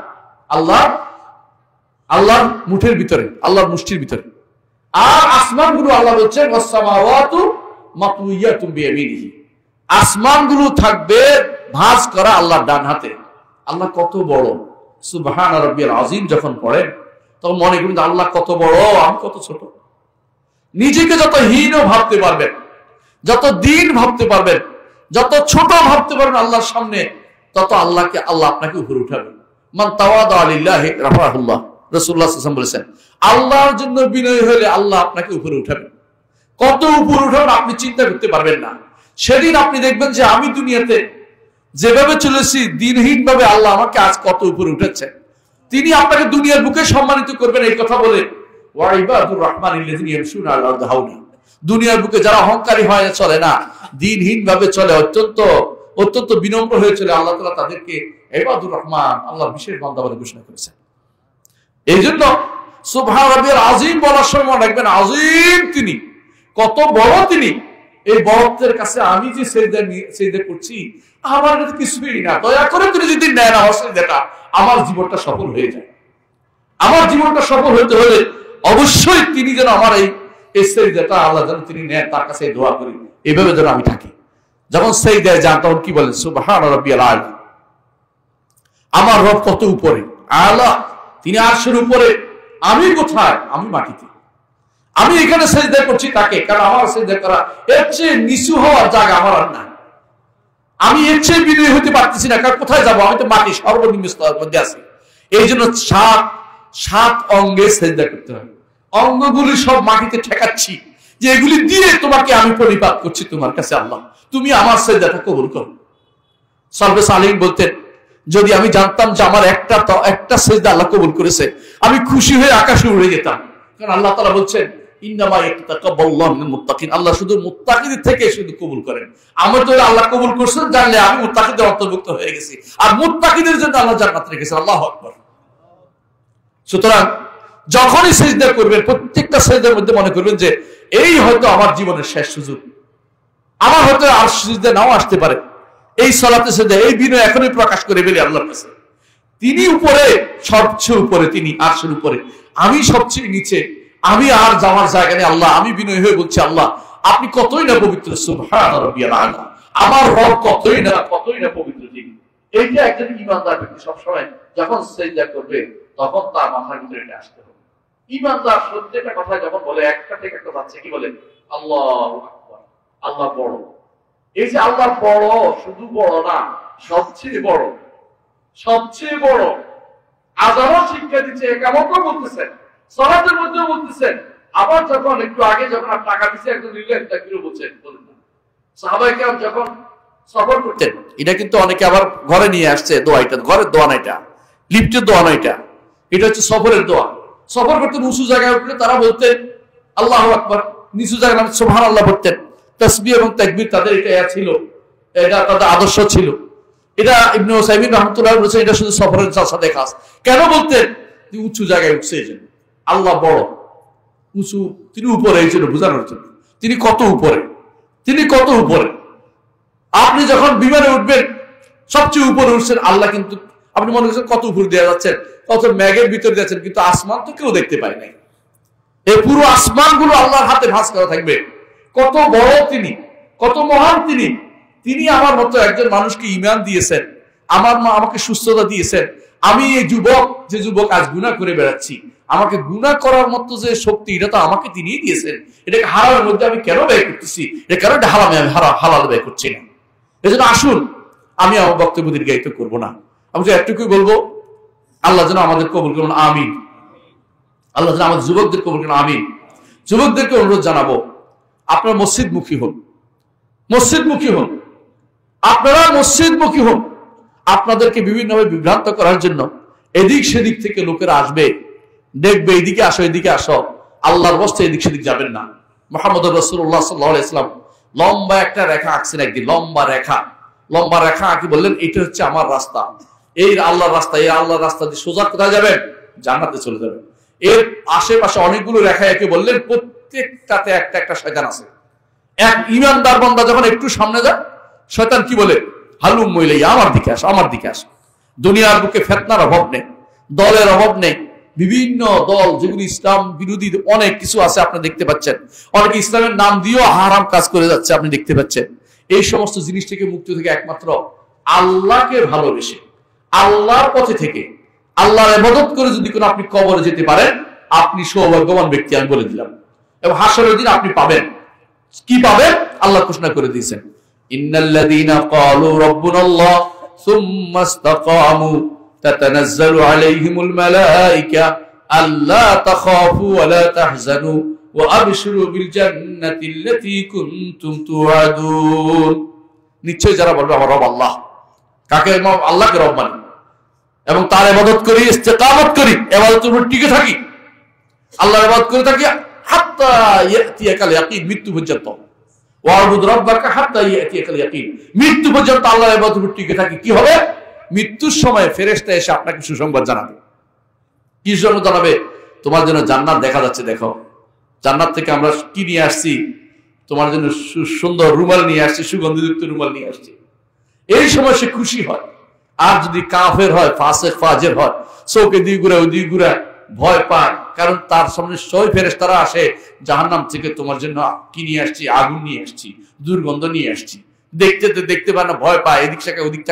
আল্লাহর মুঠের ভিতরে, আল্লাহর মুষ্টির ভিতরে। আর আসমানগুলো আল্লাহ বলছেন ওয়াসসামাওয়াতু মাতউইয়াতুম বিয়ামিনিহি, আসমানগুলো থাকবে ভাঁজ করা আল্লাহর ডান হাতে। আল্লাহ কত বড়। সুবহান রাব্বিয়াল আযীম যখন পড়েন তখন মনে করেন আল্লাহ কত বড়, আমি কত ছোট। নিজেকে যত হীন ভাবতে পারবেন, যত দিন ভাবতে পারবেন, যত ছোট ভাবতে পারবেন আল্লাহর সামনে, তত আল্লাহ আপনাকে উপরে উঠাবেন। মান তাওয়াদা লিল্লাহি রাফাহুল্লাহ, রাসূলুল্লাহ সাল্লাল্লাহু আলাইহি ওয়াসাল্লাম বলেছেন, আল্লাহর জন্য বিনয় হলে আল্লাহ আপনাকে উপরে উঠাবেন। কত উপরে উঠাবেন আপনি চিন্তা করতে পারবেন না। সেদিন আপনি দেখবেন যে আমি দুনিয়াতে যেভাবে চলেছি দিনহীন ভাবে, আল্লাহ আমাকে আজ কত উপরে উঠেছে। তিনি আপনাকে দুনিয়ার বুকে সম্মানিত করবেন এই কথা বলে, ওয়া ইবাদুর রাহমানিল্লাযিনা ইয়ামশুনা আলাল আরদি হাওনা, দুনিয়ার বুকে যারা অহংকারী হয়ে চলে না, দিনহীন ভাবে চলে, অত্যন্ত বিনম্র হয়ে চলে, আল্লাহ তাআলা তাদেরকে ইবাদুর রহমান, আল্লাহর বিশেষ বান্দা বলে ঘোষণা করেছেন। এই জন্য সুবহান রাব্বিয়াল আযীম বলার সময় রাখবেন, আযীম তিনি, কত বড় তিনি। এই বড়ত্বের কাছে আমি যে সিজদা করছি, আমার কাছে কিছুই না। দয়া করে তিনি যদি নেন আমার সিজদাটা, আমার জীবনটা সফল হয়ে যায়। আমার জীবনটা সফল হতে হলে অবশ্যই তিনি যেন আমার এই সিজদাটা আল্লাহ যেন তিনি নেন, তার কাছে দোয়া করি, এইভাবে যেন আমি থাকি। যখন সিজদায় যান তখন কি বলেন? সুবহান রাব্বিয়াল আলা, আমার রব কত উপরে, আলা তিনি আরশের উপরে, আমি কোথায়? আমি মাটিতে। আমি এখানে সিজদা করছি তাকে, কারণ আমার সিজদা করা এর চেয়ে নিচু হওয়ার জায়গা আমার আর নাই। আমি এর চেয়ে বিনয়ী হতে পারতেছি না, কারণ কোথায় যাবো? আমি তো মাটি সর্বনিম্ন স্তরের মধ্যে আছি। এই জন্য সাত অঙ্গে সিজদা করতে হবে। অঙ্গগুলি সব মাটিতে ঠেকাচ্ছি, যে এগুলি দিয়ে তোমাকে আমি পরিপাত করছি তোমার কাছে। আল্লাহ তুমি আমার সিজদাটা কবুল করো। সালফে সালেহীন বলতেন, যদি আমি জানতাম যে আমার একটা সিজদা আল্লাহ কবুল করেছে, আমি খুশি হয়ে আকাশে উড়ে যেতাম। কারণ আল্লাহ তাআলা বলছেন, ইন্নামা ইয়াতাকাব্বালুল্লাহু মিনাল মুত্তাকিন, আল্লাহ শুধু মুত্তাকিদের থেকে শুধু কবুল করেন। আমার তো আল্লাহ কবুল করছেন জানলে আমি মুত্তাকিদের অন্তর্ভুক্ত হয়ে গেছি, আর মুত্তাকিদের জন্য আল্লাহ জান্নাত রেখেছেন। আল্লাহু আকবার। সুতরাং যখনই সিজদা করবেন, প্রত্যেকটা সিজদার মধ্যে মনে করবেন যে এই হয়তো আমার জীবনের শেষ সুযোগ, আমার হয়তো আর সিজদা নাও আসতে পারে। এই সালাতে সিজদা, এই বিনয় এখনই প্রকাশ করে ফেলি আল্লাহর কাছে। তিনি উপরে, সবচেয়ে উপরে, তিনি আরশের উপরে, আমি সবচেয়ে নিচে, আমি আর যাওয়ার জায়গা নেই। আল্লাহ, আমি বিনয় হয়ে বলছি, আল্লাহ আপনি কতই না পবিত্র, সুবহান রাব্বিয়াল আলা, আমার রব কতই না পবিত্র তিনি। এইটা একজন ঈমানদার ব্যক্তি সবসময় যখন সিজদা করবে তখন তার মাথার ভিতরে এটা আসতে হবে। ঈমানদার প্রত্যেকটা কথা যখন বলে একটা থেকে একটা যাচ্ছে, কি বলে? আল্লাহু আকবার, আল্লাহ বড়। এই যে আল্লাহ বড়, শুধু বড় না, সবচেয়ে বড়, সবচেয়ে বড়। আযানও শিক্ষা দিচ্ছে, একামতও বলতেছেন, সালাতের মধ্যেও বলতেছেন। আবার যখন একটু আগে যখন আপনি টাকা দিচ্ছে একজন লিল্লাহি তাকবীর বলছেন, বলেন না? সাহাবায়ে কেরাম যখন সফর করতেন, এটা কিন্তু অনেকে আবার ঘরে নিয়ে আসছে দোয়াটা, ঘরের দোয়া না এটা, লিফটের দোয়া না এটা, এটা হচ্ছে সফরের দোয়া। সফর করতেন, উঁচু জায়গায় উঠলে তারা বলতেন আল্লাহু আকবার, নিচু জায়গায় নামে সুবহানাল্লাহ বলতেন। তাসবিহ এবং তাকবীর তাদের এটা ছিল, এটা তাদের আদর্শ ছিল। এটা ইবনে উসাইমিন রাহমাতুল্লাহ বলেছেন, এটা শুধু সফরের সাথে খাস। কেন বলতেন? উঁচু জায়গায় উঠছে এই জন্য। আল্লাহ বড়, উঁচু, তিনি উপরে, এই জন্য বোঝানোর জন্য তিনি কত উপরে, তিনি কত উপরে। আপনি যখন বিমানে উঠবেন সবচেয়ে উপরে উঠছেন, আল্লাহ কিন্তু আপনি মনে করছেন কত উপরে দেওয়া যাচ্ছেন, কত ম্যাগের ভিতরে যাচ্ছেন, কিন্তু আসমান তো কেউ দেখতে পায় নাই। এই পুরো আসমান গুলো আল্লাহর হাতে ভাঁজ করা থাকবে। কত বড় তিনি, কত মহান তিনি। তিনি আমার মতো একজন মানুষকে ঈমান দিয়েছেন, আমাকে সুস্থতা দিয়েছেন। আমি এই যুবক, যে যুবক আজ গুনাহ করে বেড়াচ্ছি, আমাকে গুনাহ করার মতো যে শক্তি, এটা তো আমাকে তিনিই দিয়েছেন। এটাকে হারামের মধ্যে আমি কেন ব্যয় করতেছি? এটা কেন এটা হারামে আমি হালাল ব্যয় করছি না? এজন্য আসুন, আমি আমার বক্তব্য দীর্ঘায়িত করবো না, আমি তো একটুকুই বলবো, আল্লাহ যেন আমাদের কবুল করুন, আমিন। আল্লাহ যেন আমাদের যুবকদের কবুল করুন, আমিন। যুবকদেরকে অনুরোধ জানাবো, আপনারা মসজিদমুখী হন, মসজিদমুখী হন, আপনারা মসজিদমুখী হন। আপনাদেরকে বিভিন্নভাবে বিভ্রান্ত করার জন্য এদিক সেদিক থেকে লোকেরা আসবে, দেখবে এদিকে আসো, এদিকে আসো। আল্লাহর বস্তে এদিক সেদিক যাবেন না। মুহাম্মদুর রাসূলুল্লাহ সাল্লাল্লাহু আলাইহি ওয়াসাল্লাম লম্বা একটা রেখা আঁকছেন একদিন, লম্বা রেখা আঁকি বললেন, এটা হচ্ছে আমার রাস্তা, এই আল্লাহর রাস্তা, এই আল্লাহর রাস্তা দিয়ে সোজা কোথায় যাবেন? জান্নাতে চলে যাবেন। এর আশেপাশে অনেকগুলো রেখা এঁকে বললেন, প্রত্যেকটাতে একটা একটা শয়তান আছে। এক ঈমানদার বান্দা যখন একটু সামনে যায়, শয়তান কি বলে? হালুম ইলাইয়া, আমার দিকে আসো, আমার দিকে আসো। দুনিয়ার বুকে ফিতনার অভাব নেই, দলের অভাব নেই। বিভিন্ন দল যেগুলি ইসলাম বিরোধী অনেক কিছু আছে, আপনি দেখতে পাচ্ছেন। অনেকে ইসলামের নাম দিয়েও হারাম কাজ করে যাচ্ছে, আপনি দেখতে পাচ্ছেন। এই সমস্ত জিনিস থেকে মুক্তি থেকে একমাত্র আল্লাহকে ভালোবেসে, আল্লাহর পথে থেকে, আল্লাহর ইবাদত করে যদি কোনো আপনি কবরে যেতে পারেন, আপনি সৌভাগ্যবান ব্যক্তি, আমি বলে দিলাম। এবং হাসরের দিন আপনি পাবেন কি পাবেন? আল্লাহ ঘোষণা করে দিয়েছেন, ইন্নাল্লাযীনা ক্বালু রাব্বুনাল্লাহ সুম্মা ইসতাকামু তাতানাজ্জালু আলাইহিমুল মালায়েকা আল্লা তাখাফু ওয়া লা তাহজানু ওয়া আবশিরু বিল জান্নাতিল্লাতী কুনতুম তুআদুন। নিশ্চয় যারা বলবে আমার রব আল্লাহ, কাকে? আল্লাহকে রব মানি এবং তার ইবাদত করি, ইস্তেকামত করি, ইবাদতের উপর টিকে থাকি, আল্লাহর ইবাদত করে থাকি হাত্তা ইয়াতিয়াকাল ইয়াকিন, মৃত্যু পর্যন্ত। ওয়াবুদ রাব্বাকা হাত্তা ইয়াতিয়াকাল ইয়াকিন, মৃত্যু পর্যন্ত আল্লাহর ইবাদতের উপর টিকে থাকি। কি হবে? মৃত্যুর সময় ফেরেশতা এসে আপনাকে সুসংবাদ জানাবে। কি সুসংবাদ জানাবে? তোমার জন্য জান্নাত দেখা যাচ্ছে, দেখো জান্নাত থেকে আমরা কি নিয়ে আসছি, তোমার জন্য সুন্দর রুমাল নিয়ে আসছি, সুগন্ধিযুক্ত রুমাল নিয়ে আসছি। এই সময় সে খুশি হয়। আর যদি কাফের হয়, ফাসিক ফাজির হয়, চোখে দিয়ে ঘুরে ওই দিয়ে ঘুরে ভয় পায়, কারণ তার সামনে সই ফেরেশতারা আসে, জাহান্নাম থেকে তোমার জন্য কি নিয়ে আসছি? আগুন নিয়ে আসছি, দুর্গন্ধ নিয়ে আসছি। দেখতে পায় না, ভয় পায়, এদিক থেকে ওদিক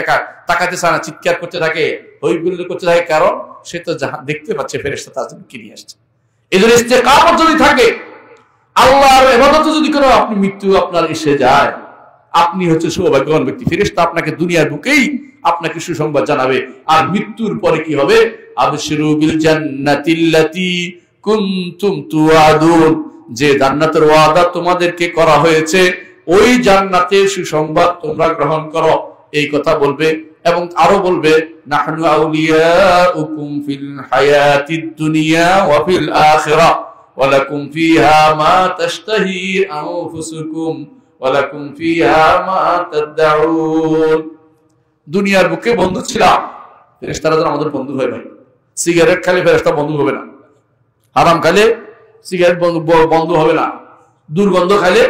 তাকাতে চায় না, চিৎকার করতে থাকে, হইগুলো করতে থাকে, কারণ সে তো দেখতে পাচ্ছে ফেরেশতা তার জন্য কি নিয়ে আসছে। এই জন্য ইস্তেকামত যদি থাকে, আল্লাহর ইবাদতে যদি কোনো আপনি মৃত্যু আপনার এসে যায়, আপনি হচ্ছে সৌভাগ্যবান ব্যক্তি। ফেরেশতা আপনাকে দুনিয়ার বুকেই আপনাকে সুসংবাদ জানাবে। আর মৃত্যুর পরে কি হবে? আবশিরু বিল জান্নাতিল্লাতী কুনতুম তুআদুন, যে জান্নাতের ওয়াদা তোমাদেরকে করা হয়েছে, ওই জান্নাতের সুসংবাদ তোমরা গ্রহণ করো, এই কথা বলবে। এবং আরো বলবে, নাহনু আউলিয়াউকুম ফিল হায়াতিদ দুনিয়া ওয়া ফিল আখিরাহ ওয়া লাকুম ফিহা মা তাশতাহি আনফুসুকুম ওয়া লাকুম ফিহা মা তাদউন। দুনিয়ার বুকে বন্ধু ছিলাম, ফেরেশতারা যেন আমাদের বন্ধু হয়। ভাই, সিগারেট খাইলে ফেরেশতা বন্ধু হবে না, হারাম খাইলে সিগারেট বন্ধু হবে না, দুর্গন্ধ খাইলে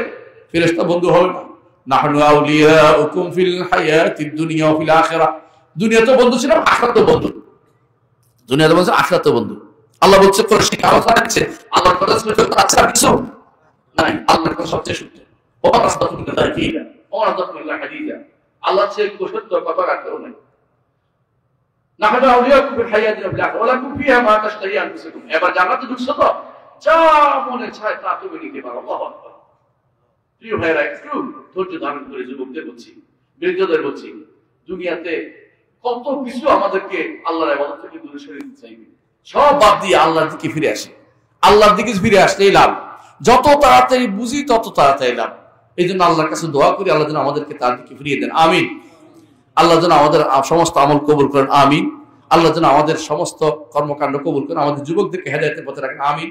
ফেরেশতা বন্ধু হবে না। নাহনু আউলিয়াউকুম ফিল হায়াতিদ দুনিয়া ওয়া ফিল আখিরাহ, দুনিয়াতে বন্ধু ছিলাম, আখিরাতেও বন্ধু। দুনিয়াতে বলছে, আখিরাতে বন্ধু। আল্লাহ বলছে কোরআনে কথা আছে, আল্লাহর কথা শুনে আচ্ছা কিছু নাই, আল্লাহর কথা সবচেয়ে সত্য। ওমর রাসূলুল্লাহ কিলা ওমর রাসূলুল্লাহ হাদিজা, আল্লাহ চেয়ে সত্য কথা রাখতেও নাই। নাহাদা আউলিয়াকুম বিল হায়াতিল দুনিয়া ওয়া লাকুম ফিহা মা তাশতাহি আনফুসুকুম। এবার জান্নাতে ঢুকছো তো, যা মনে চায় তা তুমি নিতে পারো। আল্লাহু আকবার। প্রিয় ভাইরা, একটু ধৈর্য ধারণ করে যুবকদের বলছি, বৃদ্ধদের বলছি, দুনিয়াতে কত কিছু আমাদেরকে আল্লাহর ইবাদত থেকে দূরে সরিয়ে দিতে চাইবে। সব বাদ দিয়ে আল্লাহর দিকে ফিরে আসে। আল্লাহর দিকে ফিরে আসলেই লাভ। যত তাড়াতাড়ি বুঝি তত তাড়াতাড়ি লাভ। এই জন্য আল্লাহর কাছে দোয়া করি, আল্লাহ যেন আমাদেরকে তার দিকে ফিরিয়ে দেন। আমিন। আল্লাহ যেন আমাদের সমস্ত আমল কবুল করেন। আমিন। আল্লাহ যেন আমাদের সমস্ত কর্মকাণ্ড কবুল করেন, আমাদের যুবকদেরকে হেদায়েতের পথে রাখেন। আমিন।